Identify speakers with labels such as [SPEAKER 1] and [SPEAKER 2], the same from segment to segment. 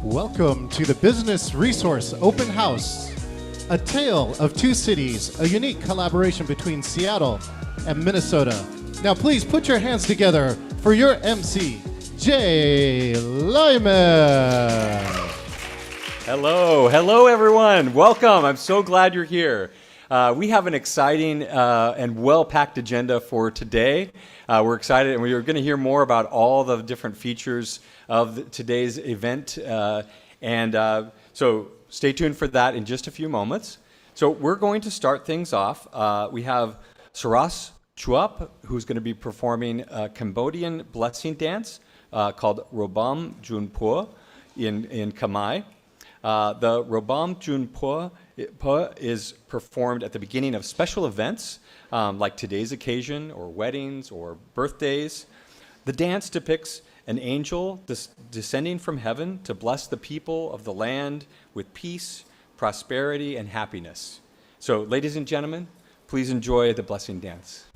[SPEAKER 1] Welcome to the Business Resource Open House, a tale of two cities, a unique collaboration between Seattle and Minnesota. Now please put your hands together for your MC, Jay Lyman.
[SPEAKER 2] Hello everyone. Welcome. I'm so glad you're here. We have an exciting and well-packed agenda for today. We're excited, and we're going to hear more about all the different features of today's event. So stay tuned for that in just a few moments. So we're going to start things off. We have Saras Chuap, who's going to be performing a Cambodian blessing dance called Robam Junpur in Khmer. The Robam Junpur is performed at the beginning of special events like today's occasion or weddings or birthdays. The dance depicts an angel descending from heaven to bless the people of the land with peace, prosperity, and happiness. So, ladies and gentlemen, please enjoy the blessing dance.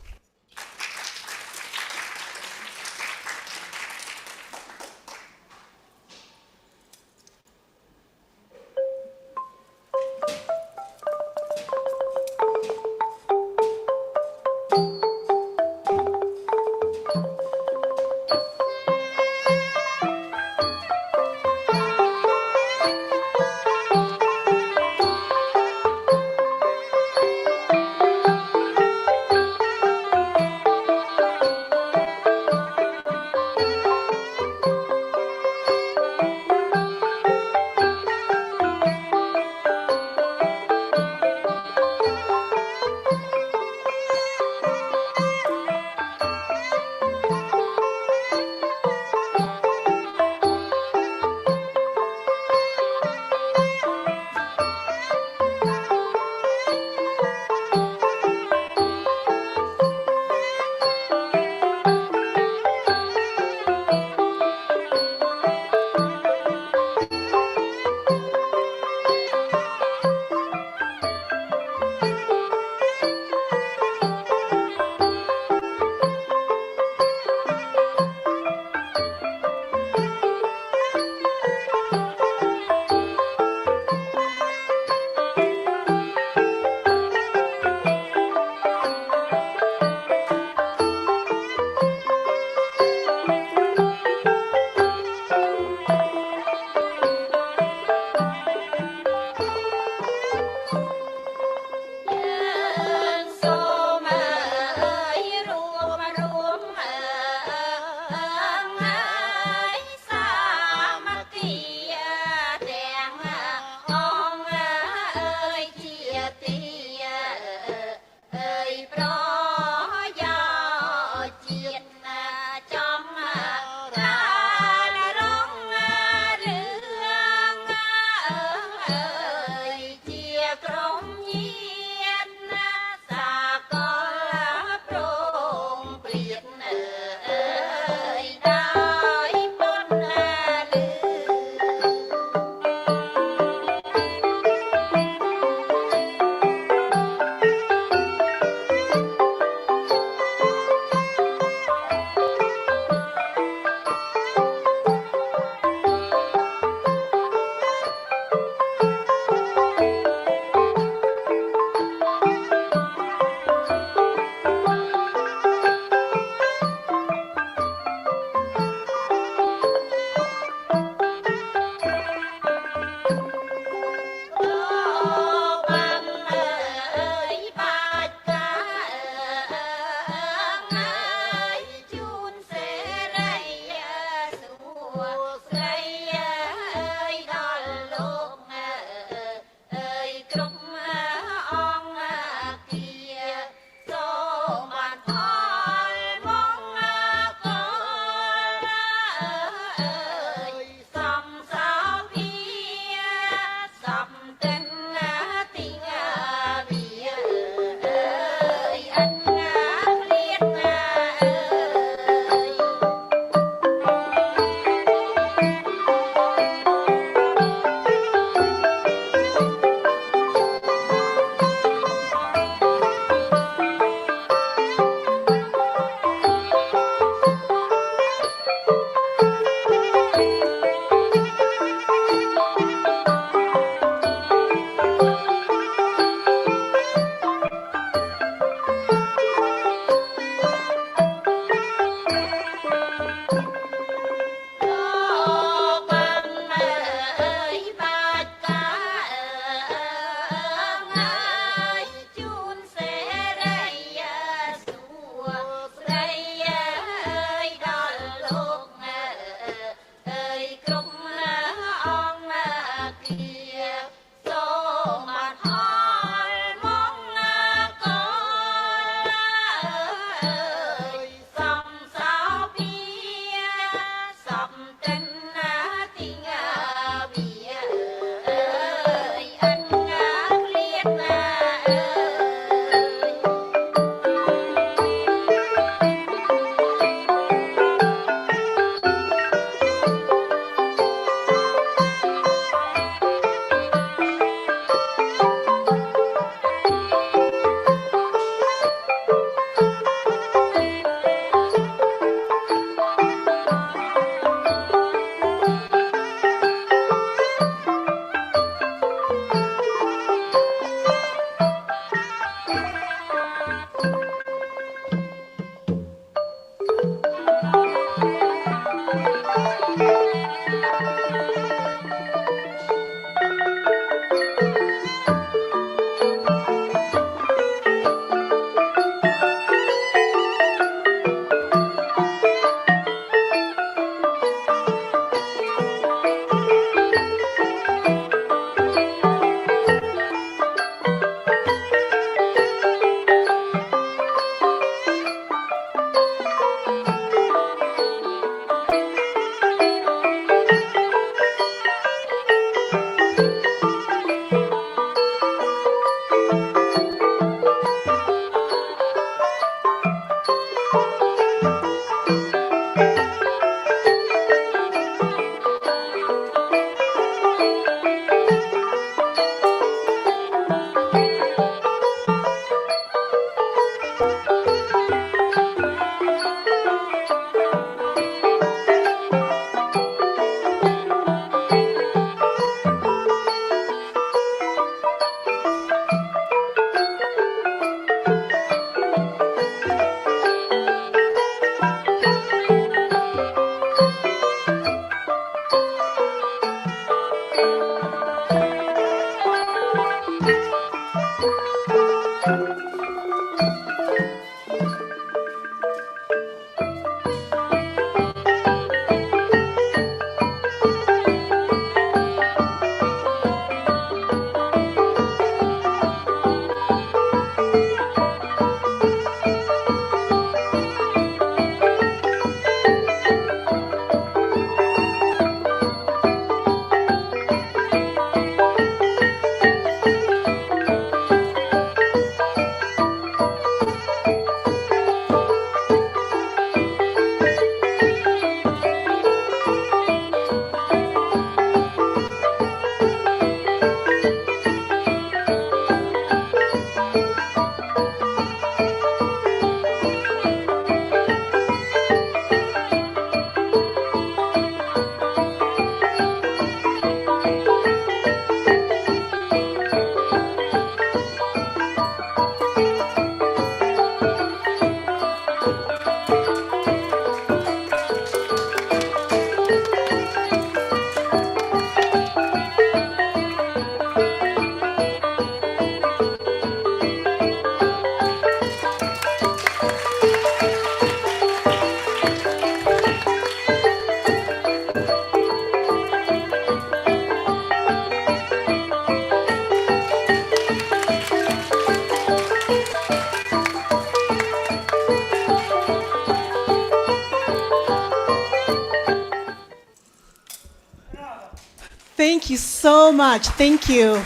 [SPEAKER 3] Thank you so much. Thank you.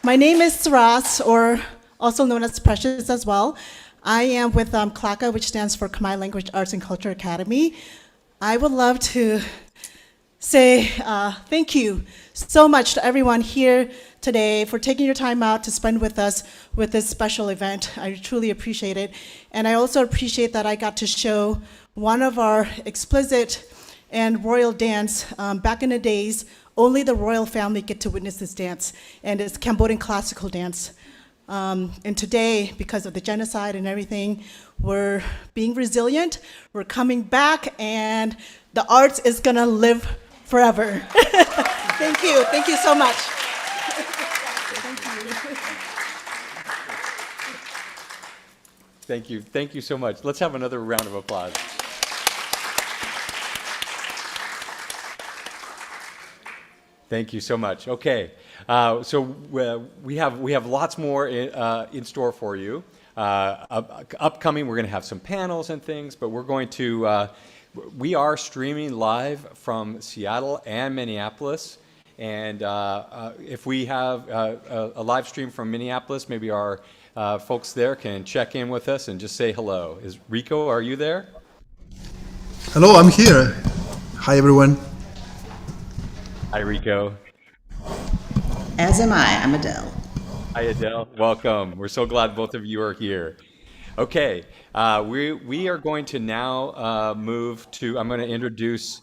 [SPEAKER 3] My name is Saras, or also known as Precious as well. I am with CLACA, which stands for Khmer Language Arts and Culture Academy. I would love to say thank you so much to everyone here today for taking your time out to spend with us with this special event. I truly appreciate it. And I also appreciate that I got to show one of our explicit and royal dance. Back in the days, only the royal family get to witness this dance, and it's Cambodian classical dance. And today, because of the genocide and everything, we're being resilient, we're coming back, and the arts is gonna live forever. Thank you so much.
[SPEAKER 2] Thank you so much. Let's have another round of applause. Thank you so much. Okay, so we have lots more in store for you. Upcoming, we're going to have some panels and things, but we're going to. We are streaming live from Seattle and Minneapolis, and if we have a live stream from Minneapolis, maybe our folks there can check in with us and just say hello. Is Rico? Are you there?
[SPEAKER 4] Hello, I'm here. Hi, everyone.
[SPEAKER 2] Hi, Rico.
[SPEAKER 5] As am I. I'm Adele.
[SPEAKER 2] Hi, Adele. Welcome. We're so glad both of you are here. Okay, we are going to now move to, I'm going to introduce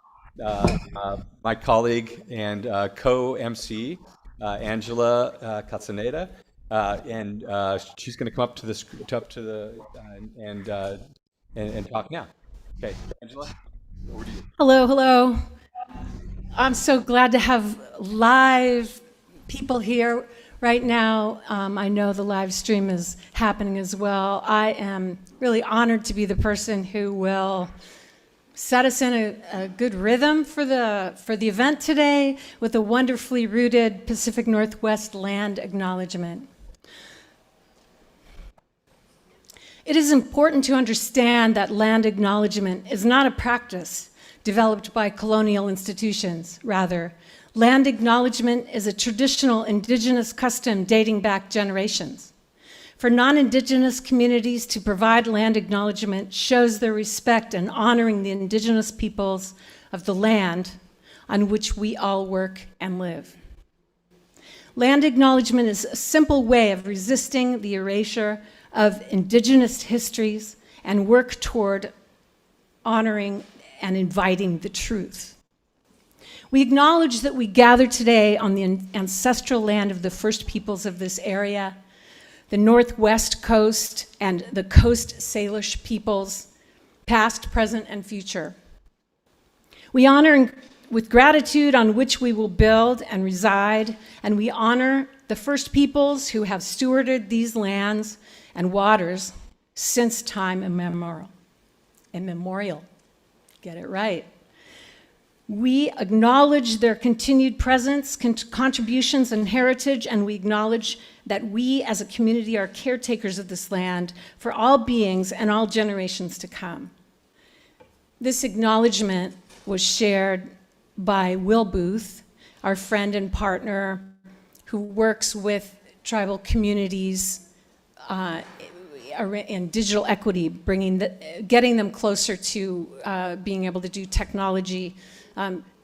[SPEAKER 2] my colleague and co-MC, Angela Katsaneda, and she's going to come up to the and talk now. Okay, Angela, over to you.
[SPEAKER 6] Hello. I'm so glad to have live people here right now. I know the live stream is happening as well. I am really honored to be the person who will set us in a good rhythm for the event today with a wonderfully rooted Pacific Northwest land acknowledgement. It is important to understand that land acknowledgement is not a practice developed by colonial institutions. Rather, land acknowledgement is a traditional indigenous custom dating back generations. For non-indigenous communities to provide land acknowledgement shows their respect and honoring the indigenous peoples of the land on which we all work and live. Land acknowledgement is a simple way of resisting the erasure of indigenous histories and work toward honoring and inviting the truth. We acknowledge that we gather today on the ancestral land of the first peoples of this area, the Northwest Coast and the Coast Salish peoples, past, present, and future. We honor with gratitude on which we will build and reside, and we honor the first peoples who have stewarded these lands and waters since time immemorial. Get it right. We acknowledge their continued presence, contributions, and heritage, and we acknowledge that we as a community are caretakers of this land for all beings and all generations to come. This acknowledgement was shared by Will Booth, our friend and partner who works with tribal communities in digital equity, getting them closer to being able to do technology,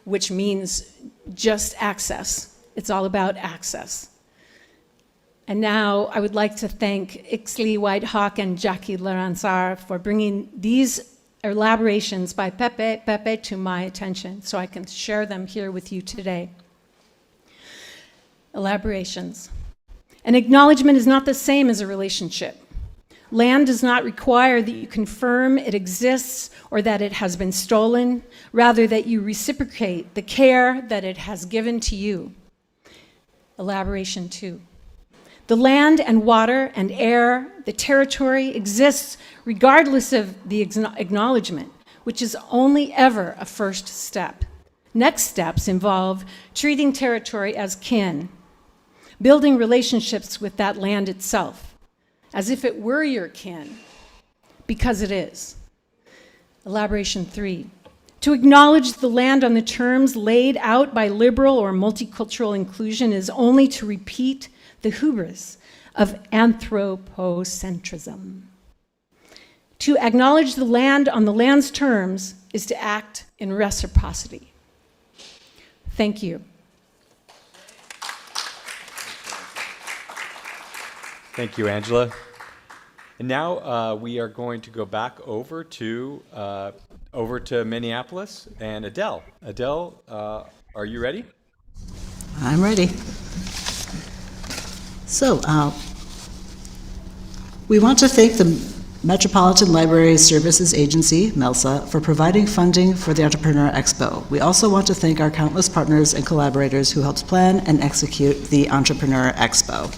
[SPEAKER 6] which means just access. It's all about access. And now I would like to thank Ixley Whitehawk and Jackie Laransar for bringing these elaborations by Pepe to my attention so I can share them here with you today. Elaborations. An acknowledgement is not the same as a relationship. Land does not require that you confirm it exists or that it has been stolen, rather that you reciprocate the care that it has given to you. Elaboration 2. The land and water and air, the territory exists regardless of the acknowledgement, which is only ever a first step. Next steps involve treating territory as kin, building relationships with that land itself, as if it were your kin, because it is. Elaboration 3. To acknowledge the land on the terms laid out by liberal or multicultural inclusion is only to repeat the hubris of anthropocentrism. To acknowledge the land on the land's terms is to act in reciprocity. Thank you.
[SPEAKER 2] Thank you, Angela. And now we are going to go back over to Minneapolis and Adele. Adele, are you ready?
[SPEAKER 5] I'm ready. So, we want to thank the Metropolitan Library Services Agency, MELSA, for providing funding for the Entrepreneur Expo. We also want to thank our countless partners and collaborators who helped plan and execute the Entrepreneur Expo.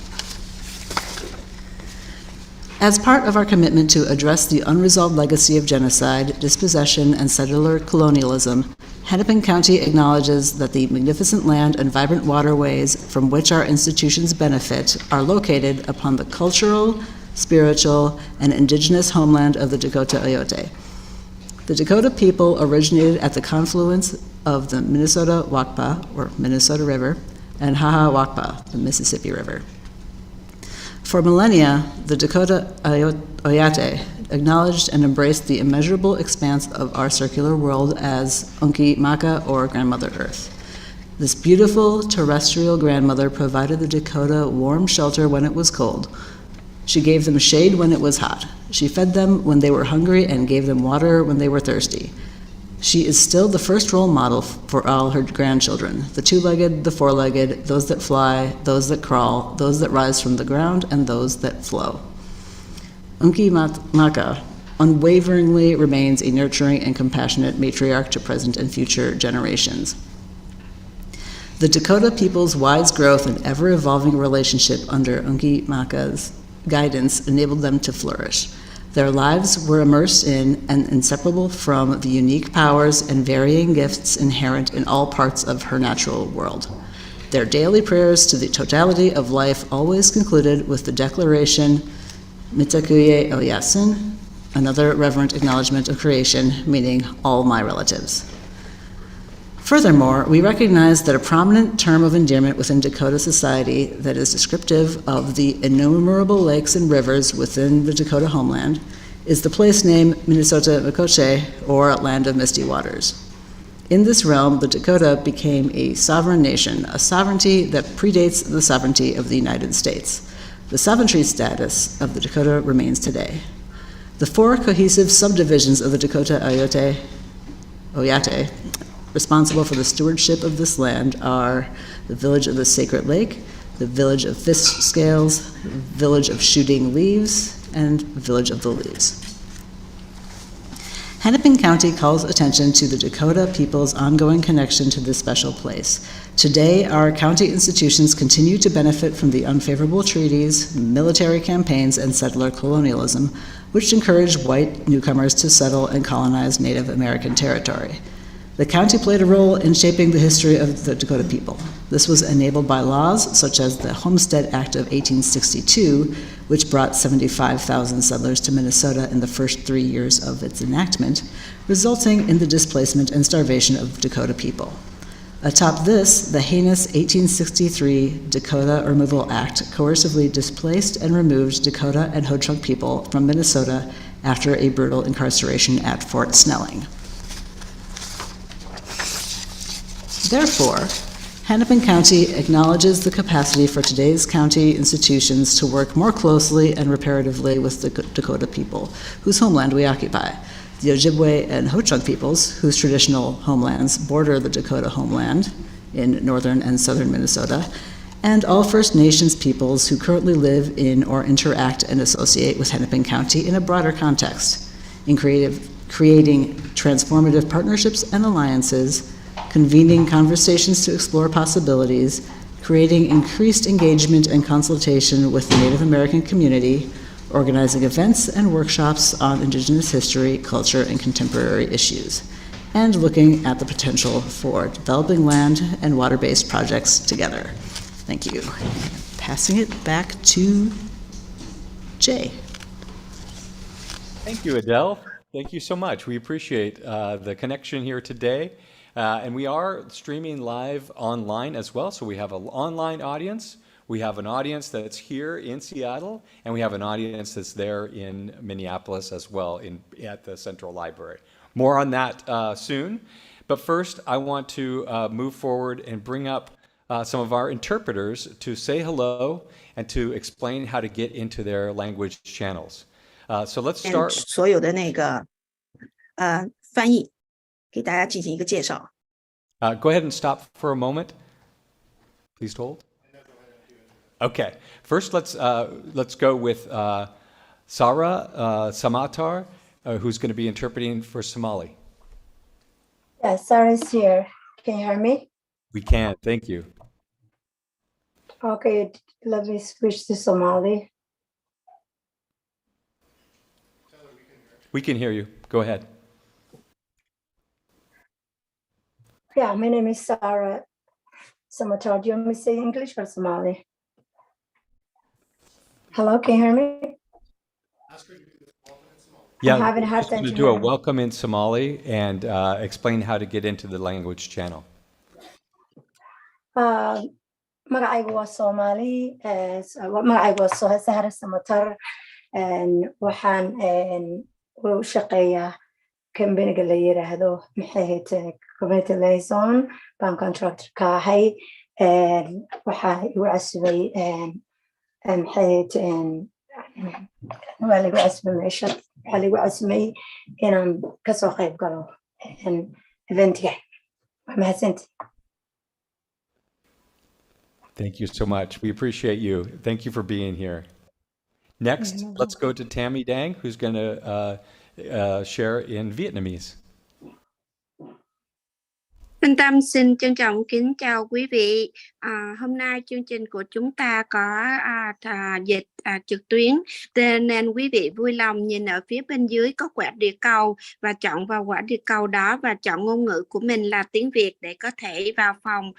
[SPEAKER 5] As part of our commitment to address the unresolved legacy of genocide, dispossession, and settler colonialism, Hennepin County acknowledges that the magnificent land and vibrant waterways from which our institutions benefit are located upon the cultural, spiritual, and indigenous homeland of the Dakota Oyote. The Dakota people originated at the confluence of the Minnesota Wakpa, or Minnesota River, and Wakpa, the Mississippi River. For millennia, the Dakota Oyote acknowledged and embraced the immeasurable expanse of our circular world as Unki Maka, or Grandmother Earth. This beautiful terrestrial grandmother provided the Dakota warm shelter when it was cold. She gave them shade when it was hot. She fed them when they were hungry and gave them water when they were thirsty. She is still the first role model for all her grandchildren, the two-legged, the four-legged, those that fly, those that crawl, those that rise from the ground, and those that flow. Unki Maka unwaveringly remains a nurturing and compassionate matriarch to present and future generations. The Dakota people's wise growth and ever-evolving relationship under Unki Maka's guidance enabled them to flourish. Their lives were immersed in and inseparable from the unique powers and varying gifts inherent in all parts of her natural world. Their daily prayers to the totality of life always concluded with the declaration, Mitakuye Oyasin, another reverent acknowledgement of creation, meaning all my relatives. Furthermore, we recognize that a prominent term of endearment within Dakota society that is descriptive of the innumerable lakes and rivers within the Dakota homeland is the place name Minnesota Mikoche, or Land of Misty Waters. In this realm, the Dakota became a sovereign nation, a sovereignty that predates the sovereignty of the United States. The sovereignty status of the Dakota remains today. The four cohesive subdivisions of the Dakota Oyate responsible for the stewardship of this land are the Village of the Sacred Lake, the Village of Fish Scales, Village of Shooting Leaves, and Village of the Leaves. Hennepin County calls attention to the Dakota people's ongoing connection to this special place. Today, our county institutions continue to benefit from the unfavorable treaties, military campaigns, and settler colonialism, which encouraged white newcomers to settle and colonize Native American territory. The county played a role in shaping the history of the Dakota people. This was enabled by laws such as the Homestead Act of 1862, which brought 75,000 settlers to Minnesota in the first 3 years of its enactment, resulting in the displacement and starvation of Dakota people. Atop this, the heinous 1863 Dakota Removal Act coercively displaced and removed Dakota and Ho-Chunk people from Minnesota after a brutal incarceration at Fort Snelling. Therefore, Hennepin County acknowledges the capacity for today's county institutions to work more closely and reparatively with the Dakota people, whose homeland we occupy, the Ojibwe and Ho-Chunk peoples, whose traditional homelands border the Dakota homeland in northern and southern Minnesota, and all First Nations peoples who currently live in or interact and associate with Hennepin County in a broader context, in creating transformative partnerships and alliances, convening conversations to explore possibilities, creating increased engagement and consultation with the Native American community, organizing events and workshops on Indigenous history, culture, and contemporary issues, and looking at the potential for developing land and water-based projects together. Thank you. Passing it back to Jay.
[SPEAKER 2] Thank you, Adele. Thank you so much. We appreciate the connection here today. And we are streaming live online as well. So we have an online audience. We have an audience that's here in Seattle, and we have an audience that's there in Minneapolis as well at the Central Library. More on that soon. But first, I want to move forward and bring up some of our interpreters to say hello and to explain how to get into their language channels. So let's start.
[SPEAKER 7] 所有的那个翻译，给大家进行一个介绍。
[SPEAKER 2] Go ahead and stop for a moment. Please hold. Okay. First, let's go with Sarah Samatar, who's going to be interpreting for Somali.
[SPEAKER 8] Yeah, Sarah's here. Can you hear me?
[SPEAKER 2] We can. Thank you.
[SPEAKER 8] Okay, let me switch to Somali.
[SPEAKER 2] We can hear you. Go ahead.
[SPEAKER 8] Yeah, my name is Sarah Samatar. Do you want me to say English or Somali? Hello, can you hear me?
[SPEAKER 2] Yeah,
[SPEAKER 8] I'm having a hard
[SPEAKER 2] just going
[SPEAKER 8] time
[SPEAKER 2] to
[SPEAKER 8] to
[SPEAKER 2] do a
[SPEAKER 8] hear.
[SPEAKER 2] welcome in Somali and explain how to get into the language channel.
[SPEAKER 8] Magacaygu waa Somali. Magacaygu waa Sarah Samatar. Waxaan u shaqeeyaa kambaniga la yiraahdo maxay ahayd community liaison baan contractor ka ahay. Waxaa igu casubay maxay ahayd waa lagu casubay meesha waxaa lagu casumay inaan kasoo qayb galo eventiga. Waa mahadsantihiin.
[SPEAKER 2] Thank you so much. We appreciate you. Thank you for being here. Next, let's go to Tammy Dang, who's going to share in Vietnamese.
[SPEAKER 9] Minh Tâm xin trân trọng kính chào quý vị. Hôm nay chương trình của chúng ta có dịch trực tuyến, nên quý vị vui lòng nhìn ở phía bên dưới có quả địa cầu và chọn vào quả địa cầu đó và chọn ngôn ngữ của mình là tiếng Việt để có thể vào phòng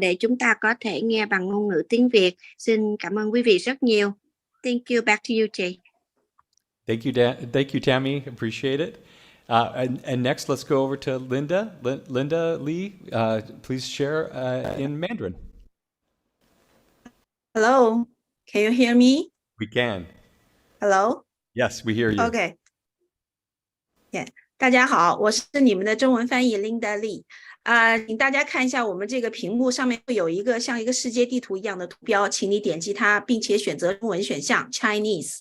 [SPEAKER 9] để chúng ta có thể nghe bằng ngôn ngữ tiếng Việt. Xin cảm ơn quý vị rất nhiều. Thank you. Back to you, Jay.
[SPEAKER 2] Thank you, Tammy. Appreciate it. And next, let's go over to Linda. Linda Lee, please share in Mandarin.
[SPEAKER 7] Hello, can you hear me?
[SPEAKER 2] We can.
[SPEAKER 7] Hello.
[SPEAKER 2] Yes, we hear you.
[SPEAKER 7] Okay. Yeah. 大家好，我是你们的中文翻译 Linda Lee。请大家看一下我们这个屏幕上面会有一个像一个世界地图一样的图标，请你点击它，并且选择中文选项 Chinese，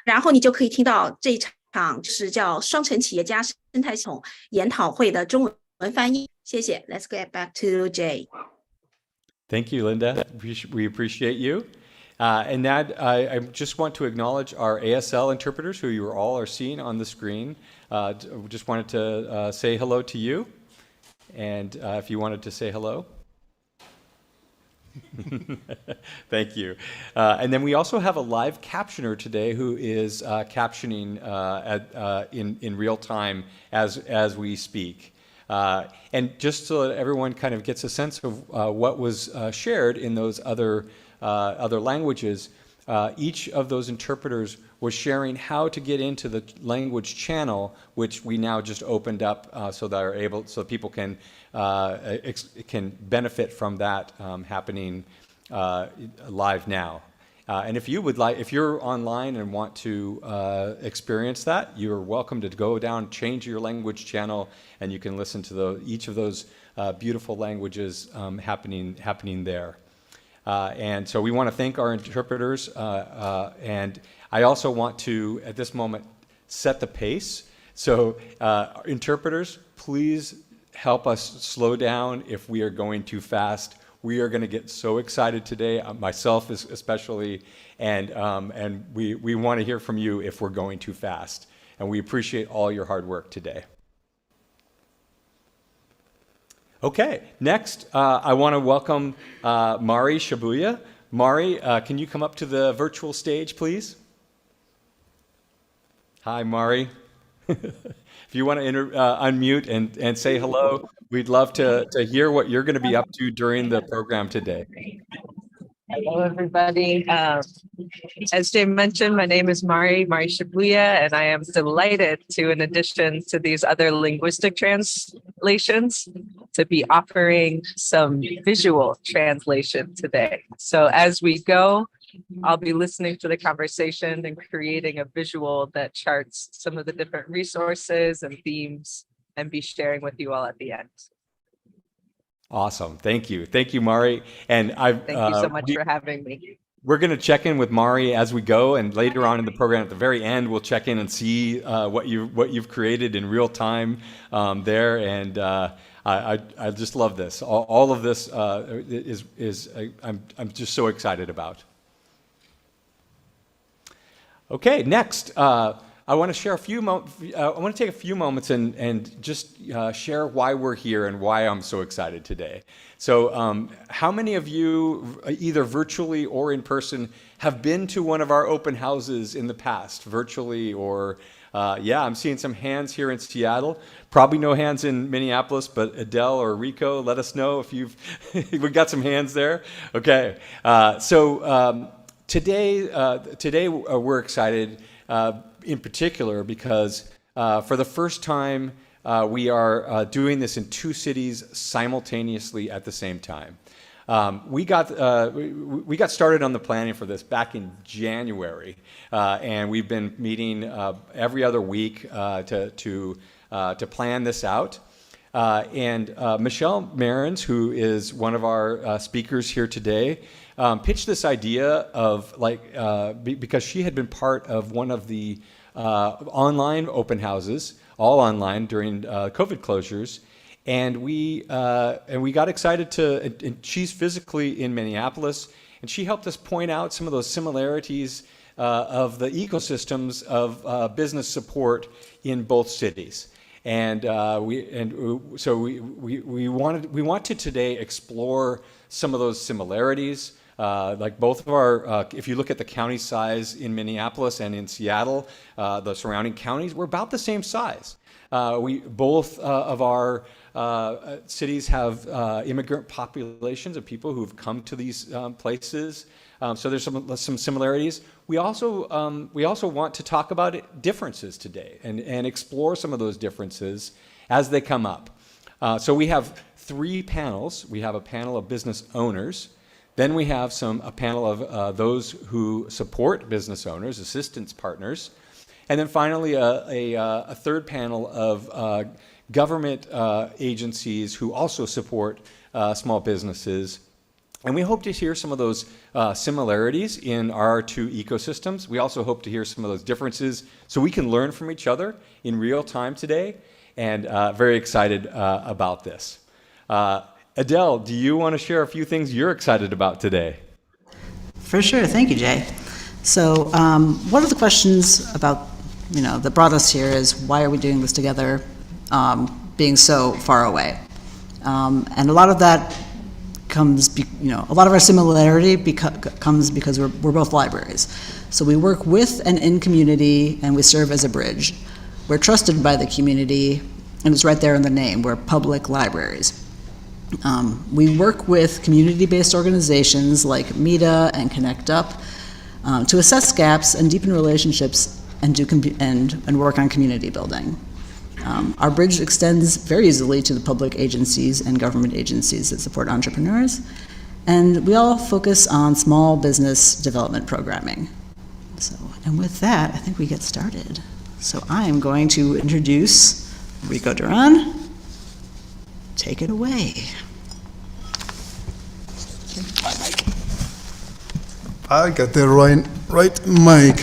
[SPEAKER 7] 然后你就可以听到这一场就是叫双城企业家生态系统研讨会的中文翻译。谢谢。Let's get back to Jay.
[SPEAKER 2] Thank you, Linda. We appreciate you. And that I just want to acknowledge our ASL interpreters who you all are seeing on the screen. Just wanted to say hello to you. And if you wanted to say hello. Thank you. And then we also have a live captioner today who is captioning in real time as we speak. And just so that everyone kind of gets a sense of what was shared in those other languages, each of those interpreters was sharing how to get into the language channel, which we now just opened up so people can benefit from that happening live now. And if you're online and want to experience that, you're welcome to go down, change your language channel, and you can listen to each of those beautiful languages happening there. And so we want to thank our interpreters, and I also want to, at this moment, set the pace. So interpreters, please help us slow down if we are going too fast. We are going to get so excited today, myself especially, and we want to hear from you if we're going too fast. And we appreciate all your hard work today. Okay, next I want to welcome Mari Shabuya. Mari, can you come up to the virtual stage, please? Hi, Mari. If you want to unmute and say hello, we'd love to hear what you're going to be up to during the program today.
[SPEAKER 10] Hello, everybody. As Jay mentioned, my name is Mari Shibuya, and I am delighted to, in addition to these other linguistic translations, to be offering some visual translation today. So as we go, I'll be listening to the conversation and creating a visual that charts some of the different resources and themes and be sharing with you all at the end.
[SPEAKER 2] Awesome. Thank you. Thank you, Mari. And
[SPEAKER 10] Thank you so much for having me.
[SPEAKER 2] We're going to check in with Mari as we go, and later on in the program, at the very end, we'll check in and see what you've created in real time there. And I just love this. All of this I'm just so excited about. Okay, next, I want to share I want to take a few moments and just share why we're here and why I'm so excited today. So, how many of you, either virtually or in person, have been to one of our open houses in the past, virtually or? Yeah, I'm seeing some hands here in Seattle. Probably no hands in Minneapolis, but Adele or Rico, let us know if you've. We got some hands there. Okay, Today we're excited in particular because for the first time we are doing this in 2 cities simultaneously at the same time. We got started on the planning for this back in January, and we've been meeting every other week to plan this out. And Michelle Marins, who is one of our speakers here today, pitched this idea of because she had been part of one of the online open houses, all online during COVID closures, and we got excited and she's physically in Minneapolis, and she helped us point out some of those similarities of the ecosystems of business support in both cities. And so we want to today explore some of those similarities. Like both of our, if you look at the county size in Minneapolis and in Seattle, the surrounding counties, we're about the same size. Both of our cities have immigrant populations of people who've come to these places. So there's some similarities. We also want to talk about differences today and explore some of those differences as they come up. So we have 3 panels. We have a panel of business owners. Then we have a panel of those who support business owners, assistance partners. And then finally, a third panel of government agencies who also support small businesses. And we hope to hear some of those similarities in our 2 ecosystems. We also hope to hear some of those differences so we can learn from each other in real time today, and very excited about this. Adele, do you want to share a few things you're excited about today?
[SPEAKER 5] For sure. Thank you, Jay. So one of the questions about, that brought us here is why are we doing this together, being so far away? And a lot of that comes, a lot of our similarity comes because we're both libraries. So we work with and in community, and we serve as a bridge. We're trusted by the community, and it's right there in the name. We're public libraries. We work with community-based organizations like MEDA and Connect Up to assess gaps and deepen relationships and work on community building. Our bridge extends very easily to the public agencies and government agencies that support entrepreneurs, and we all focus on small business development programming. And with that, I think we get started. So I am going to introduce Rico Duran. Take it away.
[SPEAKER 4] I got the right mic.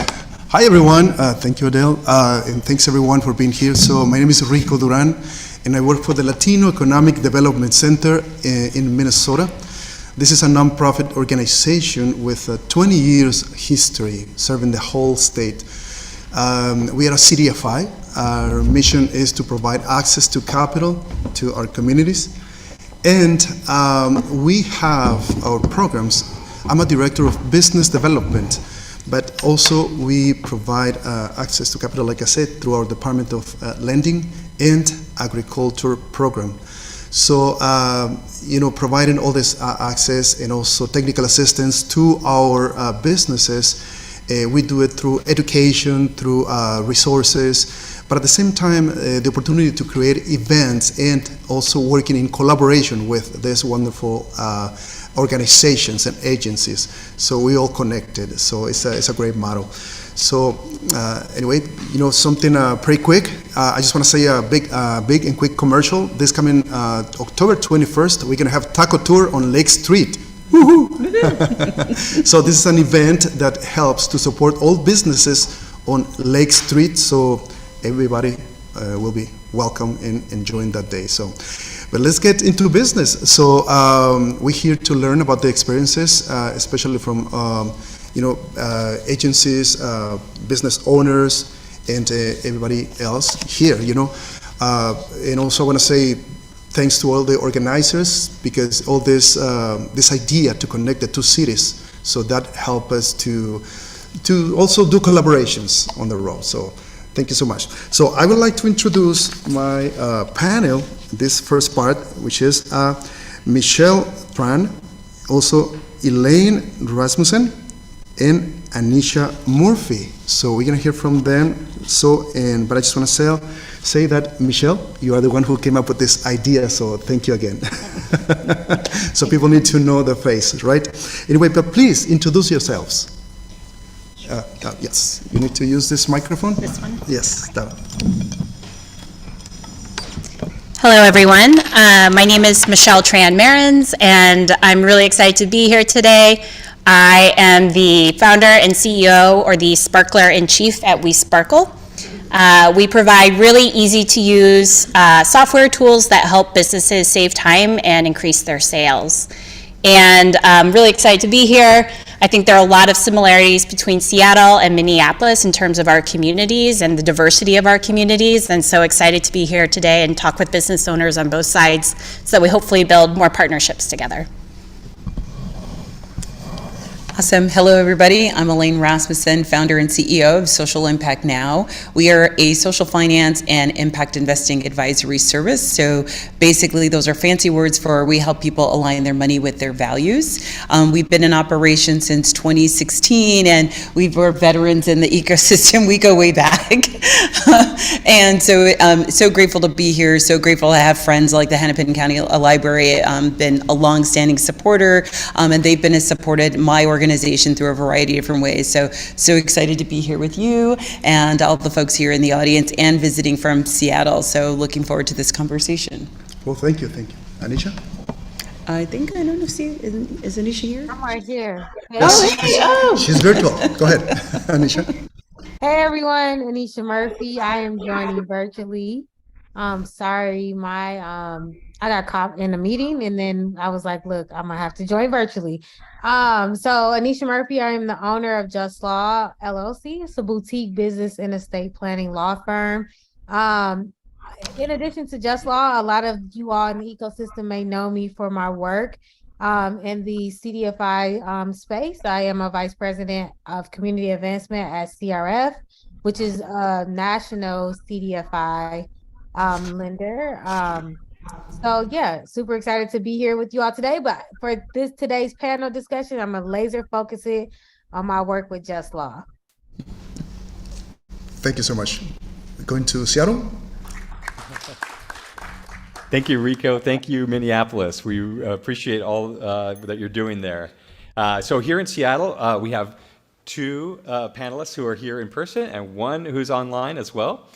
[SPEAKER 4] Hi everyone, thank you Adele, and thanks everyone for being here. So my name is Rico Duran, and I work for the Latino Economic Development Center in Minnesota. This is a nonprofit organization with a 20 years history serving the whole state. We are a CDFI. Our mission is to provide access to capital to our communities. And we have our programs. I'm a director of business development, but also we provide access to capital, like I said, through our Department of Lending and Agriculture program. So, providing all this access and also technical assistance to our businesses We do it through education, through resources, but at the same time, the opportunity to create events and also working in collaboration with these wonderful organizations and agencies. So we all connected. So it's a great model. So anyway, something pretty quick. I just want to say a big and quick commercial. This coming October 21st, we're going to have taco tour on Lake Street. So this is an event that helps to support all businesses on Lake Street. So everybody will be welcome and enjoying that day. So, but let's get into business. So we're here to learn about the experiences, especially from agencies, business owners, and everybody else here. And also I want to say thanks to all the organizers, because all this idea to connect the two cities, so that help us to also do collaborations on the road. So thank you so much. So I would like to introduce my panel, this first part, which is Michelle Tran, also Elaine Rasmussen, and Anisha Murphy. So we're gonna hear from them. But I just want to say that, Michelle, you are the one who came up with this idea, so thank you again. So people need to know the face, right? Anyway, but please introduce yourselves. Yes, you need to use this microphone.
[SPEAKER 11] This one?
[SPEAKER 4] Yes, that one.
[SPEAKER 11] Hello, everyone. My name is Michelle Tran-Marins, and I'm really excited to be here today. I am the founder and CEO, or the Sparkler-in-Chief at We Sparkle. We provide really easy-to-use software tools that help businesses save time and increase their sales. And I'm really excited to be here. I think there are a lot of similarities between Seattle and Minneapolis in terms of our communities and the diversity of our communities, and so excited to be here today and talk with business owners on both sides so that we hopefully build more partnerships together.
[SPEAKER 12] Awesome. Hello, everybody. I'm Elaine Rasmussen, founder and CEO of Social Impact Now. We are a social finance and impact investing advisory service. So basically, those are fancy words for we help people align their money with their values. We've been in operation since 2016, and we're veterans in the ecosystem. We go way back. And so grateful to be here. So grateful to have friends like the Hennepin County Library, been a long-standing supporter, and they've been supported my organization through a variety of different ways. So excited to be here with you and all the folks here in the audience and visiting from Seattle. So looking forward to this conversation.
[SPEAKER 4] Well, thank you. Anisha?
[SPEAKER 12] I think I don't know. See, is Anisha here?
[SPEAKER 13] I'm right here.
[SPEAKER 4] Yes. She's virtual. Go ahead, Anisha.
[SPEAKER 13] Hey everyone, Anisha Murphy. I am joining virtually. Sorry, I got caught in a meeting, and then I was like, look, I'm gonna have to join virtually. So Anisha Murphy, I am the owner of Just Law LLC. It's a boutique business and estate planning law firm. In addition to Just Law, a lot of you all in the ecosystem may know me for my work in the CDFI space. I am a vice president of community advancement at CRF, which is a national CDFI lender. So yeah, super excited to be here with you all today. But for today's panel discussion, I'm gonna laser focus it on my work with Just Law.
[SPEAKER 4] Thank you so much. We're going to Seattle.
[SPEAKER 2] Thank you, Rico. Thank you, Minneapolis. We appreciate all that you're doing there. So here in Seattle, we have two panelists who are here in person and one who's online as well.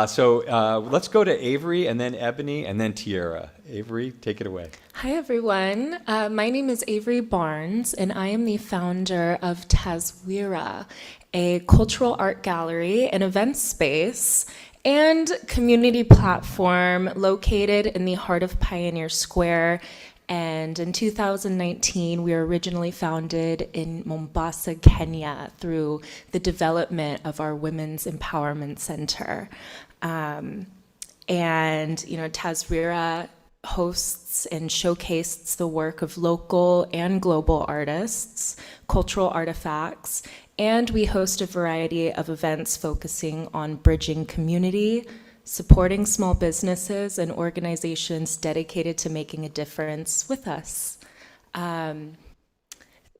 [SPEAKER 2] So let's go to Avery, and then Ebony, and then Tiara. Avery, take it away.
[SPEAKER 14] Hi, everyone. My name is Avery Barnes, and I am the founder of Taswira, a cultural art gallery and event space and community platform located in the heart of Pioneer Square. And in 2019, we were originally founded in Mombasa, Kenya, through the development of our Women's Empowerment Center. And, Taswira hosts and showcases the work of local and global artists, cultural artifacts, and we host a variety of events focusing on bridging community, supporting small businesses and organizations dedicated to making a difference with us.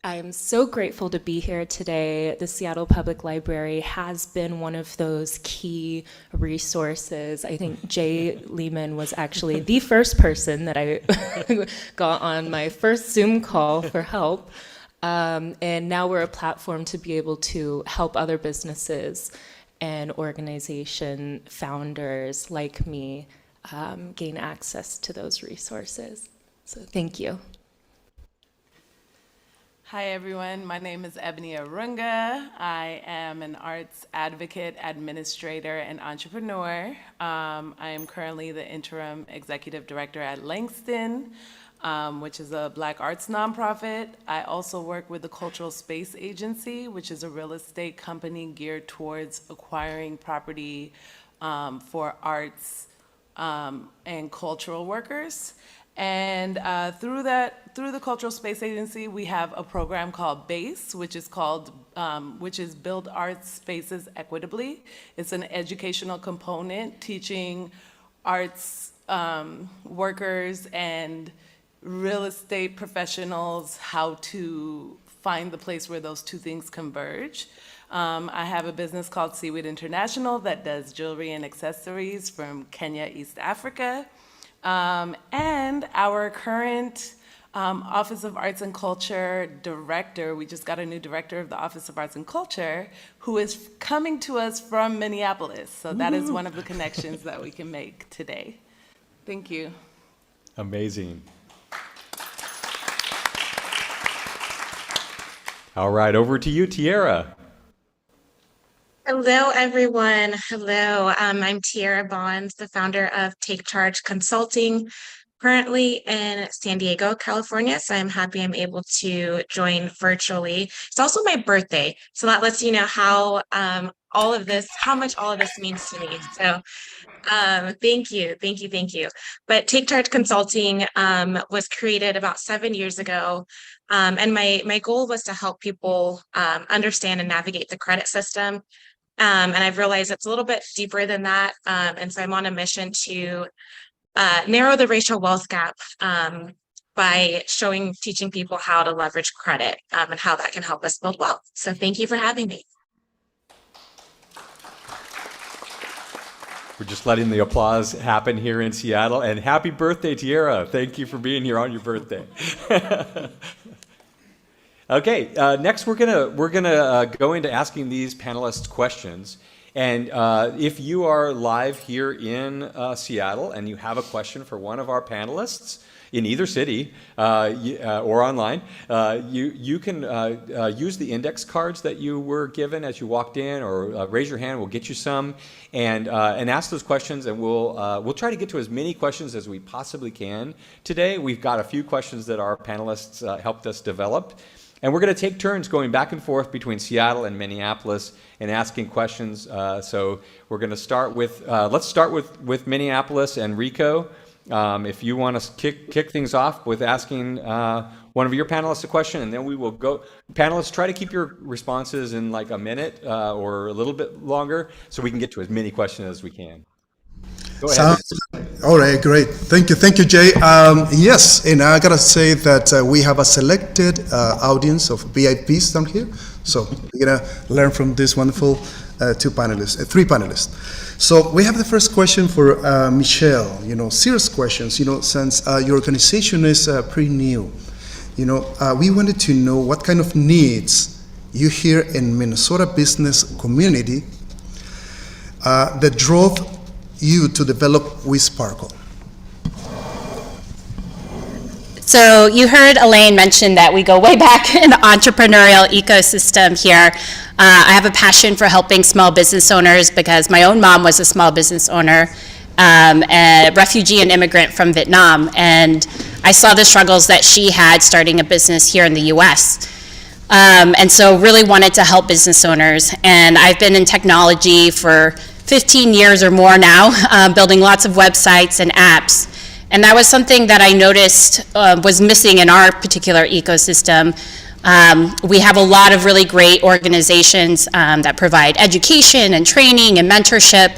[SPEAKER 14] I'm so grateful to be here today. The Seattle Public Library has been one of those key resources. I think Jay Lehman was actually the first person that I got on my first Zoom call for help. And now we're a platform to be able to help other businesses and organization founders like me gain access to those resources. So thank you.
[SPEAKER 15] Hi everyone, my name is Ebony Arunga. I am an arts advocate, administrator, and entrepreneur. I am currently the interim executive director at Langston, which is a Black arts nonprofit. I also work with the Cultural Space Agency, which is a real estate company geared towards acquiring property for arts and cultural workers. And through the Cultural Space Agency, we have a program called BASE, which is Build Arts Spaces Equitably. It's an educational component teaching arts workers and real estate professionals how to find the place where those two things converge. I have a business called Seaweed International that does jewelry and accessories from Kenya, East Africa. And our current Office of Arts and Culture director, we just got a new director of the Office of Arts and Culture, who is coming to us from Minneapolis. So that is one of the connections that we can make today. Thank you.
[SPEAKER 2] Amazing. All right, over to you, Tiara.
[SPEAKER 16] Hello, everyone. Hello. I'm Tiara Bonds, the founder of Take Charge Consulting, currently in San Diego, California. So I'm happy I'm able to join virtually. It's also my birthday, so that lets you know how much all of this means to me. So thank you. But Take Charge Consulting was created about 7 years ago. And my goal was to help people understand and navigate the credit system. And I've realized it's a little bit deeper than that. And so I'm on a mission to narrow the racial wealth gap by teaching people how to leverage credit and how that can help us build wealth. So thank you for having me.
[SPEAKER 2] We're just letting the applause happen here in Seattle. And happy birthday, Tiara. Thank you for being here on your birthday. Okay, next we're gonna go into asking these panelists questions. And if you are live here in Seattle and you have a question for one of our panelists in either city or online, you can use the index cards that you were given as you walked in, or raise your hand. We'll get you some, and ask those questions. And we'll try to get to as many questions as we possibly can today. We've got a few questions that our panelists helped us develop. And we're going to take turns going back and forth between Seattle and Minneapolis and asking questions. So we're going to start with, let's start with Minneapolis and Rico. If you want to kick things off with asking one of your panelists a question, and then we will go. Panelists, try to keep your responses in like a minute or a little bit longer so we can get to as many questions as we can. Go ahead.
[SPEAKER 4] All right, great. Thank you, Jay. Yes, and I gotta say that we have a selected audience of VIPs down here. So we're gonna learn from this wonderful three panelists. So we have the first question for Michelle. Serious questions. Since your organization is pretty new, we wanted to know what kind of needs you hear in Minnesota business community that drove you to develop WeSparkle.
[SPEAKER 11] So you heard Elaine mention that we go way back in the entrepreneurial ecosystem here. I have a passion for helping small business owners because my own mom was a small business owner, a refugee and immigrant from Vietnam, and I saw the struggles that she had starting a business here in the US. And so really wanted to help business owners. And I've been in technology for 15 years or more now, building lots of websites and apps. And that was something that I noticed was missing in our particular ecosystem. We have a lot of really great organizations that provide education and training and mentorship.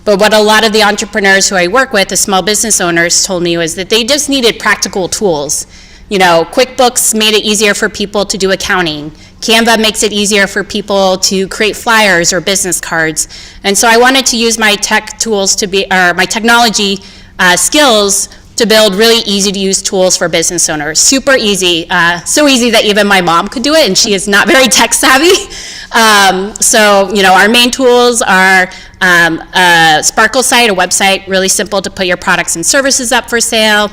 [SPEAKER 11] But what a lot of the entrepreneurs who I work with, the small business owners, told me was that they just needed practical tools. QuickBooks made it easier for people to do accounting. Canva makes it easier for people to create flyers or business cards. And so I wanted to use my tech tools my technology skills to build really easy to use tools for business owners. Super easy, so easy that even my mom could do it, and she is not very tech savvy. Our main tools are a Sparkle site, a website, really simple to put your products and services up for sale.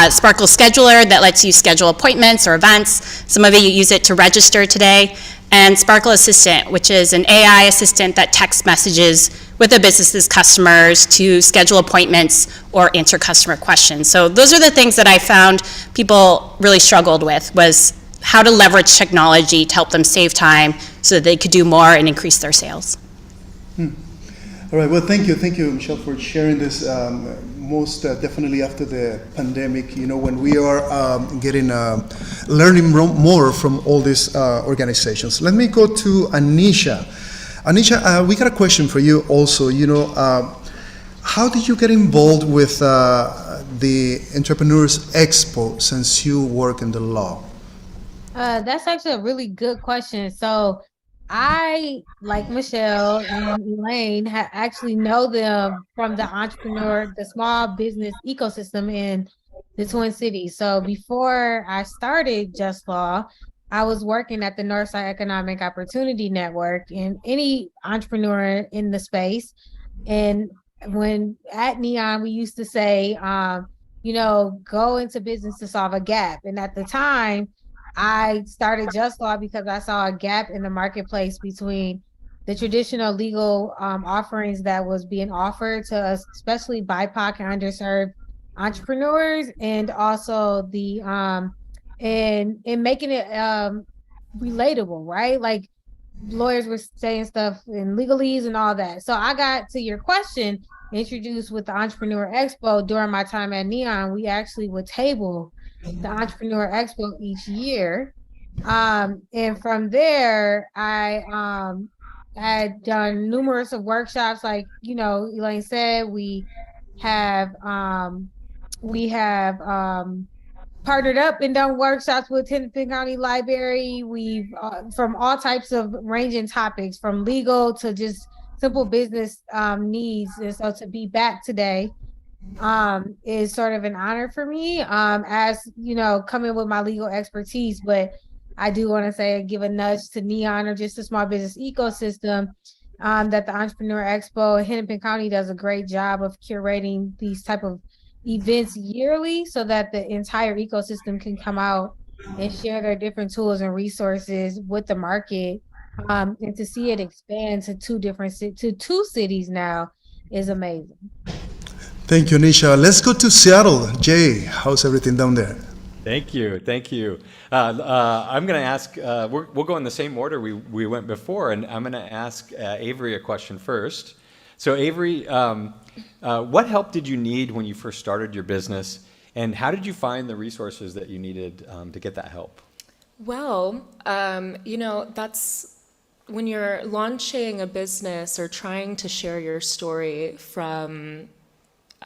[SPEAKER 11] Sparkle Scheduler that lets you schedule appointments or events. Some of you use it to register today. And Sparkle Assistant, which is an AI assistant that text messages with a business's customers to schedule appointments or answer customer questions. So those are the things that I found people really struggled with, was how to leverage technology to help them save time so that they could do more and increase their sales.
[SPEAKER 4] All right, well, thank you, Michelle, for sharing this. Most definitely after the pandemic, when we are learning more from all these organizations. Let me go to Anisha. Anisha, we got a question for you also. How did you get involved with the Entrepreneurs Expo since you work in the law?
[SPEAKER 13] That's actually a really good question. So I, like Michelle and Elaine, actually know them from the small business ecosystem in the Twin Cities. So before I started Just Law, I was working at the Northside Economic Opportunity Network, and any entrepreneur in the space. And when at Neon, we used to say, go into business to solve a gap. And at the time, I started Just Law because I saw a gap in the marketplace between the traditional legal offerings that was being offered to us, especially BIPOC and underserved entrepreneurs, and also the and making it relatable, right? Like lawyers were saying stuff in legalese and all that. So I got to your question, introduced with the Entrepreneur Expo during my time at Neon. We actually would table the Entrepreneur Expo each year. And from there, I had done numerous of workshops. Like, Elaine said, we have partnered up and done workshops with Hennepin County Library. We've from all types of ranging topics, from legal to just simple business needs. And so to be back today is sort of an honor for me, as coming with my legal expertise. But I do want to say, give a nudge to Neon or just the small business ecosystem, that the Entrepreneur Expo Hennepin County does a great job of curating these type of events yearly so that the entire ecosystem can come out and share their different tools and resources with the market. And to see it expand to two cities now is amazing.
[SPEAKER 4] Thank you, Nisha. Let's go to Seattle. Jay, how's everything down there?
[SPEAKER 2] Thank you. I'm going to ask, we'll go in the same order we went before, and I'm going to ask Avery a question first. So Avery, what help did you need when you first started your business, and how did you find the resources that you needed to get that help?
[SPEAKER 14] Well, that's when you're launching a business or trying to share your story from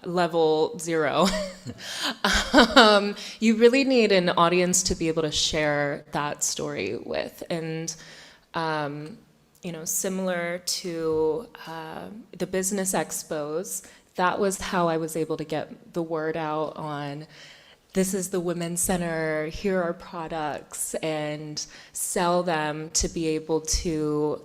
[SPEAKER 14] level 0, you really need an audience to be able to share that story with. And similar to the business expos, that was how I was able to get the word out on, this is the Women's Center, here are products, and sell them to be able to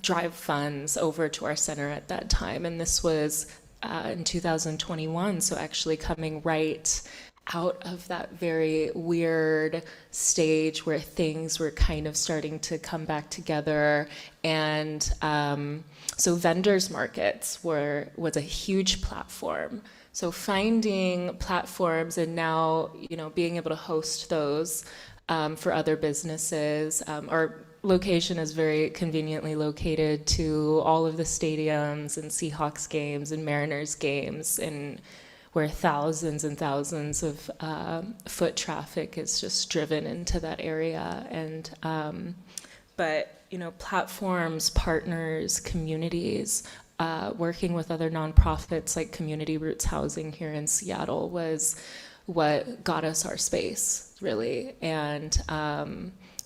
[SPEAKER 14] drive funds over to our center at that time. And this was in 2021, so actually coming right out of that very weird stage where things were kind of starting to come back together. And so vendors markets was a huge platform. So finding platforms and now, being able to host those for other businesses. Our location is very conveniently located to all of the stadiums and Seahawks games and Mariners games, and where thousands and thousands of foot traffic is just driven into that area. And but platforms, partners, communities, working with other nonprofits like Community Roots Housing here in Seattle was what got us our space, really, and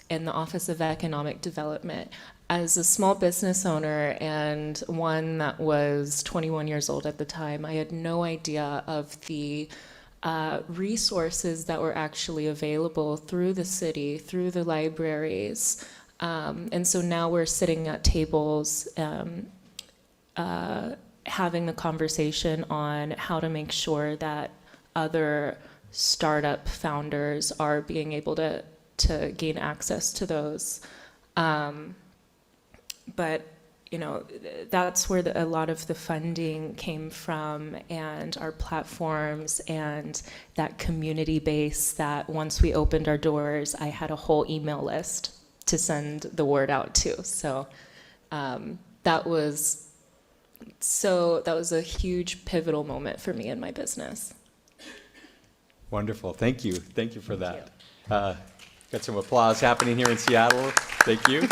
[SPEAKER 14] in the Office of Economic Development. As a small business owner and one that was 21 years old at the time, I had no idea of the resources that were actually available through the city, through the libraries. And so now we're sitting at tables having the conversation on how to make sure that other startup founders are being able to gain access to those. But you know, that's where a lot of the funding came from, and our platforms and that community base that once we opened our doors, I had a whole email list to send the word out to. So that was a huge pivotal moment for me in my business.
[SPEAKER 2] Wonderful. Thank you. Thank you for that. Got some applause happening here in Seattle. Thank you.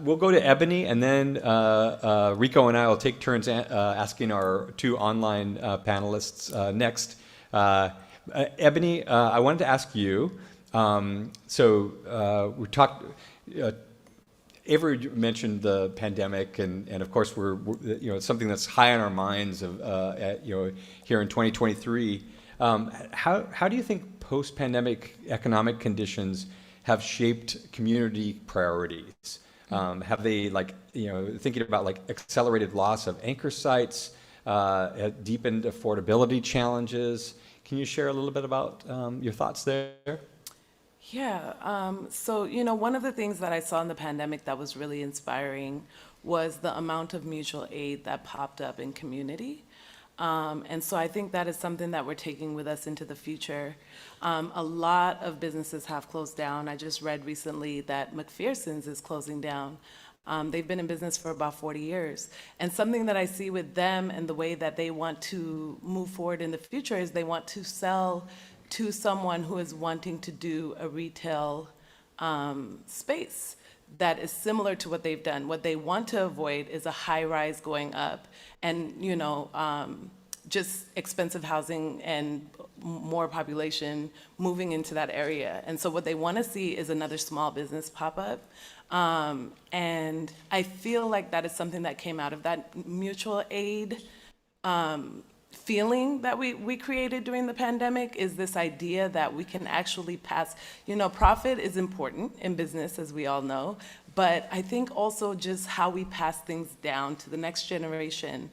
[SPEAKER 2] We'll go to Ebony, and then Rico and I will take turns asking our two online panelists next. Ebony, I wanted to ask you, we talked, Avery mentioned the pandemic, and of course we're it's something that's high on our minds of here in 2023. How do you think post-pandemic economic conditions have shaped community priorities? Have they, thinking about accelerated loss of anchor sites, deepened affordability challenges? Can you share a little bit about your thoughts there?
[SPEAKER 15] Yeah, so one of the things that I saw in the pandemic that was really inspiring was the amount of mutual aid that popped up in community. And so I think that is something that we're taking with us into the future. A lot of businesses have closed down. I just read recently that McPherson's is closing down. They've been in business for about 40 years. And something that I see with them and the way that they want to move forward in the future is they want to sell to someone who is wanting to do a retail space that is similar to what they've done. What they want to avoid is a high rise going up and, just expensive housing and more population moving into that area. And so what they want to see is another small business pop up. And I feel like that is something that came out of that mutual aid feeling that we created during the pandemic, is this idea that we can actually pass, profit is important in business, as we all know, but I think also just how we pass things down to the next generation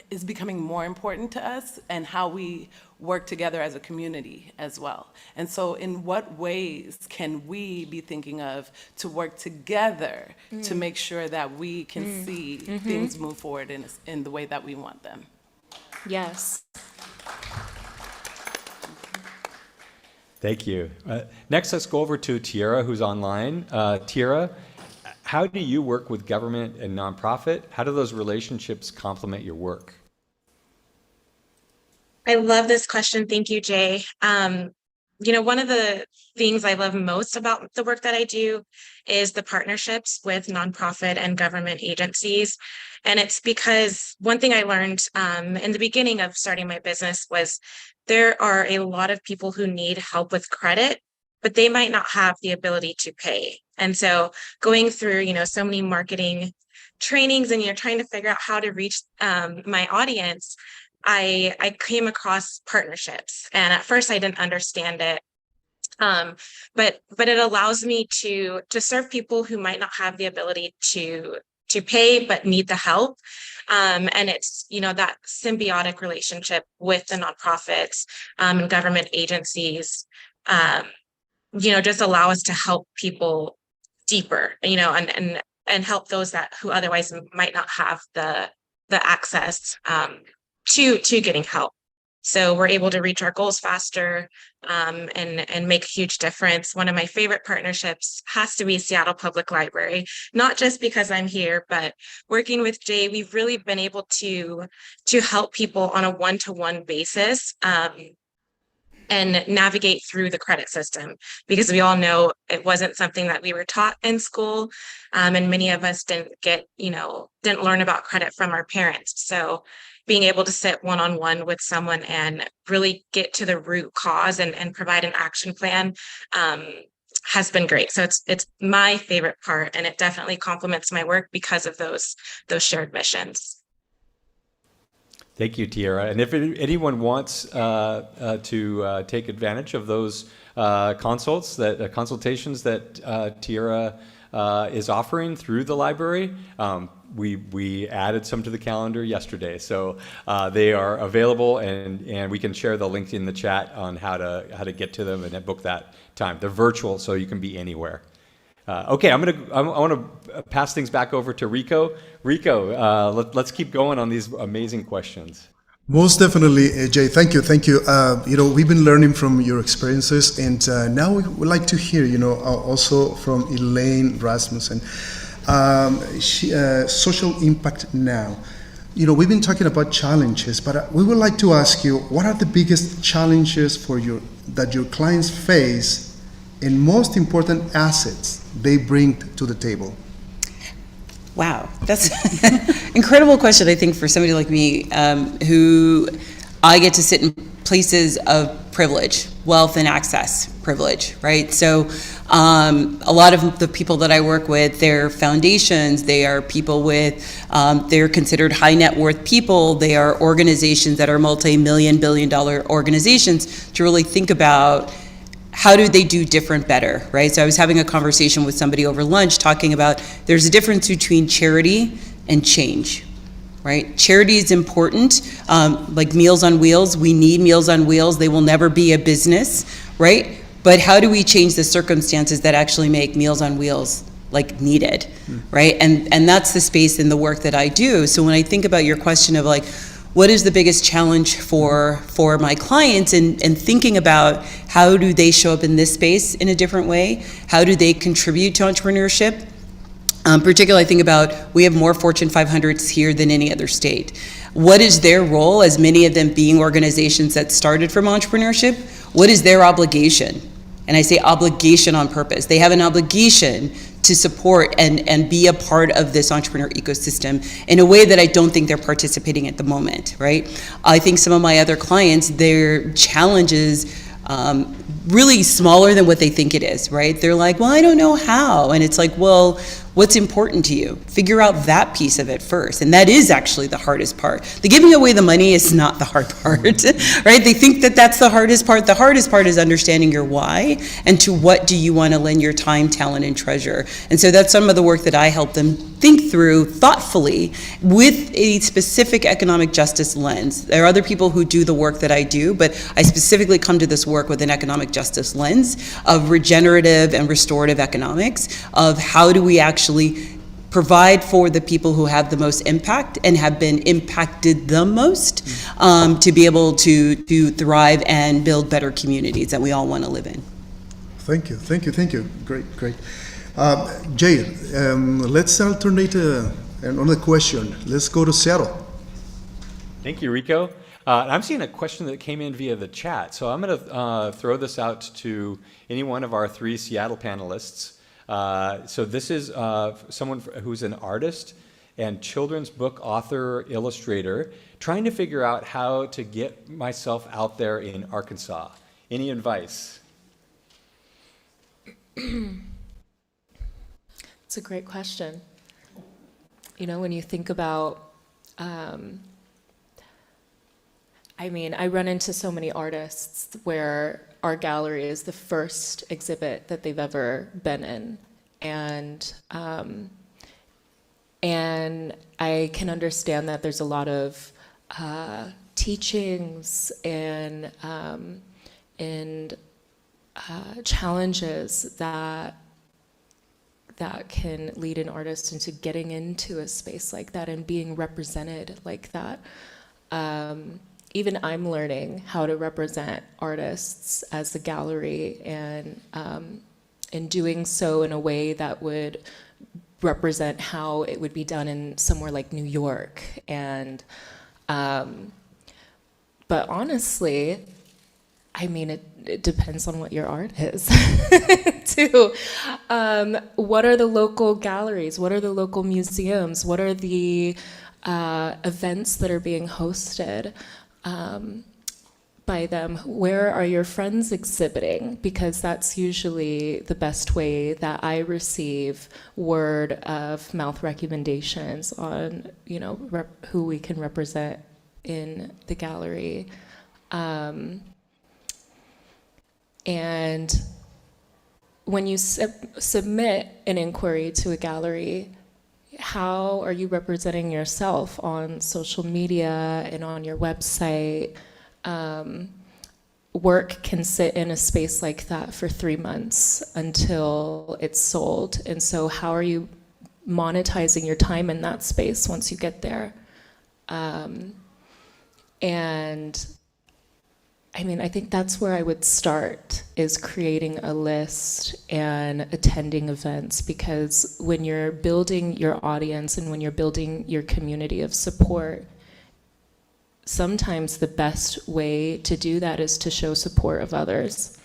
[SPEAKER 15] is becoming more important to us, and how we work together as a community as well. And so in what ways can we be thinking of to work together to make sure that we can see things move forward in the way that we want them?
[SPEAKER 14] Yes.
[SPEAKER 2] Thank you. Next, let's go over to Tiara, who's online. Tiara, how do you work with government and nonprofit? How do those relationships complement your work?
[SPEAKER 16] I love this question. Thank you, Jay. One of the things I love most about the work that I do is the partnerships with nonprofit and government agencies. And it's because one thing I learned in the beginning of starting my business was there are a lot of people who need help with credit, but they might not have the ability to pay. And so going through, so many marketing trainings and, trying to figure out how to reach my audience, I came across partnerships, and at first I didn't understand it. But it allows me to serve people who might not have the ability to pay but need the help. And it's, that symbiotic relationship with the nonprofits and government agencies, just allow us to help people deeper, and help those who otherwise might not have the access to getting help. So we're able to reach our goals faster and make a huge difference. One of my favorite partnerships has to be Seattle Public Library, not just because I'm here, but working with Jay, we've really been able to help people on a one-to-one basis. and navigate through the credit system, because we all know it wasn't something that we were taught in school, and many of us didn't learn about credit from our parents. So being able to sit one-on-one with someone and really get to the root cause and provide an action plan has been great. So it's my favorite part, and it definitely complements my work because of those shared missions.
[SPEAKER 2] Thank you, Tiara. And if anyone wants to take advantage of those consultations that Tiara is offering through the library, we added some to the calendar yesterday. So they are available, and we can share the link in the chat on how to get to them and book that time. They're virtual, so you can be anywhere. Okay, I want to pass things back over to Rico. Rico, let's keep going on these amazing questions.
[SPEAKER 4] Most definitely, Jay. Thank you. We've been learning from your experiences, and now we would like to hear, also from Elaine Rasmussen. Social impact now. We've been talking about challenges, but we would like to ask you, what are the biggest challenges that your clients face, and most important assets they bring to the table?
[SPEAKER 12] Wow, that's an incredible question, I think, for somebody like me, who I get to sit in places of privilege, wealth and access privilege, right? So a lot of the people that I work with, they're foundations, they are people with, they're considered high net worth people, they are organizations that are multi-million, billion-dollar organizations, to really think about how do they do different better, right? So I was having a conversation with somebody over lunch talking about there's a difference between charity and change, right? Charity is important, like Meals on Wheels. We need Meals on Wheels. They will never be a business, right? But how do we change the circumstances that actually make Meals on Wheels needed, right? And that's the space in the work that I do. So when I think about your question of what is the biggest challenge for my clients, and thinking about how do they show up in this space in a different way? How do they contribute to entrepreneurship? Particularly I think about, we have more Fortune 500s here than any other state. What is their role, as many of them being organizations that started from entrepreneurship? What is their obligation? And I say obligation on purpose. They have an obligation to support and be a part of this entrepreneur ecosystem in a way that I don't think they're participating at the moment, right? I think some of my other clients, their challenge is really smaller than what they think it is, right? They're like, well, I don't know how. And it's like, well, what's important to you? Figure out that piece of it first. And that is actually the hardest part. The giving away the money is not the hard part, right? They think that that's the hardest part. The hardest part is understanding your why, and to what do you want to lend your time, talent, and treasure. And so that's some of the work that I help them think through thoughtfully with a specific economic justice lens. There are other people who do the work that I do, but I specifically come to this work with an economic justice lens of regenerative and restorative economics, of how do we actually provide for the people who have the most impact and have been impacted the most, to be able to thrive and build better communities that we all want to live in.
[SPEAKER 4] Thank you. Great. Jay, let's alternate another question. Let's go to Seattle.
[SPEAKER 2] Thank you, Rico. I'm seeing a question that came in via the chat, so I'm going to throw this out to any one of our three Seattle panelists. So this is someone who's an artist and children's book author, illustrator, trying to figure out how to get myself out there in Arkansas. Any advice?
[SPEAKER 14] It's a great question. When you think about, I run into so many artists where our gallery is the first exhibit that they've ever been in. And I can understand that there's a lot of teachings and challenges that can lead an artist into getting into a space like that and being represented like that. Even I'm learning how to represent artists as a gallery, and in doing so in a way that would represent how it would be done in somewhere like New York. And but honestly, I mean, it depends on what your art is, too. What are the local galleries? What are the local museums? What are the events that are being hosted by them? Where are your friends exhibiting? Because that's usually the best way that I receive word of mouth recommendations on, who we can represent in the gallery. And when you submit an inquiry to a gallery, how are you representing yourself on social media and on your website? Work can sit in a space like that for 3 months until it's sold. And so how are you monetizing your time in that space once you get there? And I mean, I think that's where I would start, is creating a list and attending events, because when you're building your audience and when you're building your community of support, sometimes the best way to do that is to show support of others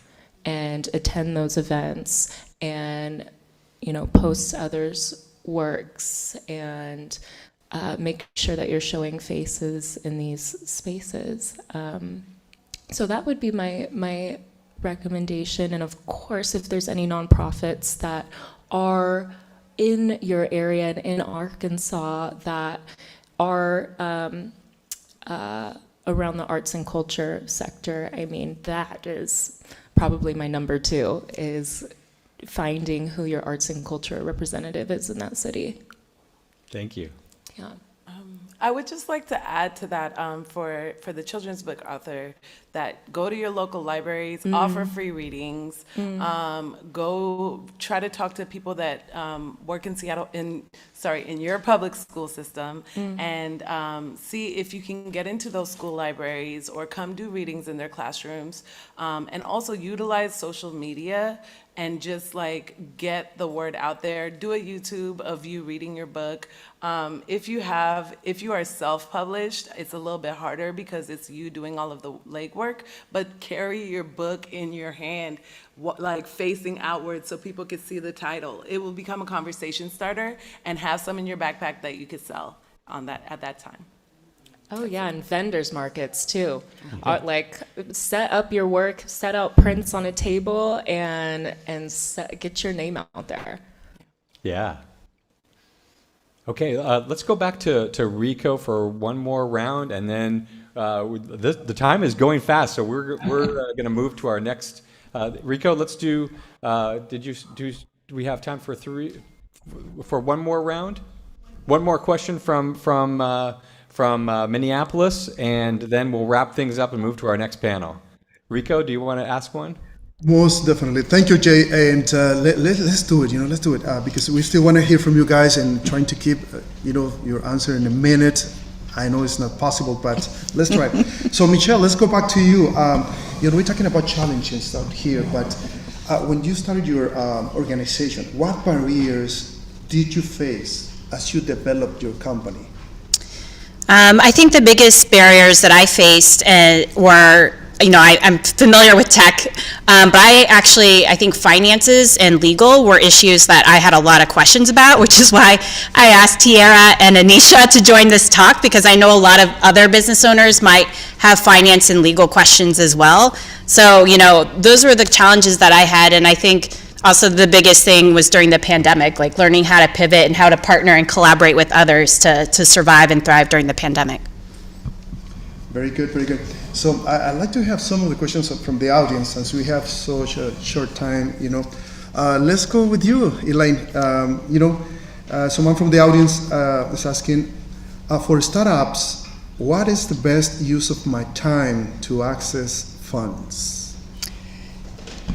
[SPEAKER 14] and attend those events and, post others' works and make sure that you're showing faces in these spaces. So that would be my recommendation. And of course, if there's any nonprofits that are in your area and in Arkansas that are around the arts and culture sector, I mean, that is probably my number 2, is finding who your arts and culture representative is in that city.
[SPEAKER 2] Thank you.
[SPEAKER 14] Yeah.
[SPEAKER 15] I would just like to add to that for the children's book author, that go to your local libraries, offer free readings, go try to talk to people that work in Seattle, in your public school system, and see if you can get into those school libraries or come do readings in their classrooms, and also utilize social media and just get the word out there. Do a YouTube of you reading your book. If you are self-published, it's a little bit harder because it's you doing all of the legwork, but carry your book in your hand, facing outward so people can see the title. It will become a conversation starter, and have some in your backpack that you could sell at that time.
[SPEAKER 14] Oh yeah, and vendors markets too. Set up your work, set out prints on a table, and get your name out there.
[SPEAKER 2] Yeah. Okay, let's go back to Rico for one more round, and then the time is going fast, so we're going to move to our next. Rico, let's do. Do we have time for one more round? One more question from Minneapolis, and then we'll wrap things up and move to our next panel. Rico, do you want to ask one?
[SPEAKER 4] Most definitely. Thank you, Jay. And let's do it. Let's do it because we still want to hear from you guys, and trying to keep, your answer in a minute. I know it's not possible, but let's try. So, Michelle, let's go back to you. We're talking about challenges out here, but when you started your organization, what barriers did you face as you developed your company?
[SPEAKER 11] I think the biggest barriers that I faced were, I'm familiar with tech, but I think finances and legal were issues that I had a lot of questions about, which is why I asked Tiara and Anisha to join this talk, because I know a lot of other business owners might have finance and legal questions as well. So, those were the challenges that I had, and I think also the biggest thing was during the pandemic, learning how to pivot and how to partner and collaborate with others to survive and thrive during the pandemic.
[SPEAKER 4] Very good, very good. So I'd like to have some of the questions from the audience, since we have such a short time. Let's go with you, Elaine. Someone from the audience is asking, for startups, what is the best use of my time to access funds?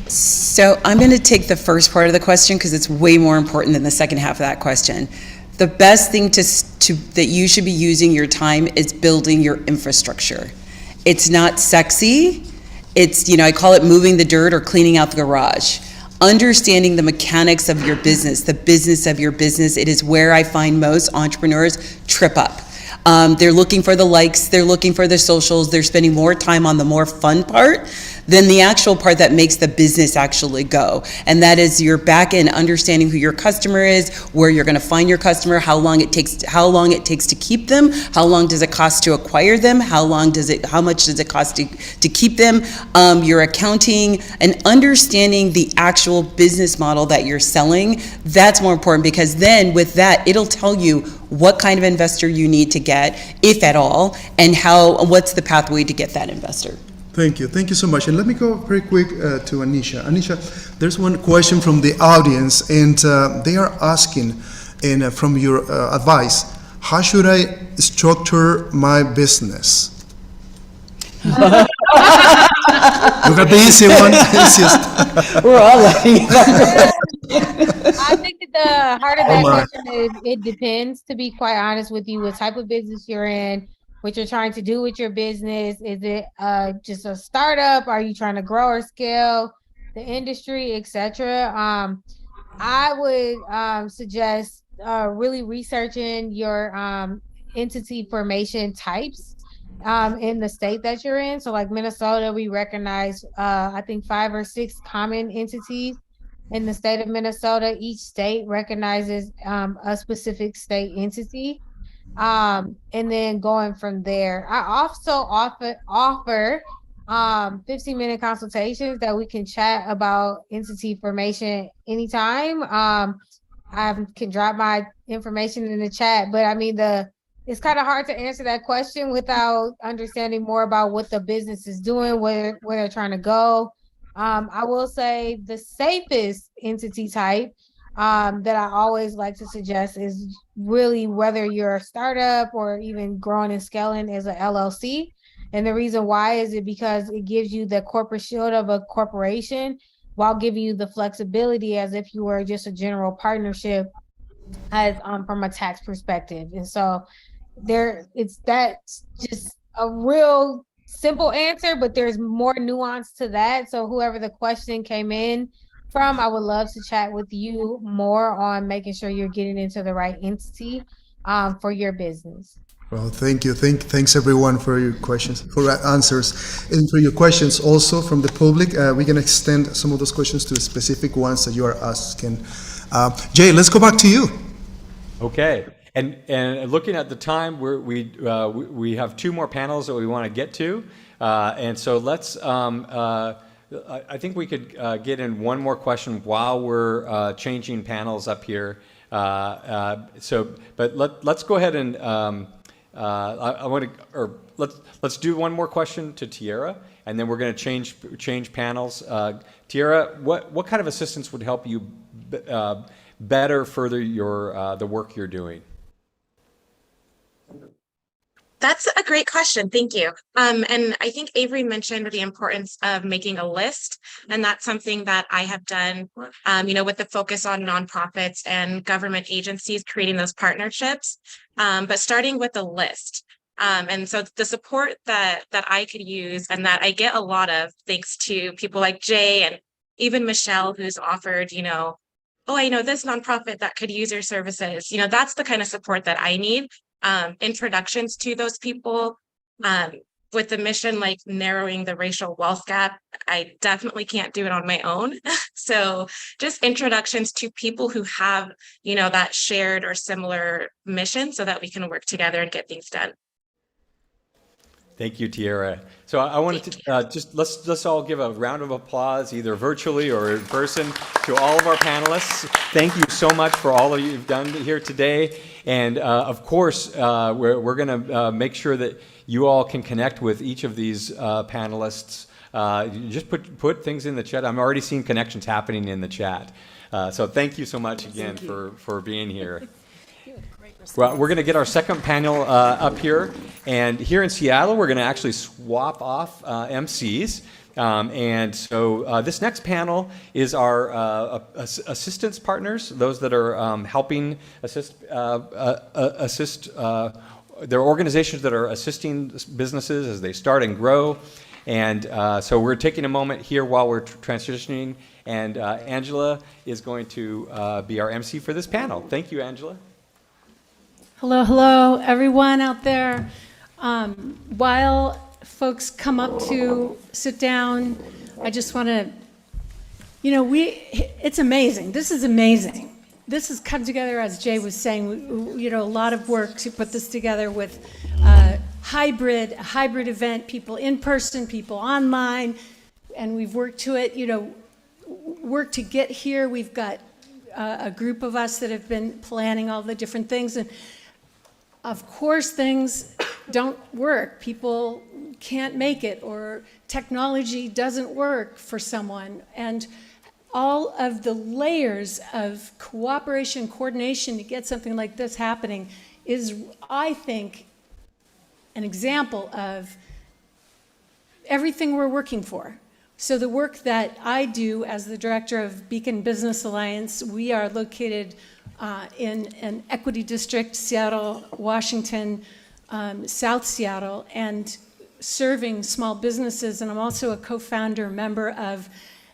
[SPEAKER 12] So I'm going to take the first part of the question because it's way more important than the second half of that question. The best thing that you should be using your time is building your infrastructure. It's not sexy. It's, I call it moving the dirt or cleaning out the garage. Understanding the mechanics of your business, the business of your business, it is where I find most entrepreneurs trip up. They're looking for the likes, they're looking for the socials, they're spending more time on the more fun part than the actual part that makes the business actually go. And that is your back end, understanding who your customer is, where you're going to find your customer, how long it takes to keep them, how long does it cost to acquire them, how much does it cost to keep them, your accounting, and understanding the actual business model that you're selling. That's more important, because then with that, it'll tell you what kind of investor you need to get, if at all, and what's the pathway to get that investor.
[SPEAKER 4] Thank you so much. And let me go very quick to Anisha. Anisha, there's one question from the audience, and they are asking, and from your advice, how should I structure my business? You got the easy one.
[SPEAKER 5] We're all laughing.
[SPEAKER 13] I think that the heart of that question is it depends, to be quite honest with you, what type of business you're in, what you're trying to do with your business. Is it just a startup? Are you trying to grow or scale the industry, etc.? I would suggest really researching your entity formation types in the state that you're in. So like Minnesota, we recognize I think 5 or 6 common entities in the state of Minnesota. Each state recognizes a specific state entity. And then going from there, I also offer 15-minute consultations that we can chat about entity formation anytime. I can drop my information in the chat, but I mean, it's kind of hard to answer that question without understanding more about what the business is doing, where they're trying to go. I will say the safest entity type that I always like to suggest is really whether you're a startup or even growing and scaling as an LLC. And the reason why is because it gives you the corporate shield of a corporation while giving you the flexibility as if you were just a general partnership as from a tax perspective. And so that's just a real simple answer, but there's more nuance to that. So whoever the question came in from, I would love to chat with you more on making sure you're getting into the right entity for your business.
[SPEAKER 4] Well, thank you. Thanks everyone for your questions, for answers, and for your questions also from the public. We can extend some of those questions to the specific ones that you are asking. Jay, let's go back to you.
[SPEAKER 2] Okay. And looking at the time, we have 2 more panels that we want to get to, and so let's. I think we could get in one more question while we're changing panels up here. But let's go ahead and let's do one more question to Tiara, and then we're going to change panels. Tiara, what kind of assistance would help you better further the work you're doing?
[SPEAKER 16] That's a great question. Thank you. And I think Avery mentioned the importance of making a list, and that's something that I have done, with the focus on nonprofits and government agencies, creating those partnerships, but starting with a list. And so the support that I could use and that I get a lot of, thanks to people like Jay and even Michelle, who's offered, oh, I know this nonprofit that could use your services. That's the kind of support that I need. Introductions to those people, with the mission like narrowing the racial wealth gap. I definitely can't do it on my own. So just introductions to people who have, that shared or similar mission so that we can work together and get things done.
[SPEAKER 2] Thank you, Tiara. So I wanted to let's all give a round of applause, either virtually or in person, to all of our panelists. Thank you so much for all of you've done here today. And of course, we're going to make sure that you all can connect with each of these panelists. Just put things in the chat. I'm already seeing connections happening in the chat. So thank you so much again for being here. Well, we're going to get our second panel up here, and here in Seattle, we're going to actually swap off MCs. And so this next panel is our assistance partners, those that are helping assist. There are organizations that are assisting businesses as they start and grow. And so we're taking a moment here while we're transitioning, and Angela is going to be our MC for this panel. Thank you, Angela.
[SPEAKER 6] Hello, everyone out there. While folks come up to sit down, I just want to, it's amazing. This is amazing. This has come together, as Jay was saying, a lot of work to put this together with a hybrid event, people in person, people online, and we've worked to it, work to get here. We've got a group of us that have been planning all the different things, and of course things don't work. People can't make it, or technology doesn't work for someone, and all of the layers of cooperation, coordination to get something like this happening is, I think, an example of everything we're working for. So the work that I do as the director of Beacon Business Alliance, we are located in an equity district, Seattle, Washington, South Seattle, and serving small businesses. And I'm also a co-founder, member of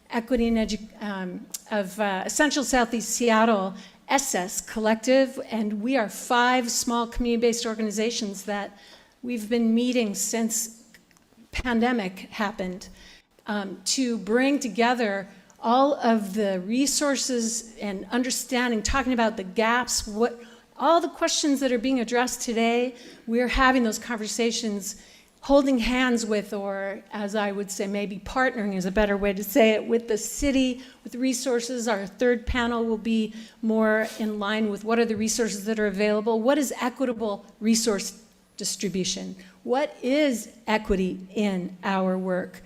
[SPEAKER 6] Equity and Essential Southeast Seattle, SS Collective, and we are 5 small community-based organizations that we've been meeting since pandemic happened to bring together all of the resources and understanding, talking about the gaps, all the questions that are being addressed today. We're having those conversations, holding hands with, or as I would say, maybe partnering is a better way to say it, with the city, with resources. Our third panel will be more in line with what are the resources that are available. What is equitable resource distribution? What is equity in our work?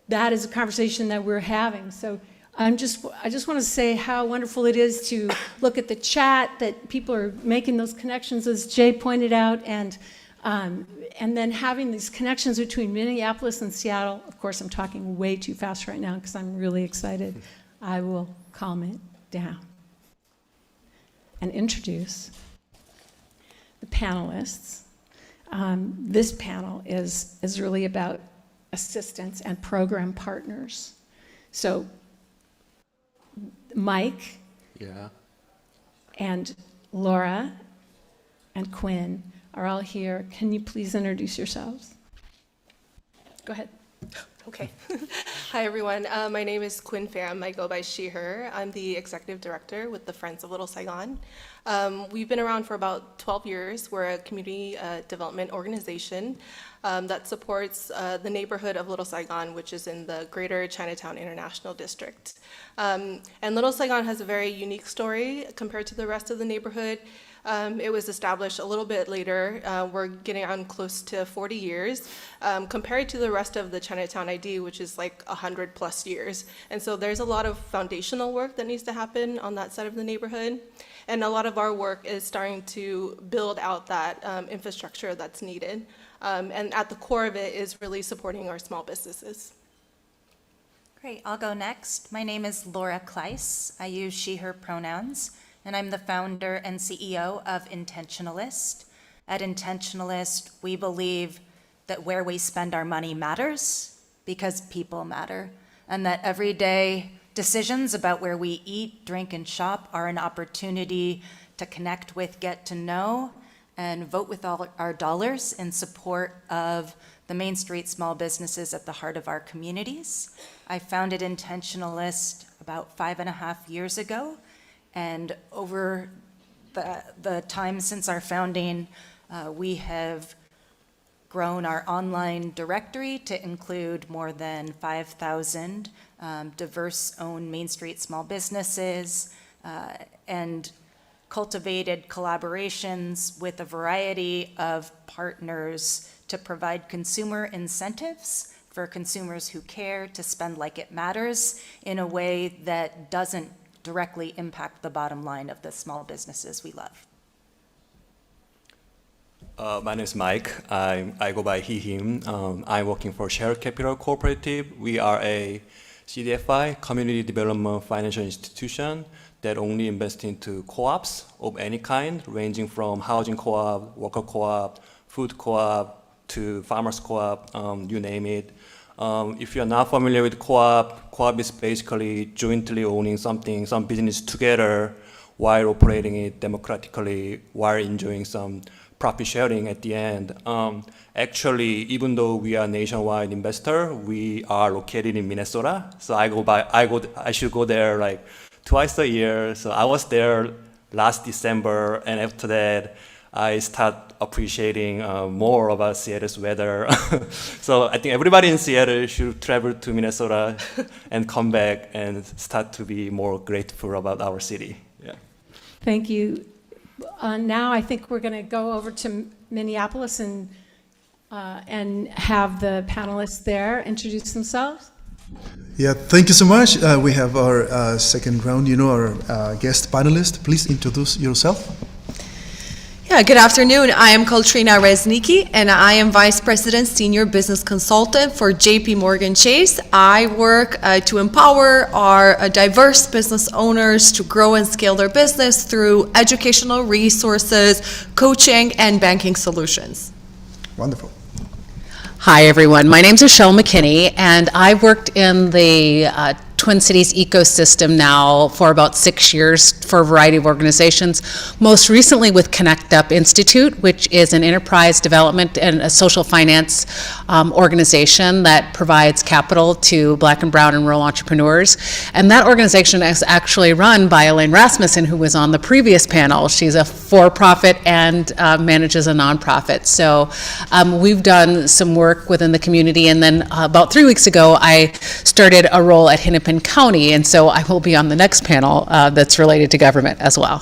[SPEAKER 6] That is a conversation that we're having. So I just want to say how wonderful it is to look at the chat, that people are making those connections, as Jay pointed out, and then having these connections between Minneapolis and Seattle. Of course, I'm talking way too fast right now because I'm really excited. I will calm it down and introduce the panelists. This panel is really about assistance and program partners. So Mike, and Laura and Quinn are all here. Can you please introduce yourselves? Go ahead.
[SPEAKER 17] Okay. Hi, everyone. My name is Quinn Pham. I go by she, her. I'm the executive director with the Friends of Little Saigon. We've been around for about 12 years. We're a community development organization that supports the neighborhood of Little Saigon, which is in the Greater Chinatown International District. And Little Saigon has a very unique story compared to the rest of the neighborhood. It was established a little bit later. We're getting on close to 40 years compared to the rest of the Chinatown ID, which is like 100+ years. And so there's a lot of foundational work that needs to happen on that side of the neighborhood. And a lot of our work is starting to build out that infrastructure that's needed. And at the core of it is really supporting our small businesses.
[SPEAKER 18] Great, I'll go next. My name is Laura Kleiss. I use she, her pronouns, and I'm the founder and CEO of Intentionalist. At Intentionalist, we believe that where we spend our money matters because people matter, and that everyday decisions about where we eat, drink, and shop are an opportunity to connect with, get to know, and vote with all our dollars in support of the Main Street small businesses at the heart of our communities. I founded Intentionalist about 5.5 years ago, and over the time since our founding, we have grown our online directory to include more than 5,000 diverse-owned Main Street small businesses, and cultivated collaborations with a variety of partners to provide consumer incentives for consumers who care to spend like it matters in a way that doesn't directly impact the bottom line of the small businesses we love.
[SPEAKER 19] My name is Mike. I go by he, him. I'm working for Share Capital Cooperative. We are a CDFI, Community Development Financial Institution, that only invest into co-ops of any kind, ranging from housing co-op, worker co-op, food co-op, to farmers co-op, you name it. If you're not familiar with co-op is basically jointly owning something, some business together while operating it democratically, while enjoying some profit sharing at the end. Actually, even though we are a nationwide investor, we are located in Minnesota. So I should go there like twice a year. So I was there last December, and after that, I start appreciating more about Seattle's weather. So I think everybody in Seattle should travel to Minnesota and come back and start to be more grateful about our city. Yeah.
[SPEAKER 6] Thank you. Now I think we're going to go over to Minneapolis and have the panelists there introduce themselves.
[SPEAKER 4] Yeah, thank you so much. We have our second round, our guest panelist. Please introduce yourself.
[SPEAKER 20] Yeah, good afternoon. I am Kaltrina Resniki, and I am Vice President Senior Business Consultant for JP Morgan Chase. I work to empower our diverse business owners to grow and scale their business through educational resources, coaching, and banking solutions.
[SPEAKER 4] Wonderful.
[SPEAKER 21] Hi, everyone. My name's Michelle McKinney, and I worked in the Twin Cities ecosystem now for about 6 years for a variety of organizations, most recently with Connect Up Institute, which is an enterprise development and a social finance organization that provides capital to Black and brown and rural entrepreneurs. And that organization is actually run by Elaine Rasmussen, who was on the previous panel. She's a for-profit and manages a nonprofit. So we've done some work within the community, and then about 3 weeks ago, I started a role at Hennepin County, and so I will be on the next panel that's related to government as well.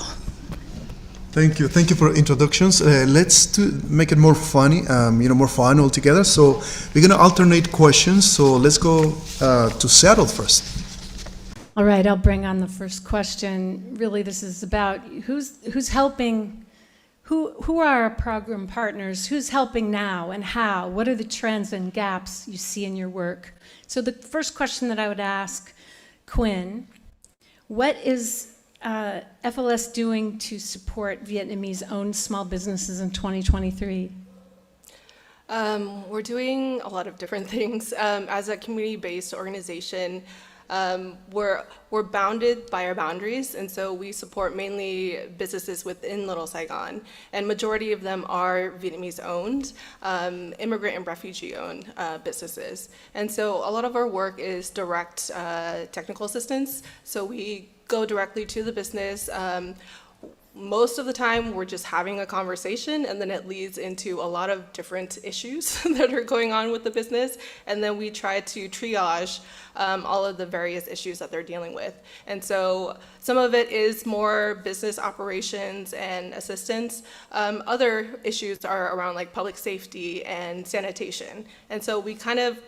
[SPEAKER 4] Thank you for introductions. Let's make it more funny, more fun altogether. So we're going to alternate questions. So let's go to Seattle first.
[SPEAKER 6] All right, I'll bring on the first question. Really, this is about who's helping. Who are our program partners? Who's helping now and how? What are the trends and gaps you see in your work? So the first question that I would ask Quinn, what is FLS doing to support Vietnamese-owned small businesses in 2023?
[SPEAKER 17] We're doing a lot of different things. As a community-based organization, we're bounded by our boundaries, and so we support mainly businesses within Little Saigon, and majority of them are Vietnamese-owned, immigrant and refugee-owned businesses. And so a lot of our work is direct technical assistance, so we go directly to the business. Most of the time, we're just having a conversation, and then it leads into a lot of different issues that are going on with the business, and then we try to triage all of the various issues that they're dealing with. And so some of it is more business operations and assistance. Other issues are around like public safety and sanitation. And so we kind of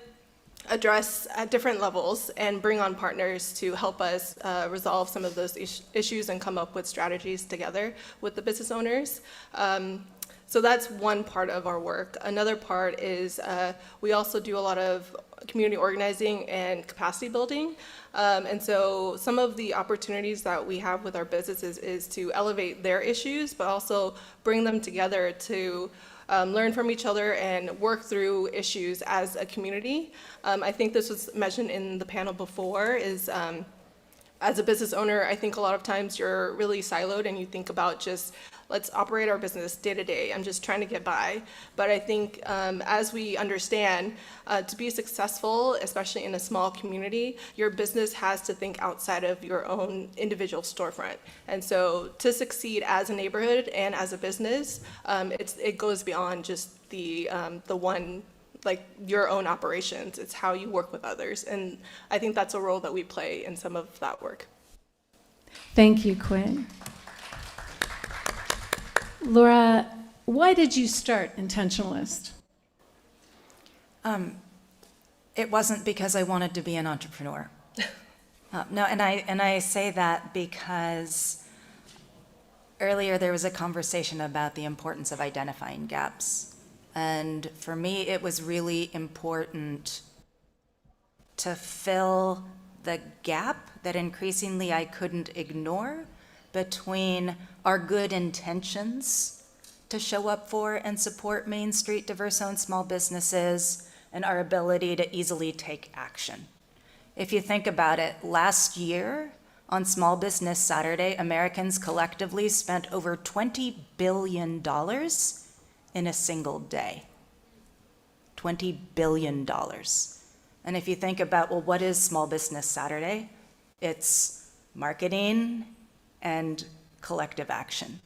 [SPEAKER 17] address at different levels and bring on partners to help us resolve some of those issues and come up with strategies together with the business owners. So that's one part of our work. Another part is we also do a lot of community organizing and capacity building. And so some of the opportunities that we have with our businesses is to elevate their issues, but also bring them together to learn from each other and work through issues as a community. I think this was mentioned in the panel before, is as a business owner, I think a lot of times you're really siloed and you think about just, let's operate our business day to day. I'm just trying to get by. But I think as we understand, to be successful, especially in a small community, your business has to think outside of your own individual storefront. And so to succeed as a neighborhood and as a business, it goes beyond just the one, like your own operations. It's how you work with others. And I think that's a role that we play in some of that work.
[SPEAKER 6] Thank you, Quinn. Laura, why did you start Intentionalist?
[SPEAKER 18] It wasn't because I wanted to be an entrepreneur. No, and I say that because earlier there was a conversation about the importance of identifying gaps. And for me, it was really important to fill the gap that increasingly I couldn't ignore between our good intentions to show up for and support Main Street diverse-owned small businesses and our ability to easily take action. If you think about it, last year on Small Business Saturday, Americans collectively spent over $20 billion in a single day. $20 billion. And if you think about, well, what is Small Business Saturday? It's marketing and collective action.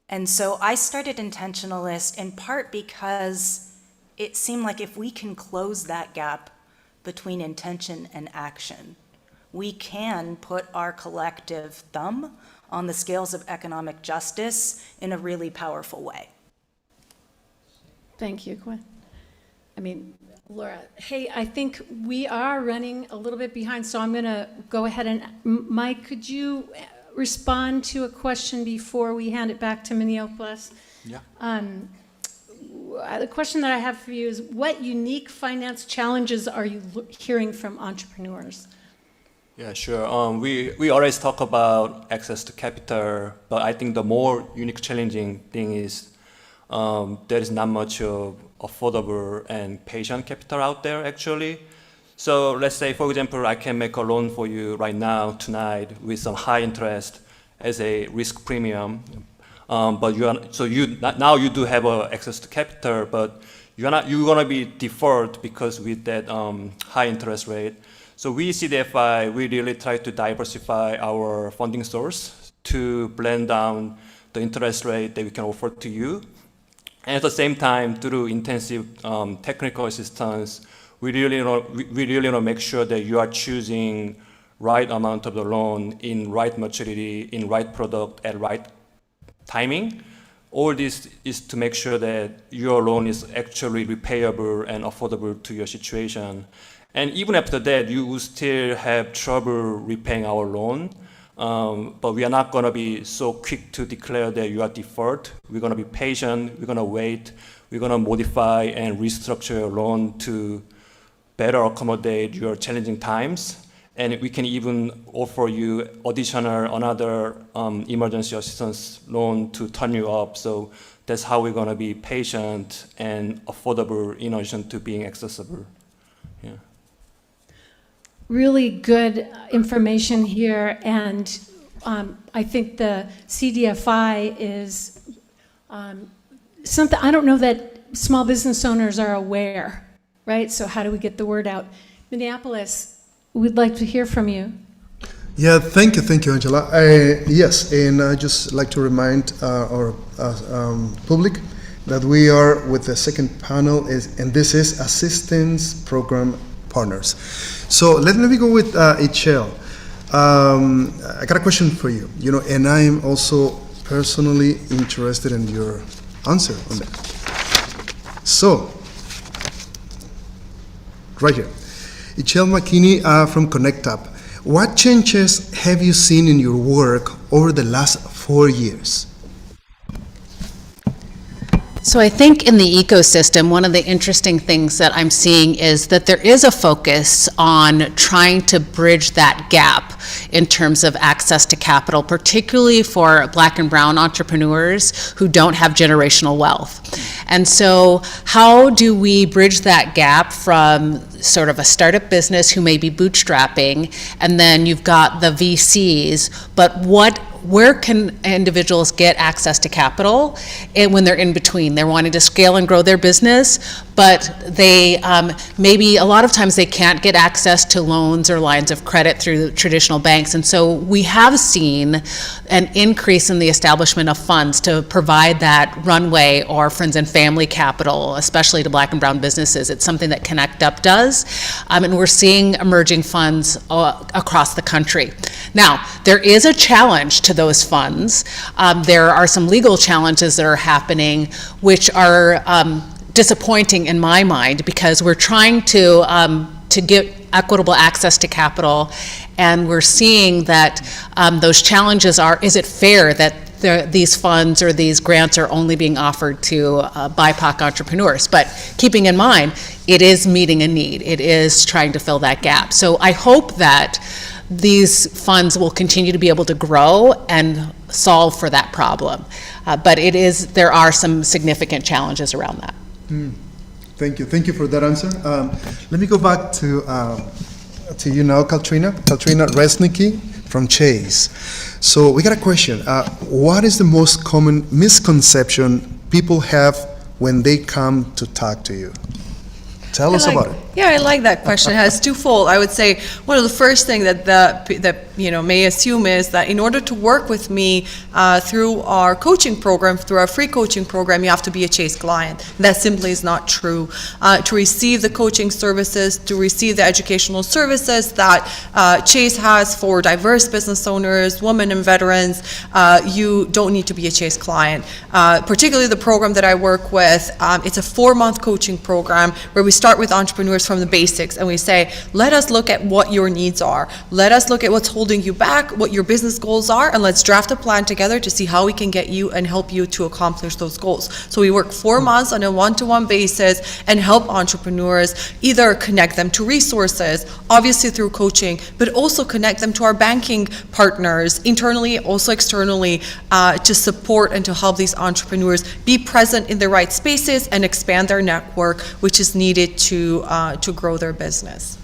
[SPEAKER 18] And so I started Intentionalist in part because it seemed like if we can close that gap between intention and action, we can put our collective thumb on the scales of economic justice in a really powerful way.
[SPEAKER 6] Thank you, Gwen. I mean, Laura, hey, I think we are running a little bit behind, so I'm going to go ahead and, Mike, could you respond to a question before we hand it back to Minneapolis?
[SPEAKER 19] Yeah.
[SPEAKER 6] The question that I have for you is, what unique finance challenges are you hearing from entrepreneurs?
[SPEAKER 19] Yeah, sure. We always talk about access to capital, but I think the more unique, challenging thing is there is not much of affordable and patient capital out there, actually. So let's say, for example, I can make a loan for you right now, tonight, with some high interest as a risk premium. But now you do have access to capital, but you're gonna be deferred because with that high interest rate. So we CDFI, we really try to diversify our funding source to blend down the interest rate that we can offer to you. And at the same time, through intensive technical assistance, we really want to make sure that you are choosing right amount of the loan in right maturity, in right product at right timing. All this is to make sure that your loan is actually repayable and affordable to your situation. And even after that, you will still have trouble repaying our loan. But we are not going to be so quick to declare that you are deferred. We're going to be patient. We're going to wait. We're going to modify and restructure your loan to better accommodate your challenging times. And we can even offer you another emergency assistance loan to turn you up. So that's how we're going to be patient and affordable in addition to being accessible. Yeah.
[SPEAKER 6] Really good information here, and I think the CDFI is something, I don't know that small business owners are aware, right? So how do we get the word out? Minneapolis, we'd like to hear from you.
[SPEAKER 4] Yeah, thank you, Angela. Yes, and I just like to remind our public that we are with the second panel, and this is Assistance Program Partners. So let me go with HL. I got a question for you, and I am also personally interested in your answer on that. So, right here, HL McKinney from Connect Up. What changes have you seen in your work over the last 4 years?
[SPEAKER 21] So I think in the ecosystem, one of the interesting things that I'm seeing is that there is a focus on trying to bridge that gap in terms of access to capital, particularly for Black and Brown entrepreneurs who don't have generational wealth. And so how do we bridge that gap from sort of a startup business who may be bootstrapping, and then you've got the VCs, but where can individuals get access to capital and when they're in between? They're wanting to scale and grow their business, but they maybe a lot of times they can't get access to loans or lines of credit through traditional banks. And so we have seen an increase in the establishment of funds to provide that runway or friends and family capital, especially to Black and Brown businesses. It's something that Connect Up does, and we're seeing emerging funds across the country. Now, there is a challenge to those funds. There are some legal challenges that are happening, which are disappointing in my mind, because we're trying to get equitable access to capital, and we're seeing that those challenges are: is it fair that these funds or these grants are only being offered to BIPOC entrepreneurs? But keeping in mind, it is meeting a need. It is trying to fill that gap. So I hope that these funds will continue to be able to grow and solve for that problem. But there are some significant challenges around that.
[SPEAKER 4] Thank you for that answer. Let me go back to you now, Katrina Resnicki from Chase. So we got a question. What is the most common misconception people have when they come to talk to you? Tell us about it.
[SPEAKER 20] Yeah, I like that question. It has twofold. I would say one of the first thing that may assume is that in order to work with me through our coaching program, through our free coaching program, you have to be a Chase client. That simply is not true. To receive the coaching services, to receive the educational services that Chase has for diverse business owners, women and veterans, you don't need to be a Chase client. Particularly the program that I work with, it's a 4-month coaching program where we start with entrepreneurs from the basics and we say, let us look at what your needs are. Let us look at what's holding you back, what your business goals are, and let's draft a plan together to see how we can get you and help you to accomplish those goals. So we work 4 months on a one-to-one basis and help entrepreneurs either connect them to resources, obviously through coaching, but also connect them to our banking partners, internally, also externally, to support and to help these entrepreneurs be present in the right spaces and expand their network, which is needed to grow their business.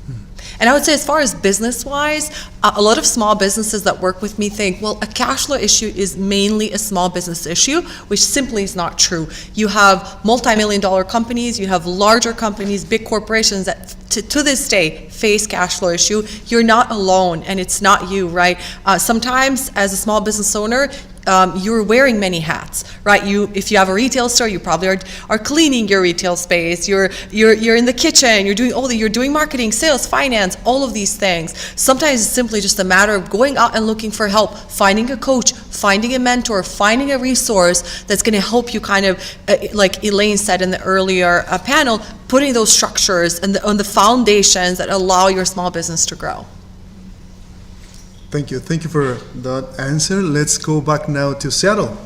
[SPEAKER 20] And I would say as far as business-wise, a lot of small businesses that work with me think, well, a cash flow issue is mainly a small business issue, which simply is not true. You have multi-million-dollar companies, you have larger companies, big corporations that to this day face cash flow issue. You're not alone, and it's not you, right? Sometimes as a small business owner, you're wearing many hats, right? If you have a retail store, you probably are cleaning your retail space. You're in the kitchen. You're doing marketing, sales, finance, all of these things. Sometimes it's simply just a matter of going out and looking for help, finding a coach, finding a mentor, finding a resource that's going to help you kind of, like Elaine said in the earlier panel, putting those structures and on the foundations that allow your small business to grow.
[SPEAKER 4] Thank you. Thank you for that answer. Let's go back now to Seattle.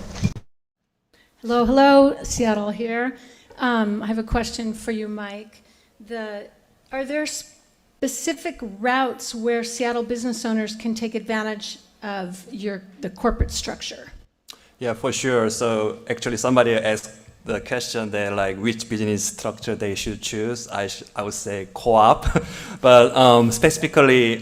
[SPEAKER 6] Hello, Seattle here. I have a question for you, Mike. Are there specific routes where Seattle business owners can take advantage of the corporate structure?
[SPEAKER 19] Yeah, for sure. So actually somebody asked the question there, like which business structure they should choose. I would say co-op, but specifically,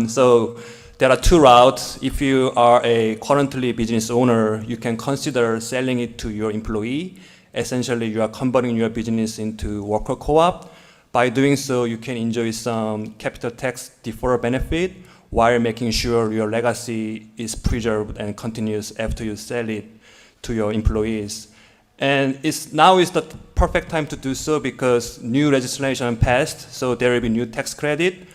[SPEAKER 19] so there are 2 routes. If you are a currently business owner, you can consider selling it to your employee. Essentially, you are converting your business into worker co-op. By doing so, you can enjoy some capital tax deferral benefit while making sure your legacy is preserved and continues after you sell it to your employees. And now is the perfect time to do so because new legislation passed, so there will be new tax credit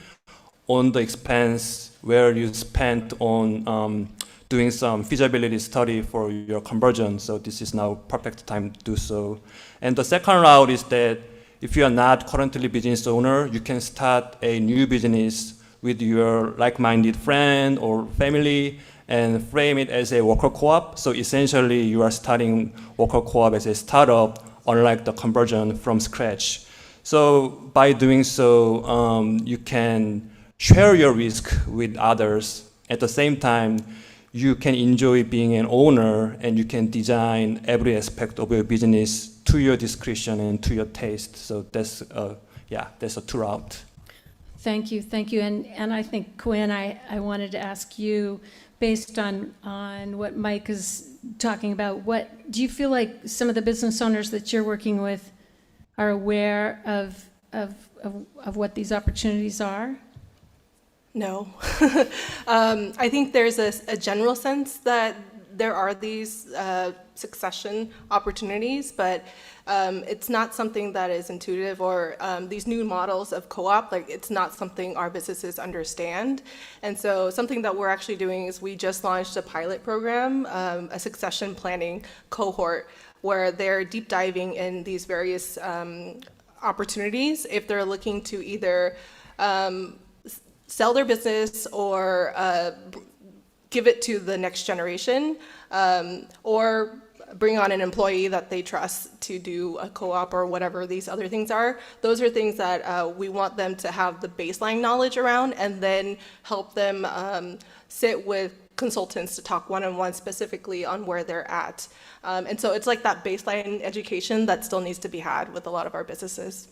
[SPEAKER 19] on the expense where you spent on doing some feasibility study for your conversion. So this is now perfect time to do so. And the second route is that if you are not currently business owner, you can start a new business with your like-minded friend or family and frame it as a worker co-op. So essentially you are starting worker co-op as a startup, unlike the conversion from scratch. So by doing so, you can share your risk with others. At the same time, you can enjoy being an owner and you can design every aspect of your business to your discretion and to your taste. So that's a 2 route.
[SPEAKER 6] Thank you. And I think, Quinn, I wanted to ask you, based on what Mike is talking about, what do you feel like some of the business owners that you're working with are aware of what these opportunities are?
[SPEAKER 17] No. I think there's a general sense that there are these succession opportunities, but it's not something that is intuitive, or these new models of co-op, like it's not something our businesses understand. And so something that we're actually doing is we just launched a pilot program, a succession planning cohort, where they're deep diving in these various opportunities if they're looking to either sell their business or give it to the next generation, or bring on an employee that they trust to do a co-op or whatever these other things are. Those are things that we want them to have the baseline knowledge around, and then help them sit with consultants to talk one-on-one specifically on where they're at. And so it's like that baseline education that still needs to be had with a lot of our businesses.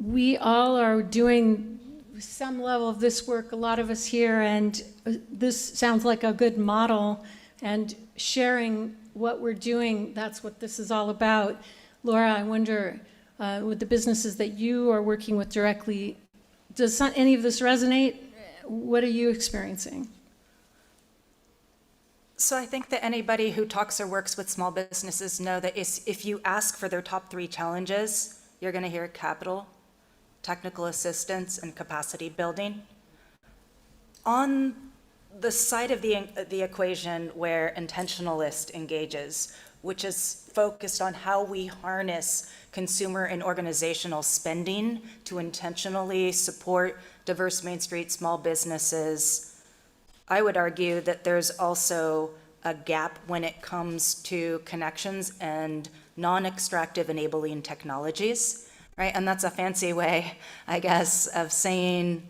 [SPEAKER 6] We all are doing some level of this work, a lot of us here, and this sounds like a good model, and sharing what we're doing, that's what this is all about. Laura, I wonder, with the businesses that you are working with directly, does any of this resonate? What are you experiencing?
[SPEAKER 18] So I think that anybody who talks or works with small businesses know that if you ask for their top 3 challenges, you're going to hear capital, technical assistance, and capacity building. On the side of the equation where Intentionalist engages, which is focused on how we harness consumer and organizational spending to intentionally support diverse Main Street small businesses, I would argue that there's also a gap when it comes to connections and non-extractive enabling technologies, right? And that's a fancy way, I guess, of saying,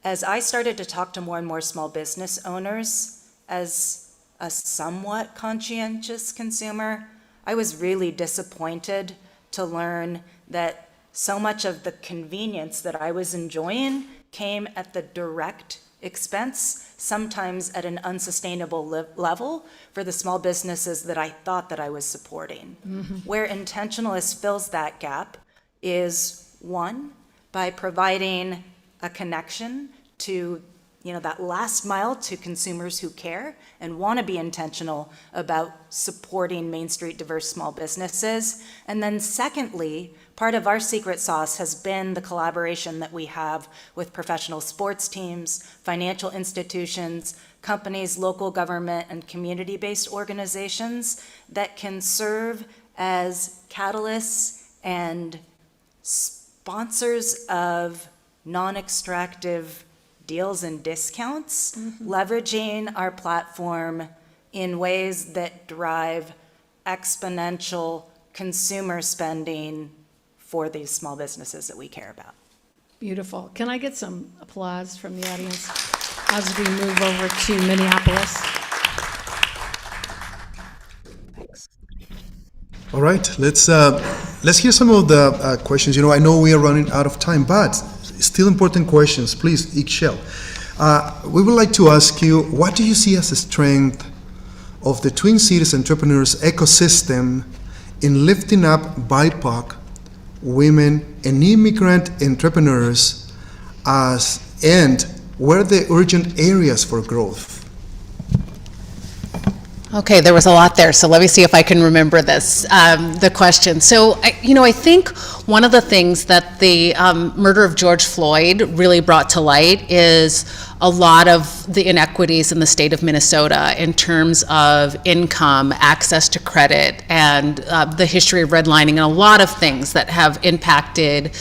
[SPEAKER 18] as I started to talk to more and more small business owners as a somewhat conscientious consumer, I was really disappointed to learn that so much of the convenience that I was enjoying came at the direct expense, sometimes at an unsustainable level for the small businesses that I thought that I was supporting.
[SPEAKER 6] Mm-hmm.
[SPEAKER 18] Where Intentionalist fills that gap is, one, by providing a connection to that last mile to consumers who care and want to be intentional about supporting Main Street diverse small businesses. And then secondly, part of our secret sauce has been the collaboration that we have with professional sports teams, financial institutions, companies, local government, and community-based organizations that can serve as catalysts and sponsors of non-extractive deals and discounts, leveraging our platform in ways that drive exponential consumer spending for these small businesses that we care about.
[SPEAKER 6] Beautiful. Can I get some applause from the audience as we move over to Minneapolis? Thanks.
[SPEAKER 4] All right, let's hear some of the questions. I know we are running out of time, but still important questions. Please, Ikshel. We would like to ask you, what do you see as the strength of the Twin Cities entrepreneurs ecosystem in lifting up BIPOC, women, and immigrant entrepreneurs, and where are the urgent areas for growth?
[SPEAKER 21] Okay, there was a lot there, so let me see if I can remember this, the question. So, I think one of the things that the murder of George Floyd really brought to light is a lot of the inequities in the state of Minnesota in terms of income, access to credit, and the history of redlining, and a lot of things that have impacted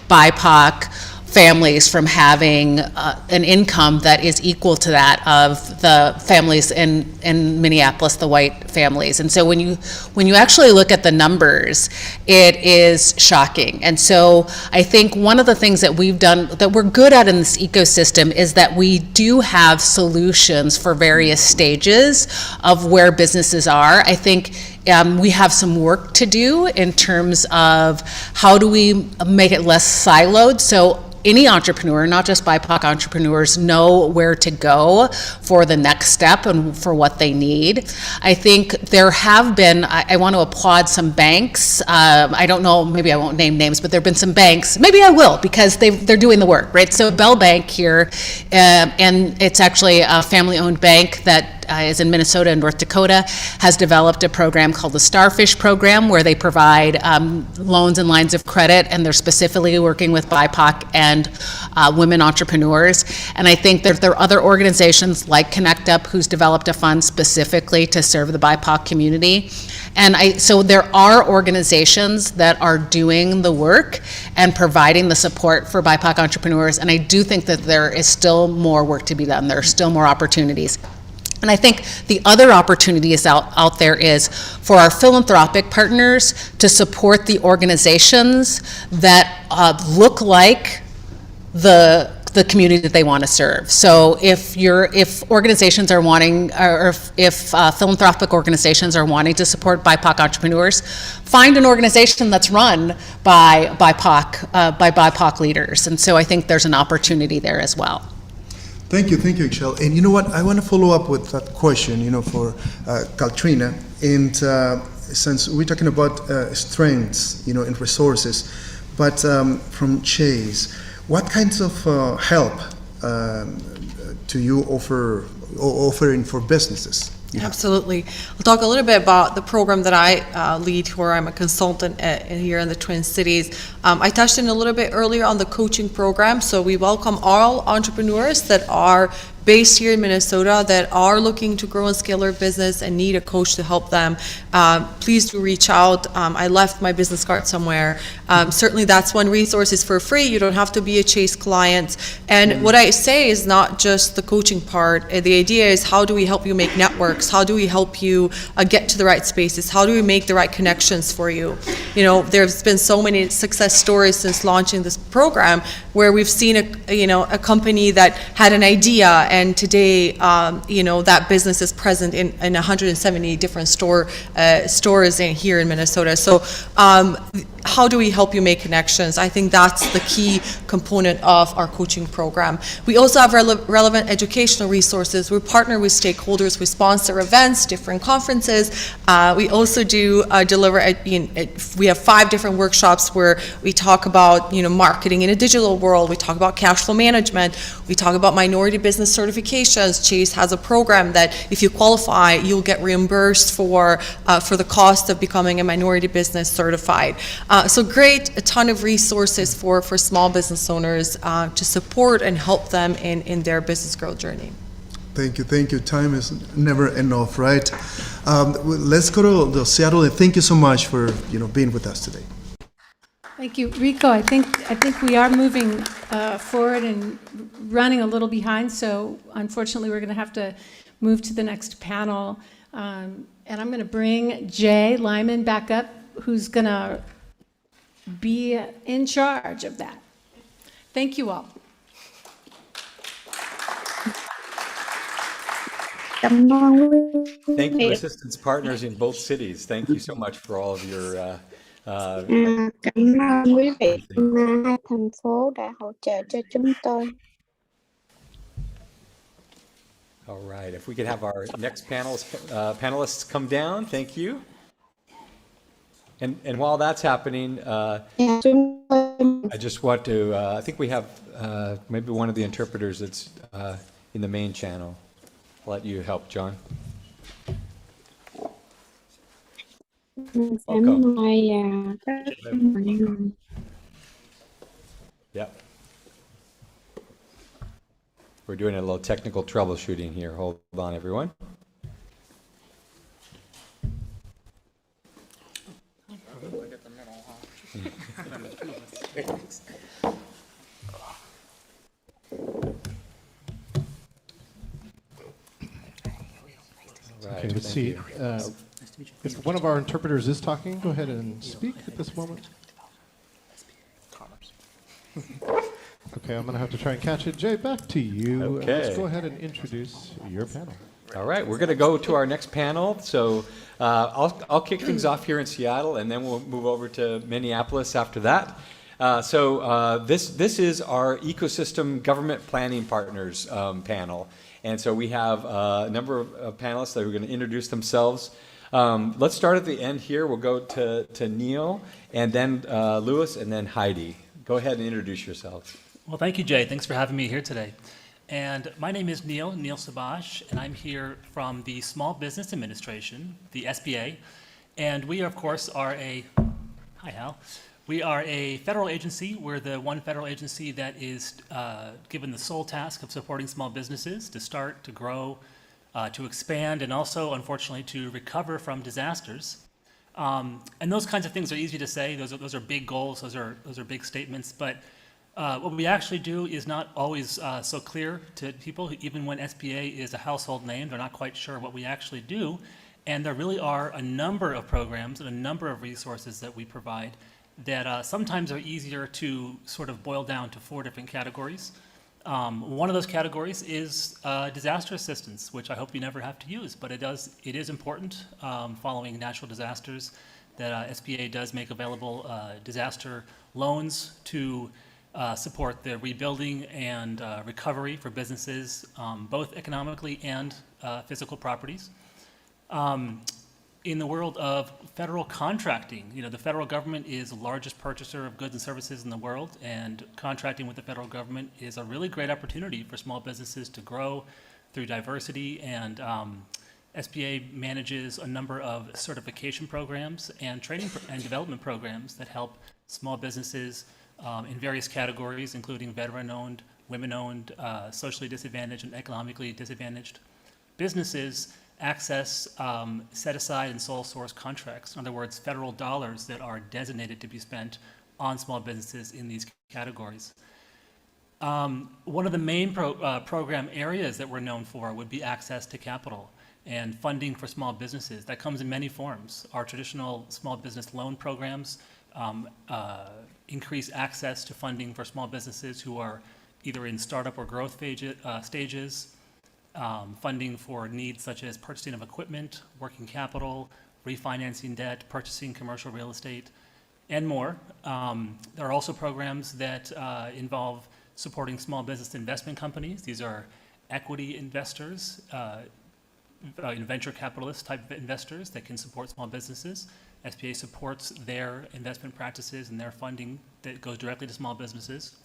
[SPEAKER 21] BIPOC families from having an income that is equal to that of the families in Minneapolis, the white families. And so when you actually look at the numbers, it is shocking. And so I think one of the things that we've done that we're good at in this ecosystem is that we do have solutions for various stages of where businesses are. I think we have some work to do in terms of how do we make it less siloed. So any entrepreneur, not just BIPOC entrepreneurs, know where to go for the next step and for what they need. I think there have been, I want to applaud some banks. I don't know, maybe I won't name names, but there have been some banks, maybe I will, because they're doing the work, right? So Bell Bank here, and it's actually a family-owned bank that is in Minnesota and North Dakota, has developed a program called the Starfish Program, where they provide loans and lines of credit, and they're specifically working with BIPOC and women entrepreneurs. And I think that there are other organizations like Connect Up who's developed a fund specifically to serve the BIPOC community. And so there are organizations that are doing the work and providing the support for BIPOC entrepreneurs, and I do think that there is still more work to be done. There are still more opportunities. And I think the other opportunity is out there is for our philanthropic partners to support the organizations that look like the community that they want to serve. So if organizations are wanting, or if philanthropic organizations are wanting to support BIPOC entrepreneurs, find an organization that's run by BIPOC leaders. And so I think there's an opportunity there as well.
[SPEAKER 4] Thank you, Ikshel. And you know what? I want to follow up with that question, for Kaltrina. And since we're talking about strengths, and resources, but from Chase, what kinds of help do you offering for businesses?
[SPEAKER 20] Absolutely. I'll talk a little bit about the program that I lead, where I'm a consultant here in the Twin Cities. I touched on a little bit earlier on the coaching program. So we welcome all entrepreneurs that are based here in Minnesota that are looking to grow and scale their business and need a coach to help them. Please do reach out. I left my business card somewhere. Certainly that's one resource. Is for free. You don't have to be a Chase client. And what I say is not just the coaching part. The idea is, how do we help you make networks? How do we help you get to the right spaces? How do we make the right connections for you? There's been so many success stories since launching this program where we've seen a company that had an idea, and today that business is present in 170 different stores here in Minnesota. So how do we help you make connections? I think that's the key component of our coaching program. We also have relevant educational resources. We partner with stakeholders. We sponsor events, different conferences. We also do deliver. We have 5 different workshops where we talk about marketing in a digital world. We talk about cash flow management. We talk about minority business certifications. Chase has a program that if you qualify, you'll get reimbursed for the cost of becoming a minority business certified. So a ton of resources for small business owners to support and help them in their business growth journey.
[SPEAKER 4] Thank you. Time is never enough, right? Let's go to Seattle, and thank you so much for being with us today.
[SPEAKER 6] Thank you, Rico. I think we are moving forward and running a little behind, so unfortunately we're going to have to move to the next panel. And I'm going to bring Jay Lyman back up, who's going to be in charge of that. Thank you all.
[SPEAKER 2] Thank you, assistance partners in both cities. Thank you so much for all of your
[SPEAKER 9] Cảm ơn quý vị hai thành phố đã hỗ trợ cho chúng tôi.
[SPEAKER 2] All right, if we could have our next panelists come down, thank you. And while that's happening, I just want to, I think we have maybe one of the interpreters that's in the main channel. I'll let you help, John. Welcome. Yep. We're doing a little technical troubleshooting here. Hold on, everyone.
[SPEAKER 1] Okay, let's see. If one of our interpreters is talking, go ahead and speak at this moment. Okay, I'm going to have to try and catch it. Jay, back to you.
[SPEAKER 2] Okay.
[SPEAKER 1] Let's go ahead and introduce your panel.
[SPEAKER 2] All right, we're going to go to our next panel. So I'll kick things off here in Seattle, and then we'll move over to Minneapolis after that. This is our Ecosystem Government Planning Partners panel. And so we have a number of panelists that are going to introduce themselves. Let's start at the end here. We'll go to Neil, and then Louis, and then Heidi. Go ahead and introduce yourselves.
[SPEAKER 22] Well, thank you, Jay. Thanks for having me here today. And my name is Neil Sabash, and I'm here from the Small Business Administration, the SBA. And we, of course, are hi, Hal. We are a federal agency. We're the one federal agency that is given the sole task of supporting small businesses to start, to grow, to expand, and also, unfortunately, to recover from disasters. And those kinds of things are easy to say. Those are big goals. Those are big statements. But what we actually do is not always so clear to people. Even when SBA is a household name, they're not quite sure what we actually do. And there really are a number of programs and a number of resources that we provide that sometimes are easier to sort of boil down to 4 different categories. One of those categories is disaster assistance, which I hope you never have to use, but it is important following natural disasters that SBA does make available disaster loans to support the rebuilding and recovery for businesses, both economically and physical properties. in the world of federal contracting. You know, the federal government is the largest purchaser of goods and services in the world, and contracting with the federal government is a really great opportunity for small businesses to grow through diversity. And SBA manages a number of certification programs and training and development programs that help small businesses in various categories, including veteran-owned, women-owned, socially disadvantaged, and economically disadvantaged businesses access set-aside and sole source contracts. In other words, federal dollars that are designated to be spent on small businesses in these categories. One of the main program areas that we're known for would be access to capital and funding for small businesses. That comes in many forms. Our traditional small business loan programs increase access to funding for small businesses who are either in startup or growth stages, funding for needs such as purchasing of equipment, working capital, refinancing debt, purchasing commercial real estate, and more. There are also programs that involve supporting small business investment companies. These are equity investors, venture capitalist type of investors that can support small businesses. SBA supports their investment practices and their funding that goes directly to small businesses.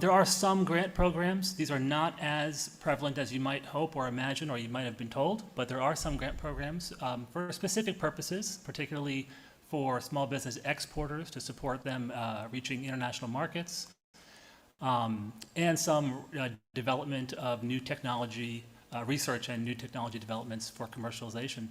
[SPEAKER 22] There are some grant programs. These are not as prevalent as you might hope or imagine or you might have been told, but there are some grant programs for specific purposes, particularly for small business exporters to support them reaching international markets, and some development of new technology, research and new technology developments for commercialization.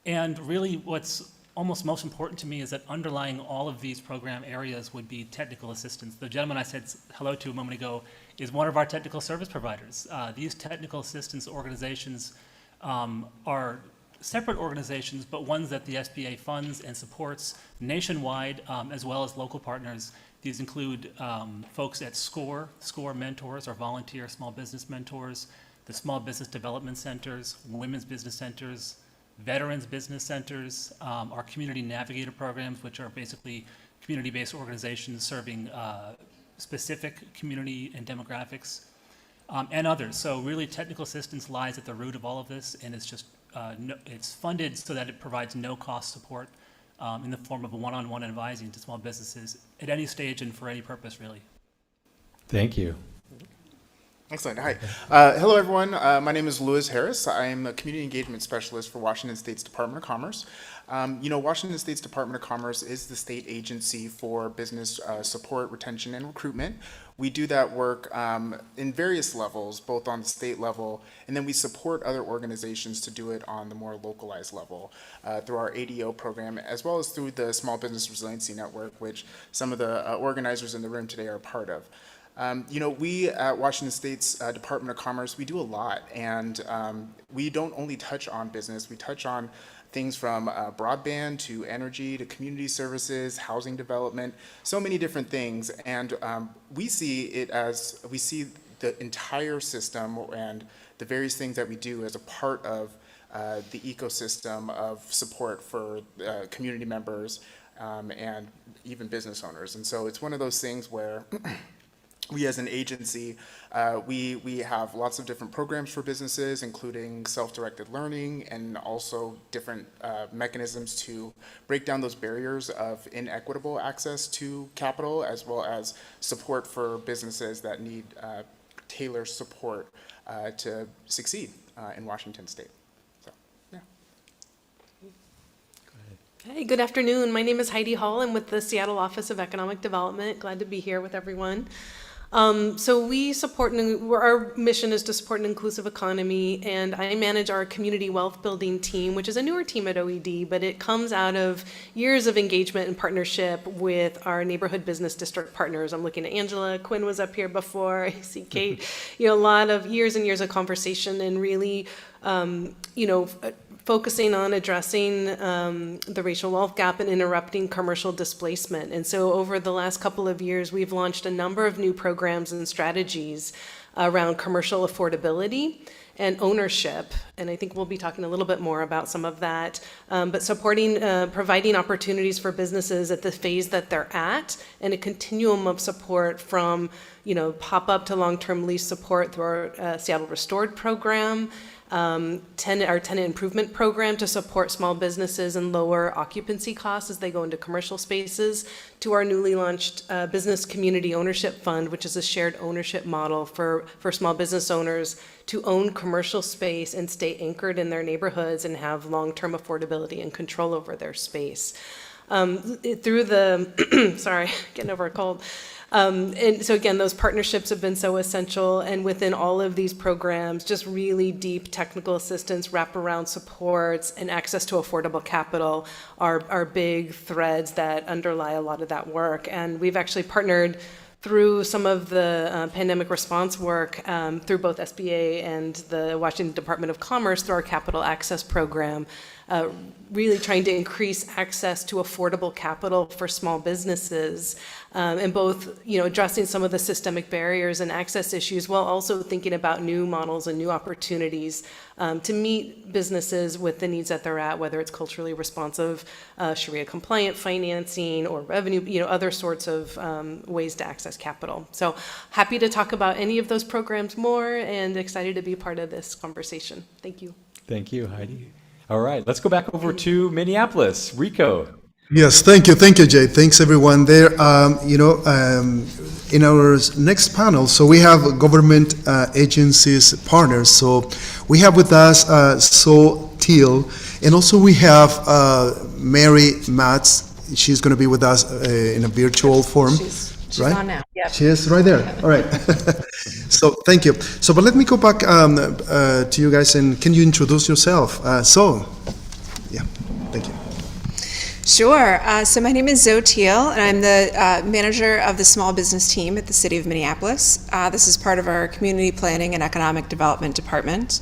[SPEAKER 22] And really what's almost most important to me is that underlying all of these program areas would be technical assistance. The gentleman I said hello to a moment ago is one of our technical service providers. These technical assistance organizations are separate organizations, but ones that the SBA funds and supports nationwide, as well as local partners. These include folks at SCORE mentors or volunteer small business mentors, the small business development centers, women's business centers, veterans business centers, our community navigator programs, which are basically community-based organizations serving specific community and demographics, and others. So really technical assistance lies at the root of all of this, and it's just it's funded so that it provides no-cost support in the form of a one-on-one advising to small businesses at any stage and for any purpose, really.
[SPEAKER 2] Thank you.
[SPEAKER 3] Excellent. Hi. Hello, everyone. My name is Louis Harris. I am a community engagement specialist for Washington State's Department of Commerce. You know, Washington State's Department of Commerce is the state agency for business support, retention, and recruitment. We do that work in various levels, both on the state level, and then we support other organizations to do it on the more localized level through our ADO program, as well as through the Small Business Resiliency Network, which some of the organizers in the room today are a part of. You know, we at Washington State's Department of Commerce, we do a lot, and we don't only touch on business, we touch on things from broadband to energy to community services, housing development, so many different things, and we see the entire system and the various things that we do as a part of the ecosystem of support for community members and even business owners. And so it's one of those things where we as an agency, we have lots of different programs for businesses, including self-directed learning and also different mechanisms to break down those barriers of inequitable access to capital, as well as support for businesses that need tailored support to succeed in Washington State. So, yeah.
[SPEAKER 8] Hey, good afternoon. My name is Heidi Hall. I'm with the Seattle Office of Economic Development. Glad to be here with everyone. So we support, our mission is to support an inclusive economy, and I manage our community wealth building team, which is a newer team at OED, but it comes out of years of engagement and partnership with our neighborhood business district partners. I'm looking at Angela, Quinn was up here before, I see Kate, you know, a lot of years and years of conversation and really, you know, focusing on addressing the racial wealth gap and interrupting commercial displacement. And so over the last couple of years, we've launched a number of new programs and strategies around commercial affordability and ownership, and I think we'll be talking a little bit more about some of that, but supporting, providing opportunities for businesses at the phase that they're at, and a continuum of support from, pop-up to long-term lease support through our Seattle Restored program, our tenant improvement program to support small businesses and lower occupancy costs as they go into commercial spaces, to our newly launched Business Community Ownership Fund, which is a shared ownership model for small business owners to own commercial space and stay anchored in their neighborhoods and have long-term affordability and control over their space. Through the, sorry, getting over a cold. And so again, those partnerships have been so essential, and within all of these programs, just really deep technical assistance, wraparound supports, and access to affordable capital are big threads that underlie a lot of that work. And we've actually partnered through some of the pandemic response work through both SBA and the Washington Department of Commerce through our Capital Access Program, really trying to increase access to affordable capital for small businesses, and both, addressing some of the systemic barriers and access issues while also thinking about new models and new opportunities to meet businesses with the needs that they're at, whether it's culturally responsive, Sharia compliant financing or revenue, other sorts of ways to access capital. So happy to talk about any of those programs more and excited to be part of this conversation. Thank you.
[SPEAKER 2] Thank you, Heidi. All right, let's go back over to Minneapolis. Rico.
[SPEAKER 4] Yes, thank you, Jay. Thanks, everyone there. In our next panel, so we have government agencies partners. So we have with us So Teal, and also we have Mary Matz. She's going to be with us in a virtual form.
[SPEAKER 7] She's
[SPEAKER 4] right?
[SPEAKER 7] on now. Yep.
[SPEAKER 4] She is right there. All right. So thank you. So, but let me go back to you guys, and can you introduce yourself? Yeah, thank you.
[SPEAKER 7] Sure. So my name is Zoe Teal, and I'm the manager of the small business team at the City of Minneapolis. This is part of our community planning and economic development department.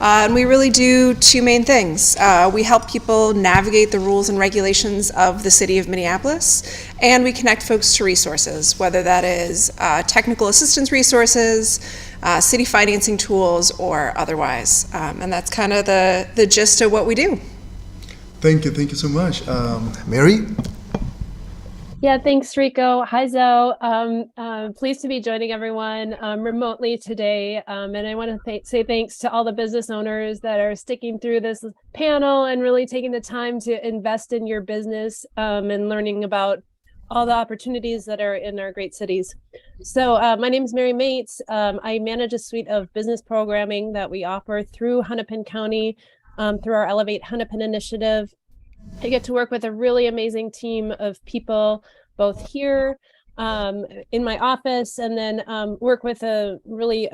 [SPEAKER 7] And we really do two main things. We help people navigate the rules and regulations of the City of Minneapolis, and we connect folks to resources, whether that is technical assistance resources, city financing tools, or otherwise. And that's kind of the gist of what we do.
[SPEAKER 4] Thank you so much. Mary?
[SPEAKER 10] Yeah, thanks, Rico. Hi, Zoe. Pleased to be joining everyone remotely today. And I want to say thanks to all the business owners that are sticking through this panel and really taking the time to invest in your business and learning about all the opportunities that are in our great cities. So my name is Mary Mates. I manage a suite of business programming that we offer through Hennepin County, through our Elevate Hennepin initiative. I get to work with a really amazing team of people, both here in my office, and then work with a really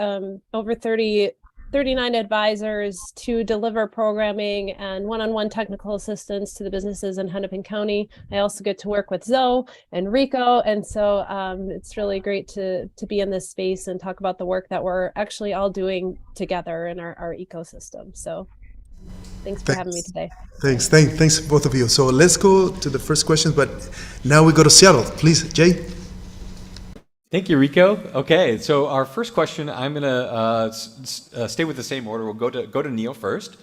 [SPEAKER 10] over 39 advisors to deliver programming and one-on-one technical assistance to the businesses in Hennepin County. I also get to work with Zoe and Rico, and so it's really great to be in this space and talk about the work that we're actually all doing together in our ecosystem. So thanks for having me today.
[SPEAKER 4] Thanks both of you. So let's go to the first question, but now we go to Seattle. Please, Jay.
[SPEAKER 2] Thank you, Rico. Okay, so our first question, I'm going to stay with the same order. We'll go to Neil first.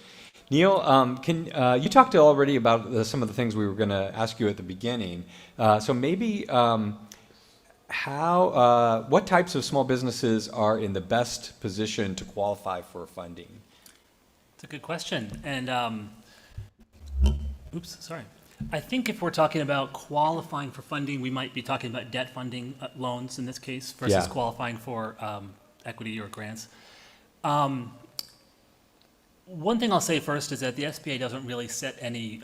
[SPEAKER 2] Neil, you talked already about some of the things we were going to ask you at the beginning. So maybe what types of small businesses are in the best position to qualify for funding?
[SPEAKER 22] It's a good question. And, I think if we're talking about qualifying for funding, we might be talking about debt funding loans in this case versus qualifying for equity or grants. One thing I'll say first is that the SBA doesn't really set any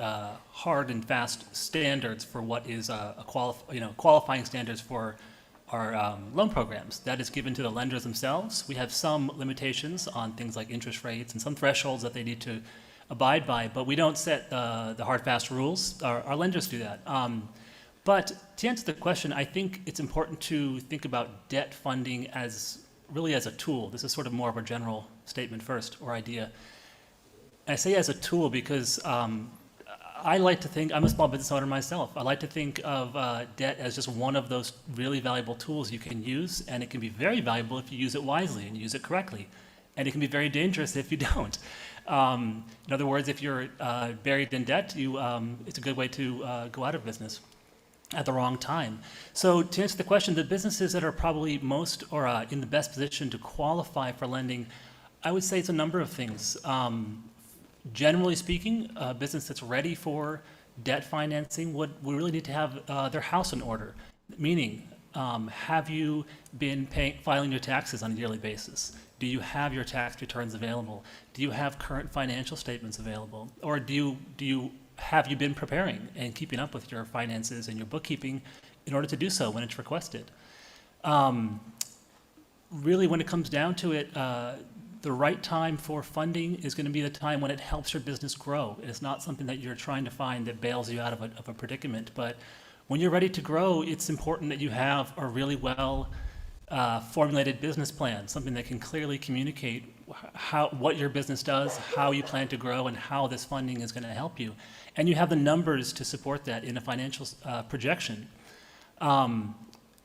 [SPEAKER 22] hard and fast standards for what is qualifying standards for our loan programs. That is given to the lenders themselves. We have some limitations on things like interest rates and some thresholds that they need to abide by, but we don't set the hard, fast rules. Our lenders do that. But to answer the question, I think it's important to think about debt funding as a tool. This is sort of more of a general statement first, or idea. I say as a tool because I like to think, I'm a small business owner myself, I like to think of debt as just one of those really valuable tools you can use, and it can be very valuable if you use it wisely and use it correctly. And it can be very dangerous if you don't. In other words, if you're buried in debt, it's a good way to go out of business at the wrong time. So to answer the question, the businesses that are probably most or in the best position to qualify for lending, I would say it's a number of things. Generally speaking, a business that's ready for debt financing would really need to have their house in order. Meaning, have you been filing your taxes on a yearly basis? Do you have your tax returns available? Do you have current financial statements available? Or have you been preparing and keeping up with your finances and your bookkeeping in order to do so when it's requested? Really, when it comes down to it, the right time for funding is going to be the time when it helps your business grow. It's not something that you're trying to find that bails you out of a predicament. But when you're ready to grow, it's important that you have a really well formulated business plan, something that can clearly communicate what your business does, how you plan to grow, and how this funding is going to help you. And you have the numbers to support that in a financial projection. Now,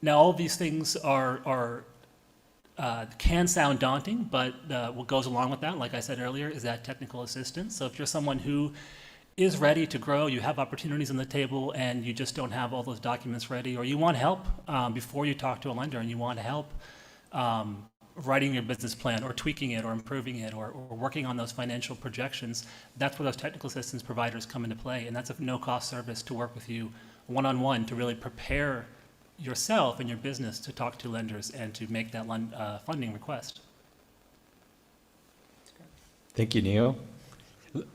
[SPEAKER 22] all of these things can sound daunting, but what goes along with that, like I said earlier, is that technical assistance. So if you're someone who is ready to grow, you have opportunities on the table, and you just don't have all those documents ready, or you want help before you talk to a lender, and you want help writing your business plan, or tweaking it, or improving it, or working on those financial projections, that's where those technical assistance providers come into play, and that's a no-cost service to work with you one-on-one to really prepare yourself and your business to talk to lenders and to make that funding request.
[SPEAKER 2] Thank you, Neo.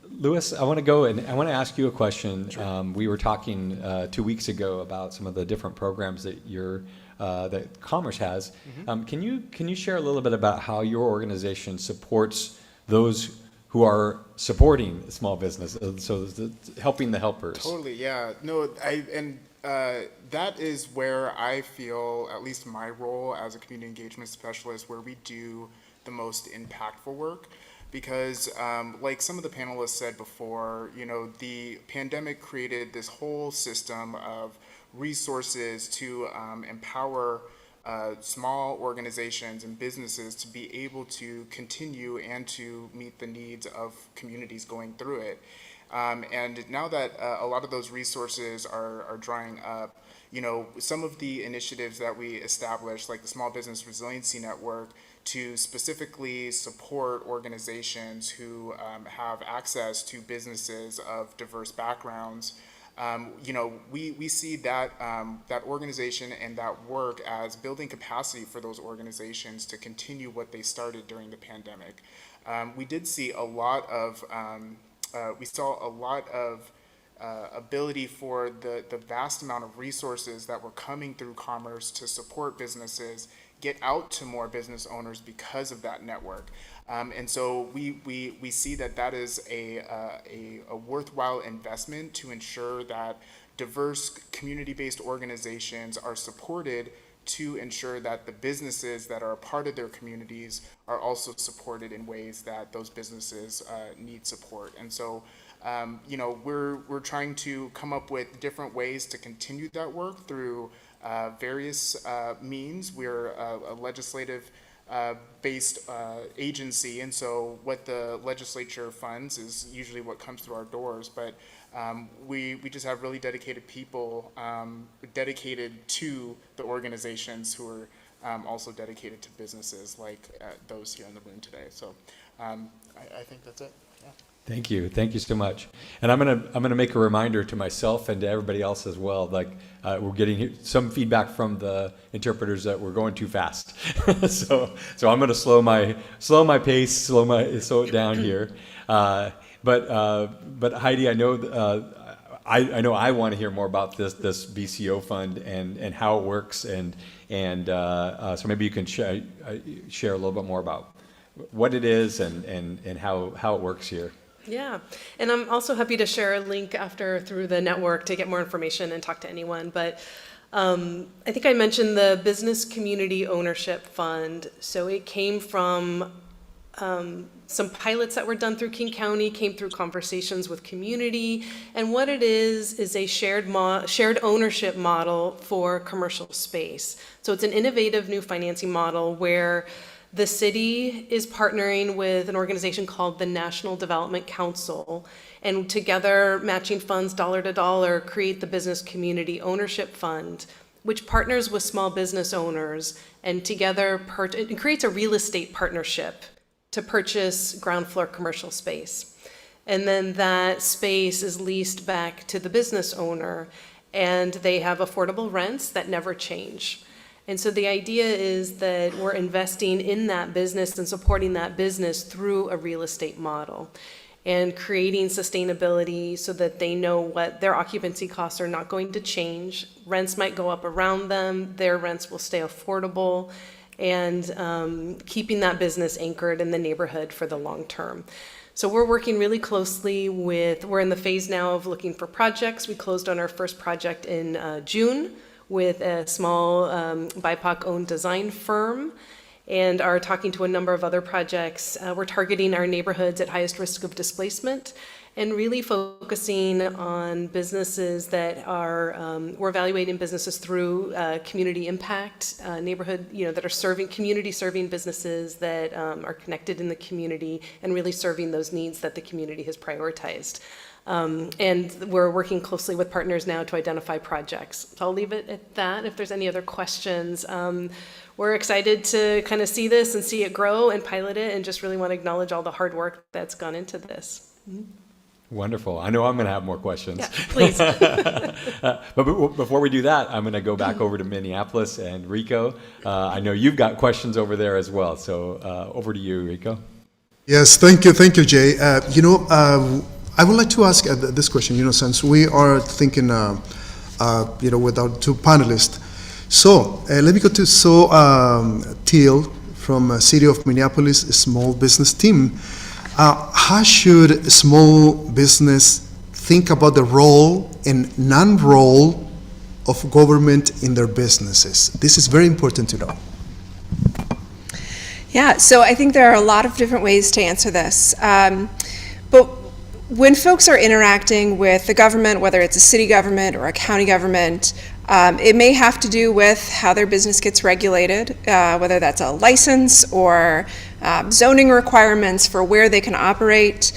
[SPEAKER 2] Louis, I want to go and I want to ask you a question. Sure. We were talking 2 weeks ago about some of the different programs that that Commerce has. Mm-hmm. Can you share a little bit about how your organization supports those who are supporting small business, so helping the helpers?
[SPEAKER 3] Totally, yeah. No, that is where I feel, at least my role as a community engagement specialist, where we do the most impactful work. Because like some of the panelists said before, the pandemic created this whole system of resources to empower small organizations and businesses to be able to continue and to meet the needs of communities going through it. And now that a lot of those resources are drying up, some of the initiatives that we established, like the Small Business Resiliency Network, to specifically support organizations who have access to businesses of diverse backgrounds, we see that that organization and that work as building capacity for those organizations to continue what they started during the pandemic. We did see a lot of ability for the vast amount of resources that were coming through Commerce to support businesses get out to more business owners because of that network. And so we see that is a worthwhile investment to ensure that diverse community-based organizations are supported to ensure that the businesses that are a part of their communities are also supported in ways that those businesses need support. And so we're trying to come up with different ways to continue that work through various means. We're a legislative based agency, and so what the legislature funds is usually what comes through our doors, but we just have really dedicated people dedicated to the organizations who are also dedicated to businesses like those here in the room today. So I think that's it. Yeah.
[SPEAKER 2] Thank you so much. And I'm gonna make a reminder to myself and to everybody else as well. Like we're getting some feedback from the interpreters that we're going too fast. so I'm gonna slow my pace, slow it down here. But Heidi, I know I want to hear more about this BCO fund and how it works, and so maybe you can share a little bit more about what it is and how it works here.
[SPEAKER 8] Yeah, and I'm also happy to share a link after through the network to get more information and talk to anyone. But I think I mentioned the Business Community Ownership Fund. So it came from some pilots that were done through King County, came through conversations with community, and what it is a shared ownership model for commercial space. So it's an innovative new financing model where the city is partnering with an organization called the National Development Council, and together matching funds dollar to dollar create the Business Community Ownership Fund, which partners with small business owners, and together it creates a real estate partnership to purchase ground floor commercial space. And then that space is leased back to the business owner, and they have affordable rents that never change. And so the idea is that we're investing in that business and supporting that business through a real estate model and creating sustainability so that they know what their occupancy costs are not going to change. Rents might go up around them, their rents will stay affordable, and keeping that business anchored in the neighborhood for the long term. So we're working really closely we're in the phase now of looking for projects. We closed on our first project in June with a small BIPOC-owned design firm, and are talking to a number of other projects. We're targeting our neighborhoods at highest risk of displacement and really focusing on businesses that are, we're evaluating businesses through community impact, neighborhood, that are community serving businesses that are connected in the community and really serving those needs that the community has prioritized. And we're working closely with partners now to identify projects. So I'll leave it at that. If there's any other questions, we're excited to kind of see this and see it grow and pilot it, and just really want to acknowledge all the hard work that's gone into this. Mm-hmm.
[SPEAKER 2] Wonderful. I know I'm going to have more questions.
[SPEAKER 8] Yeah, please.
[SPEAKER 2] But before we do that, I'm going to go back over to Minneapolis and Rico. I know you've got questions over there as well. So over to you, Rico.
[SPEAKER 4] Yes, thank you, Jay. I would like to ask this question, since we are thinking, with our two panelists. So let me go to Teal from City of Minneapolis, a small business team. How should a small business think about the role and non-role of government in their businesses? This is very important to know.
[SPEAKER 7] Yeah, so I think there are a lot of different ways to answer this. But when folks are interacting with the government, whether it's a city government or a county government, it may have to do with how their business gets regulated, whether that's a license or zoning requirements for where they can operate,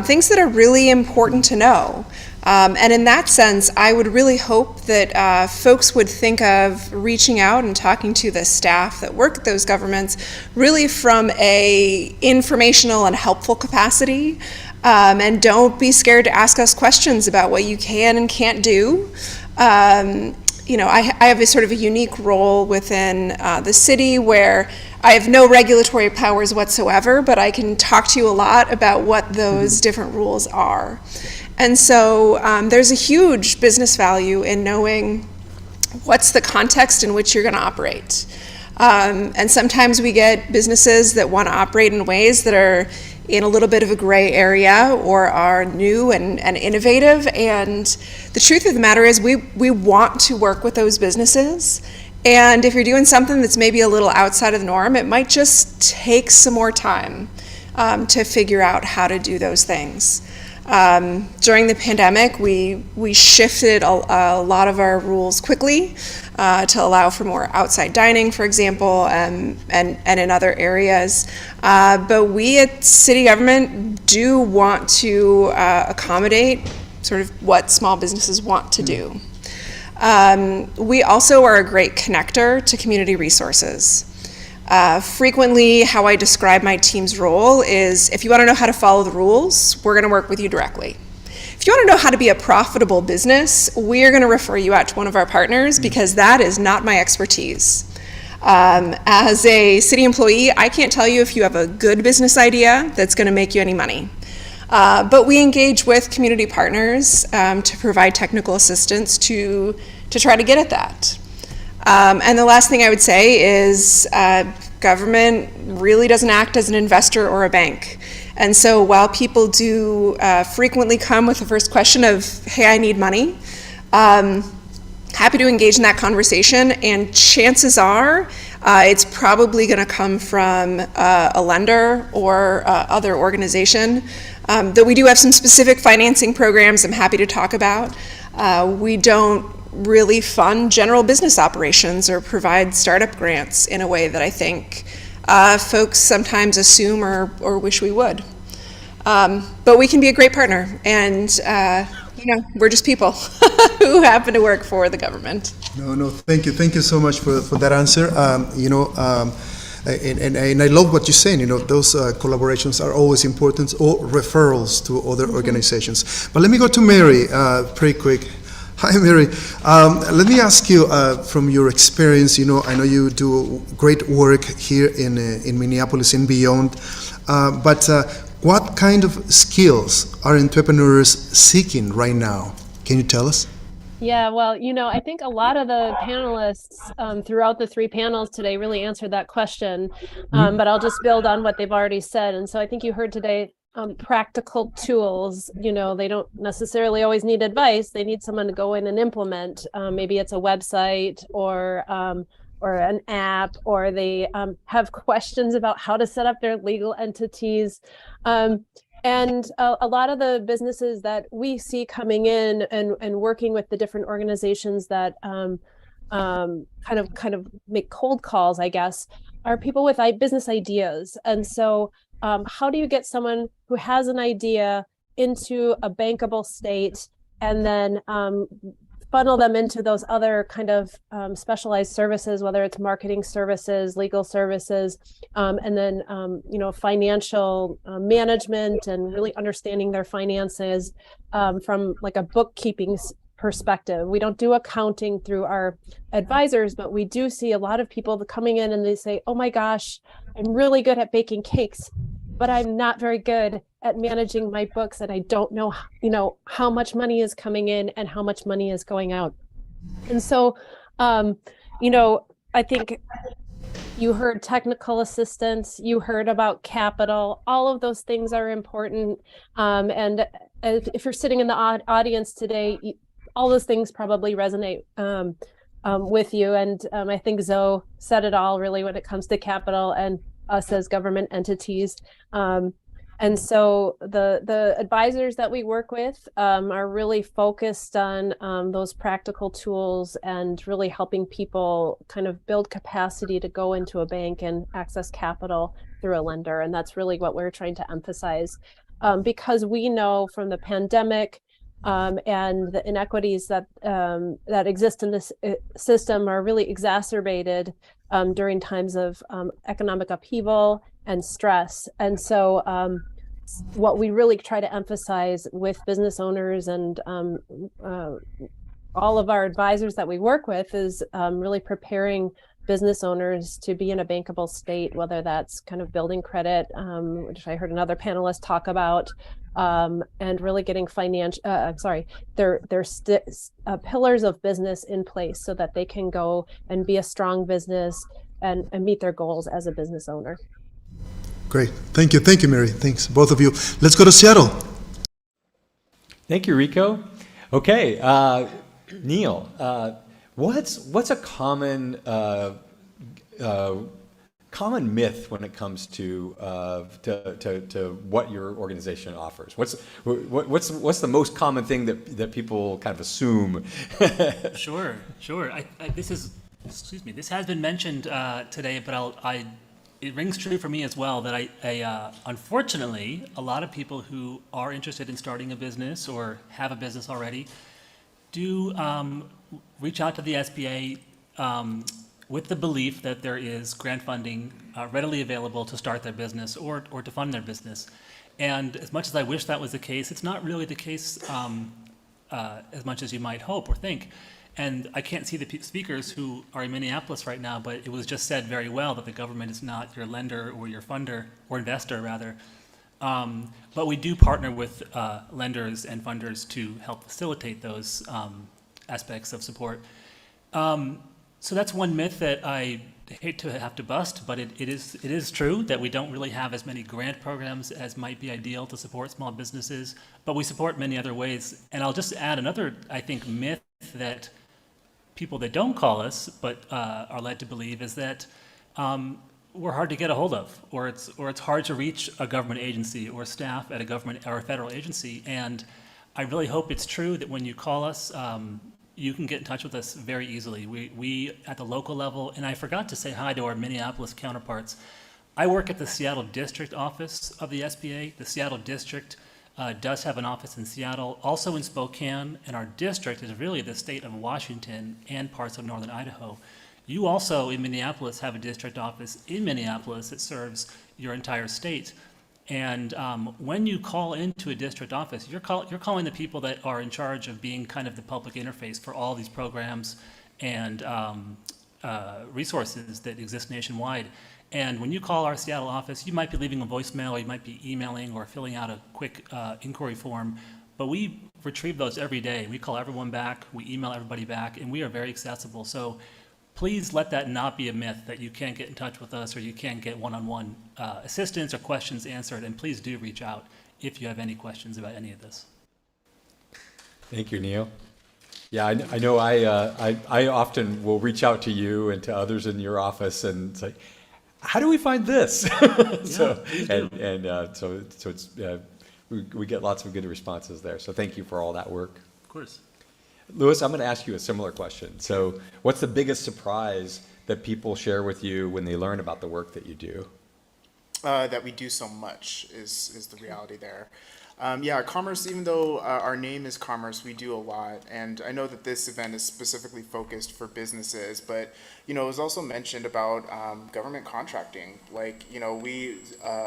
[SPEAKER 7] things that are really important to know. And in that sense, I would really hope that folks would think of reaching out and talking to the staff that work at those governments really from a informational and helpful capacity. And don't be scared to ask us questions about what you can and can't do. I have a sort of a unique role within the city where I have no regulatory powers whatsoever, but I can talk to you a lot about what those different rules are. And so there's a huge business value in knowing what's the context in which you're going to operate. And sometimes we get businesses that want to operate in ways that are in a little bit of a gray area or are new and innovative. And the truth of the matter is we want to work with those businesses. And if you're doing something that's maybe a little outside of the norm, it might just take some more time to figure out how to do those things. During the pandemic, we shifted a lot of our rules quickly to allow for more outside dining, for example, and in other areas. But we at city government do want to accommodate sort of what small businesses want to do. We also are a great connector to community resources. Frequently, how I describe my team's role is, if you want to know how to follow the rules, we're going to work with you directly. If you want to know how to be a profitable business, we're going to refer you out to one of our partners, because that is not my expertise. As a city employee, I can't tell you if you have a good business idea that's going to make you any money. But we engage with community partners to provide technical assistance to try to get at that. And the last thing I would say is government really doesn't act as an investor or a bank. And so while people do frequently come with the first question of, hey, I need money, happy to engage in that conversation, and chances are it's probably going to come from a lender or other organization. Though we do have some specific financing programs I'm happy to talk about. We don't really fund general business operations or provide startup grants in a way that I think folks sometimes assume or wish we would. But we can be a great partner, and we're just people who happen to work for the government.
[SPEAKER 4] No, thank you so much for that answer. And I love what you're saying. Those collaborations are always important, or referrals to other organizations. But let me go to Mary pretty quick. Hi, Mary. Let me ask you, from your experience, I know you do great work here in Minneapolis and beyond, but what kind of skills are entrepreneurs seeking right now? Can you tell us?
[SPEAKER 10] Yeah, well, I think a lot of the panelists throughout the 3 panels today really answered that question, but I'll just build on what they've already said. And so I think you heard today practical tools. They don't necessarily always need advice. They need someone to go in and implement. Maybe it's a website or an app, or they have questions about how to set up their legal entities. And a lot of the businesses that we see coming in and working with the different organizations that kind of make cold calls, I guess, are people with business ideas. And so how do you get someone who has an idea into a bankable state and then funnel them into those other kind of specialized services, whether it's marketing services, legal services, and then financial management, and really understanding their finances from like a bookkeeping perspective. We don't do accounting through our advisors, but we do see a lot of people coming in and they say, oh my gosh, I'm really good at baking cakes, but I'm not very good at managing my books, and I don't know, how much money is coming in and how much money is going out. And so, I think you heard technical assistance, you heard about capital, all of those things are important. And if you're sitting in the audience today, all those things probably resonate with you. And I think Zoe said it all really when it comes to capital and us as government entities. And so the advisors that we work with are really focused on those practical tools and really helping people kind of build capacity to go into a bank and access capital through a lender. And that's really what we're trying to emphasize, because we know from the pandemic and the inequities that exist in this system are really exacerbated during times of economic upheaval and stress. And so what we really try to emphasize with business owners and all of our advisors that we work with is really preparing business owners to be in a bankable state, whether that's kind of building credit, which I heard another panelist talk about, and really getting their pillars of business in place so that they can go and be a strong business and meet their goals as a business owner.
[SPEAKER 4] Great. Thank you, Mary. Thanks, both of you. Let's go to Seattle.
[SPEAKER 2] Thank you, Rico. Okay, Neil, what's a common myth when it comes to what your organization offers? What's the most common thing that people kind of assume?
[SPEAKER 22] Sure. This has been mentioned today, but it rings true for me as well that I unfortunately, a lot of people who are interested in starting a business or have a business already do reach out to the SBA with the belief that there is grant funding readily available to start their business or to fund their business. And as much as I wish that was the case, it's not really the case as much as you might hope or think. And I can't see the speakers who are in Minneapolis right now, but it was just said very well that the government is not your lender or your funder, or investor rather. But we do partner with lenders and funders to help facilitate those aspects of support. So that's one myth that I hate to have to bust, but it is true that we don't really have as many grant programs as might be ideal to support small businesses, but we support many other ways. And I'll just add another, I think, myth that people that don't call us but are led to believe is that we're hard to get a hold of, or it's hard to reach a government agency or staff at a government or a federal agency. And I really hope it's true that when you call us, you can get in touch with us very easily. We at the local level, and I forgot to say hi to our Minneapolis counterparts. I work at the Seattle District office of the SBA. The Seattle District does have an office in Seattle, also in Spokane, and our district is really the state of Washington and parts of northern Idaho. You also, in Minneapolis, have a district office in Minneapolis that serves your entire state. And when you call into a district office, you're calling the people that are in charge of being kind of the public interface for all these programs and resources that exist nationwide. And when you call our Seattle office, you might be leaving a voicemail, or you might be emailing or filling out a quick inquiry form. But we retrieve those every day. We call everyone back, we email everybody back, and we are very accessible. So please let that not be a myth that you can't get in touch with us or you can't get one-on-one assistance or questions answered. And please do reach out if you have any questions about any of this.
[SPEAKER 2] Thank you, Neil. Yeah, I know I often will reach out to you and to others in your office and say, how do we find this? So it's we get lots of good responses there. So thank you for all that work.
[SPEAKER 22] Of course.
[SPEAKER 2] Louis, I'm going to ask you a similar question. So what's the biggest surprise that people share with you when they learn about the work that you do?
[SPEAKER 3] That we do so much is the reality there. Yeah, Commerce, even though our name is Commerce, we do a lot. And I know that this event is specifically focused for businesses, but, you know, it was also mentioned about government contracting. Like, you know,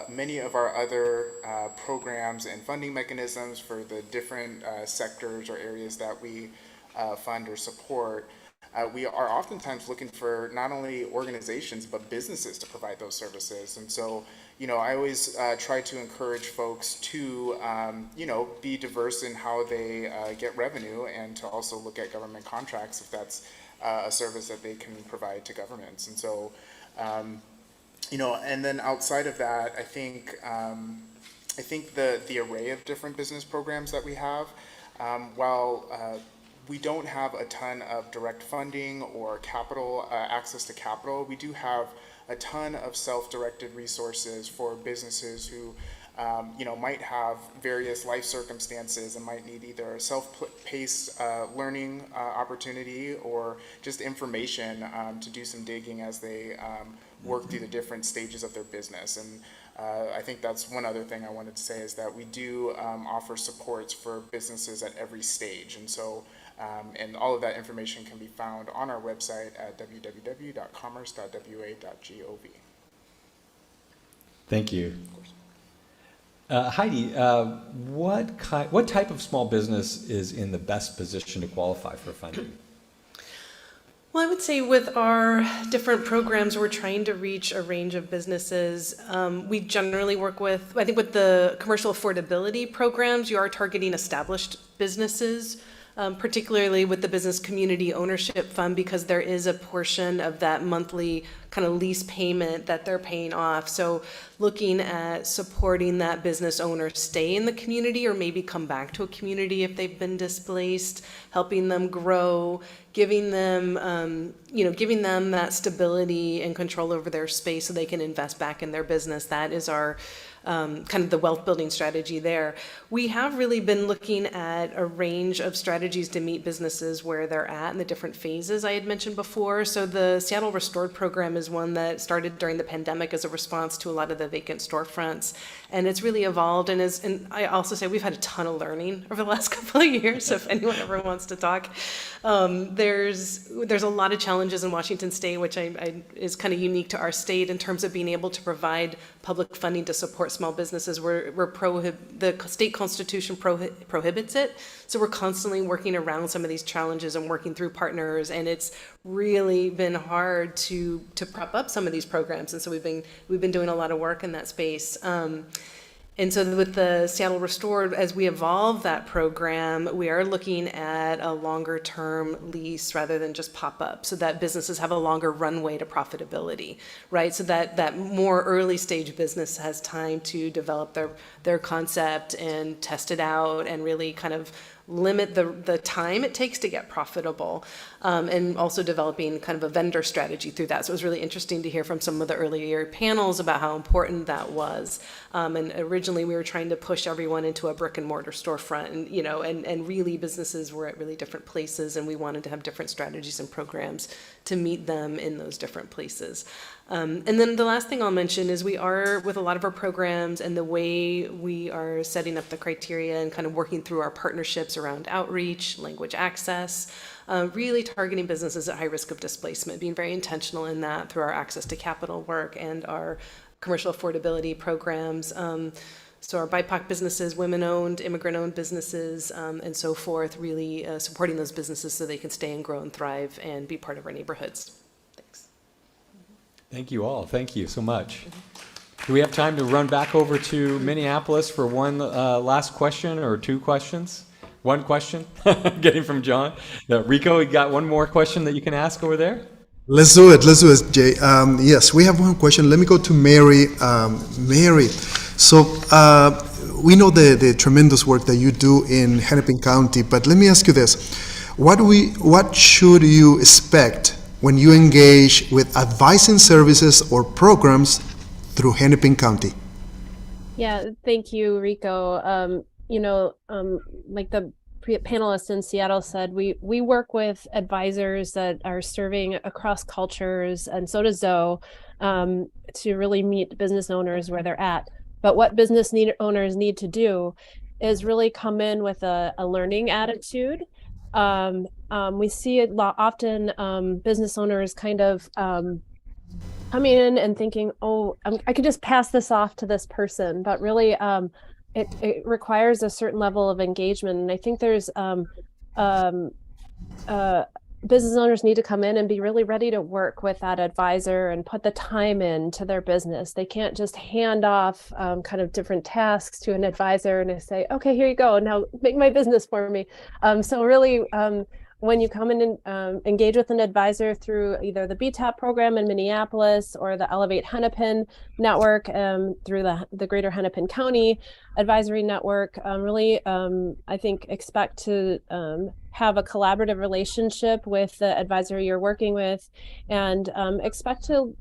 [SPEAKER 3] many of our other programs and funding mechanisms for the different sectors or areas that we fund or support, we are oftentimes looking for not only organizations, but businesses to provide those services. And so, you know, I always try to encourage folks to, you know, be diverse in how they get revenue and to also look at government contracts if that's a service that they can provide to governments. And so, you know, and then outside of that, I think the array of different business programs that we have, while we don't have a ton of direct funding or capital, access to capital, we do have a ton of self-directed resources for businesses who, you know, might have various life circumstances and might need either a self-paced learning opportunity or just information to do some digging as they work through the different stages of their business. And I think that's one other thing I wanted to say is that we do offer supports for businesses at every stage. And so, and all of that information can be found on our website at www.commerce.wa.gov.
[SPEAKER 2] Thank you. Heidi, what type of small business is in the best position to qualify for funding?
[SPEAKER 8] Well, I would say with our different programs, we're trying to reach a range of businesses. We generally work with, I think with the commercial affordability programs, you are targeting established businesses. Particularly with the Business Community Ownership Fund, because there is a portion of that monthly kind of lease payment that they're paying off. So looking at supporting that business owner stay in the community or maybe come back to a community if they've been displaced, helping them grow, giving them, you know, giving them that stability and control over their space so they can invest back in their business. That is our kind of the wealth building strategy there. We have really been looking at a range of strategies to meet businesses where they're at in the different phases I had mentioned before. So the Seattle Restored program is one that started during the pandemic as a response to a lot of the vacant storefronts. And it's really evolved. And I also say we've had a ton of learning over the last couple of years. So if anyone ever wants to talk, there's a lot of challenges in Washington State, which is kind of unique to our state in terms of being able to provide public funding to support small businesses. The state constitution prohibits it. So we're constantly working around some of these challenges and working through partners. And it's really been hard to prop up some of these programs. And so we've been doing a lot of work in that space. And so with the Seattle Restored, as we evolve that program, we are looking at a longer term lease rather than just pop up, so that businesses have a longer runway to profitability, right? So that more early stage business has time to develop their concept and test it out and really kind of limit the time it takes to get profitable, and also developing kind of a vendor strategy through that. So it was really interesting to hear from some of the earlier panels about how important that was. And originally we were trying to push everyone into a brick and mortar storefront, and, and really businesses were at really different places, and we wanted to have different strategies and programs to meet them in those different places. And then the last thing I'll mention is we are, with a lot of our programs and the way we are setting up the criteria and kind of working through our partnerships around outreach, language access, really targeting businesses at high risk of displacement, being very intentional in that through our access to capital work and our commercial affordability programs. So our BIPOC businesses, women-owned, immigrant-owned businesses, and so forth, really supporting those businesses so they can stay and grow and thrive and be part of our neighborhoods.
[SPEAKER 2] Thank you all. Thank you so much. Do we have time to run back over to Minneapolis for one last question or two questions? One question, getting from John. Rico, you got one more question that you can ask over there?
[SPEAKER 4] Let's do it, Jay. Yes, we have one question. Let me go to Mary. Mary, so we know the tremendous work that you do in Hennepin County, but let me ask you this. What should you expect when you engage with advising services or programs through Hennepin County?
[SPEAKER 10] Yeah, thank you, Rico. Like the panelists in Seattle said, we work with advisors that are serving across cultures, and so does Zoe, to really meet business owners where they're at. But what business owners need to do is really come in with a learning attitude. We see it often, business owners kind of coming in and thinking, oh, I could just pass this off to this person, but really it requires a certain level of engagement. And I think there's business owners need to come in and be really ready to work with that advisor and put the time into their business. They can't just hand off kind of different tasks to an advisor and say, okay, here you go, now make my business for me. So really, when you come in and engage with an advisor through either the BTAP program in Minneapolis or the Elevate Hennepin network, through the Greater Hennepin County Advisory Network, really, I think expect to have a collaborative relationship with the advisor you're working with, and expect to,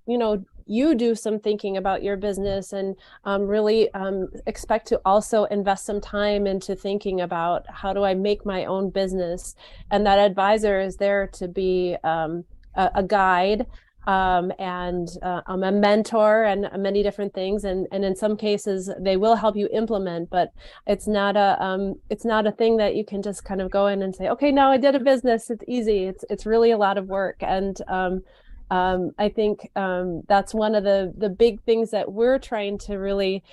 [SPEAKER 10] you do some thinking about your business, and really expect to also invest some time into thinking about how do I make my own business. And that advisor is there to be a guide and a mentor and many different things. And in some cases they will help you implement, but it's not a thing that you can just kind of go in and say, okay, now I did a business, it's easy. It's really a lot of work. And I think that's one of the big things that we're trying to really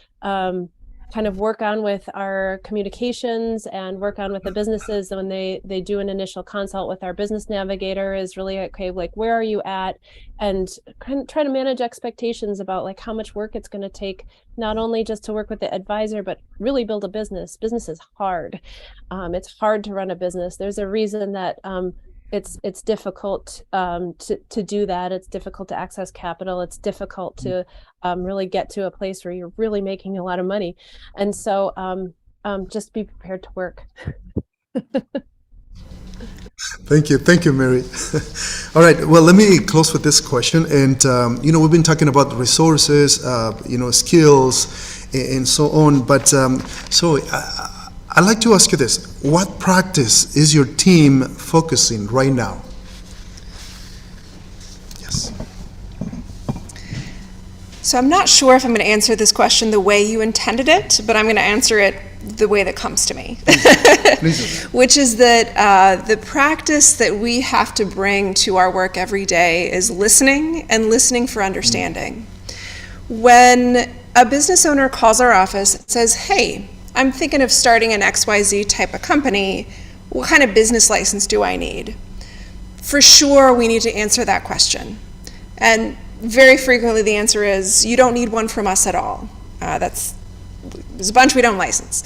[SPEAKER 10] kind of work on with our communications and work on with the businesses when they do an initial consult with our business navigator, is really, okay, like, where are you at? And kind of try to manage expectations about like how much work it's going to take, not only just to work with the advisor, but really build a business. Business is hard. It's hard to run a business. There's a reason that it's difficult to do that. It's difficult to access capital. It's difficult to really get to a place where you're really making a lot of money. And so just be prepared to work.
[SPEAKER 4] Thank you, Mary. All right, well, let me close with this question. And, we've been talking about resources, skills, and so on. But I'd like to ask you this. What practice is your team focusing right now? Yes.
[SPEAKER 7] So I'm not sure if I'm going to answer this question the way you intended it, but I'm going to answer it the way that comes to me.
[SPEAKER 4] Please.
[SPEAKER 7] Which is that the practice that we have to bring to our work every day is listening, and listening for understanding. When a business owner calls our office and says, hey, I'm thinking of starting an XYZ type of company, what kind of business license do I need? For sure, we need to answer that question. And very frequently the answer is, you don't need one from us at all. There's a bunch we don't license.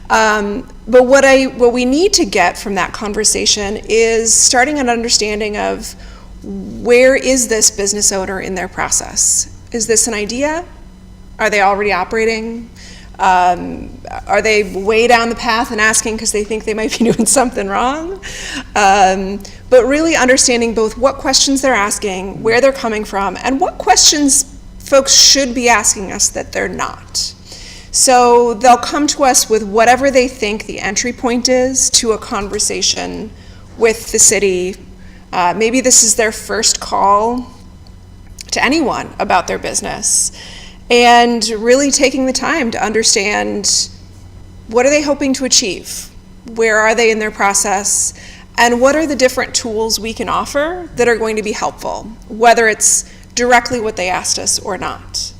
[SPEAKER 7] But what we need to get from that conversation is starting an understanding of, where is this business owner in their process? Is this an idea? Are they already operating? Are they way down the path and asking because they think they might be doing something wrong? But really understanding both what questions they're asking, where they're coming from, and what questions folks should be asking us that they're not. So they'll come to us with whatever they think the entry point is to a conversation with the city. Maybe this is their first call to anyone about their business, and really taking the time to understand what are they hoping to achieve, where are they in their process, and what are the different tools we can offer that are going to be helpful, whether it's directly what they asked us or not.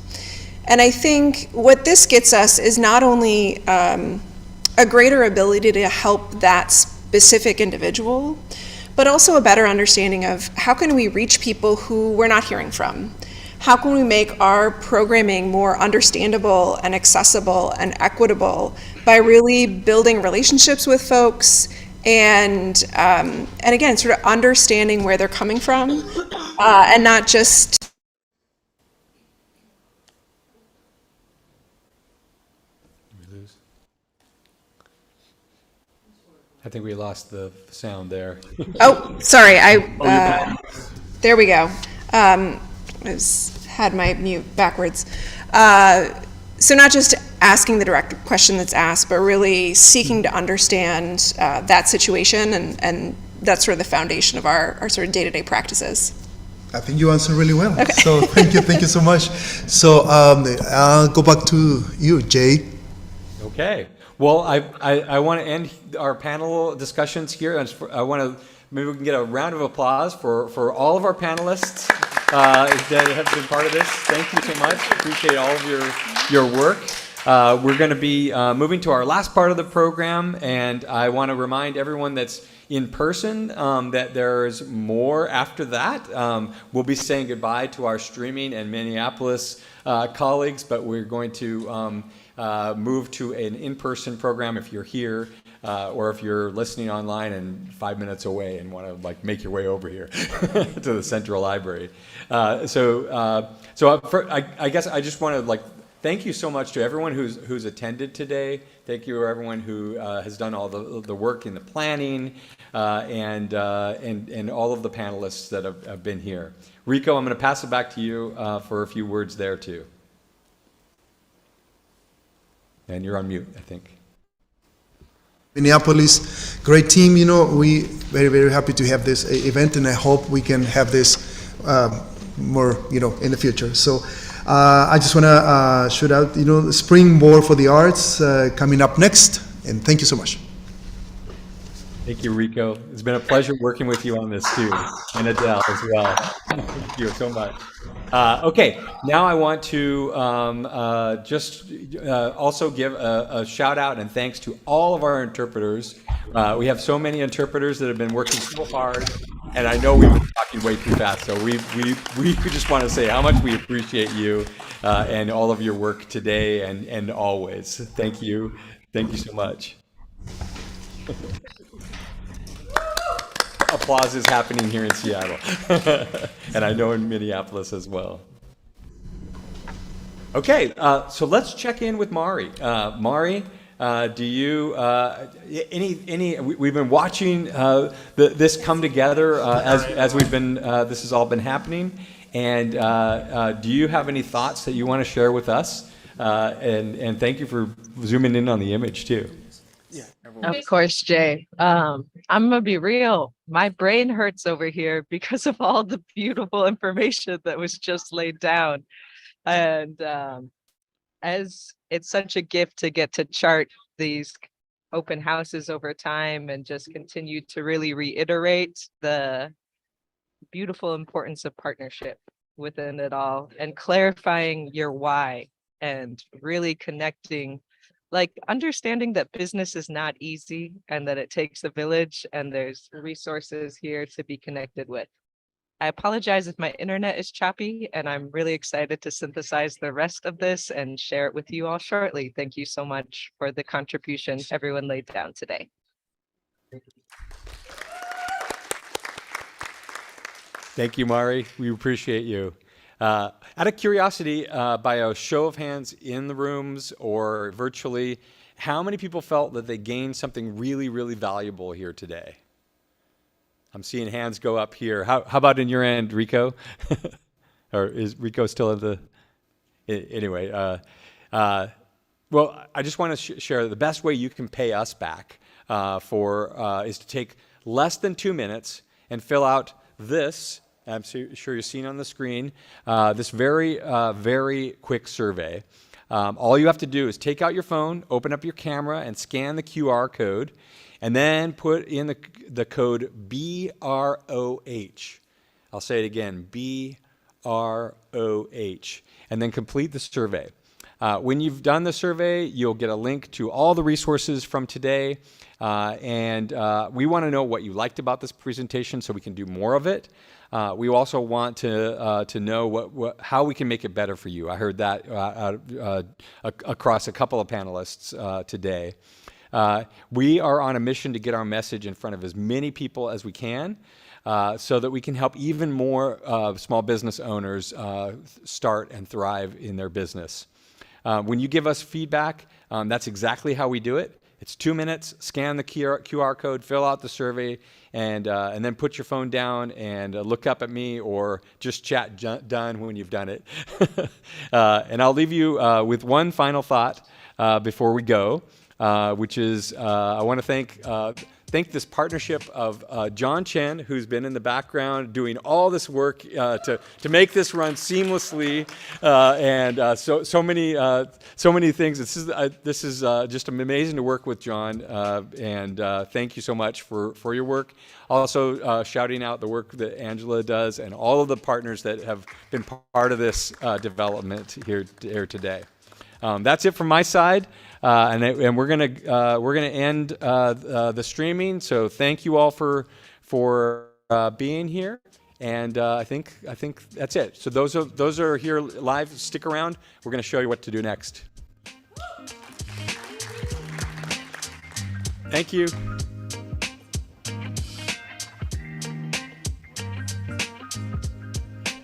[SPEAKER 7] And I think what this gets us is not only a greater ability to help that specific individual, but also a better understanding of how can we reach people who we're not hearing from? How can we make our programming more understandable and accessible and equitable by really building relationships with folks and again, sort of understanding where they're coming from and not just
[SPEAKER 2] I think we lost the sound there.
[SPEAKER 7] Oh, sorry. There we go. I had my mute backwards. So not just asking the direct question that's asked, but really seeking to understand that situation, and that's sort of the foundation of our sort of day-to-day practices.
[SPEAKER 4] I think you answered really well.
[SPEAKER 7] Okay.
[SPEAKER 4] So thank you so much. So I'll go back to you, Jay.
[SPEAKER 2] Okay. Well, I want to end our panel discussions here. I want to, maybe we can get a round of applause for all of our panelists that have been part of this. Thank you so much. Appreciate all of your work. We're going to be moving to our last part of the program, and I want to remind everyone that's in person that there's more after that. We'll be saying goodbye to our streaming and Minneapolis colleagues, but we're going to move to an in-person program if you're here, or if you're listening online and 5 minutes away and want to like make your way over here to the Central Library. I guess I just want to like thank you so much to everyone who's attended today. Thank you to everyone who has done all the work in the planning, and all of the panelists that have been here. Rico, I'm going to pass it back to you for a few words there too. And you're on mute, I think.
[SPEAKER 4] Minneapolis, great team. You know, we very, very happy to have this event, and I hope we can have this more, in the future. So I just want to shout out, Springboard for the Arts coming up next, and thank you so much.
[SPEAKER 2] Thank you, Rico. It's been a pleasure working with you on this too, and Adele as well. Thank you so much. Okay, now I want to also give a shout out and thanks to all of our interpreters. We have so many interpreters that have been working so hard, and I know we've been talking way too fast, so we just want to say how much we appreciate you and all of your work today and always. Thank you. Thank you so much. Applause is happening here in Seattle, and I know in Minneapolis as well. Okay, so let's check in with Mari. Mari, do you we've been watching this come together as we've been this has all been happening, and do you have any thoughts that you want to share with us? And thank you for zooming in on the image too.
[SPEAKER 14] Of course, Jay. I'm gonna be real. My brain hurts over here because of all the beautiful information that was just laid down. And as it's such a gift to get to chart these open houses over time and just continue to really reiterate the beautiful importance of partnership within it all and clarifying your why and really connecting, like understanding that business is not easy and that it takes a village and there's resources here to be connected with. I apologize if my internet is choppy, and I'm really excited to synthesize the rest of this and share it with you all shortly. Thank you so much for the contribution everyone laid down today.
[SPEAKER 2] Thank you, Mari. We appreciate you. Out of curiosity, by a show of hands in the rooms or virtually, how many people felt that they gained something really, really valuable here today? I'm seeing hands go up here. How about in your end, Rico? Or is Rico still at the... Anyway, well, I just want to share the best way you can pay us back is to take less than 2 minutes and fill out this, I'm sure you're seeing on the screen, this very, very quick survey. All you have to do is take out your phone, open up your camera, and scan the QR code, and then put in the code BROH. I'll say it again, BROH, and then complete the survey. When you've done the survey, you'll get a link to all the resources from today, and we want to know what you liked about this presentation so we can do more of it. We also want to know how we can make it better for you. I heard that across a couple of panelists today. We are on a mission to get our message in front of as many people as we can so that we can help even more small business owners start and thrive in their business. When you give us feedback, that's exactly how we do it. It's 2 minutes, scan the QR code, fill out the survey, and then put your phone down and look up at me or just chat done when you've done it. And I'll leave you with one final thought before we go, which is I want to thank this partnership of John Chen, who's been in the background doing all this work to make this run seamlessly, and so many things. This is just amazing to work with John, and thank you so much for your work. Also, shouting out the work that Angela does and all of the partners that have been part of this development here today. That's it from my side. And we're gonna end the streaming. So thank you all for being here, and I think that's it. So those are here live. Stick around. We're gonna show you what to do next. Thank you.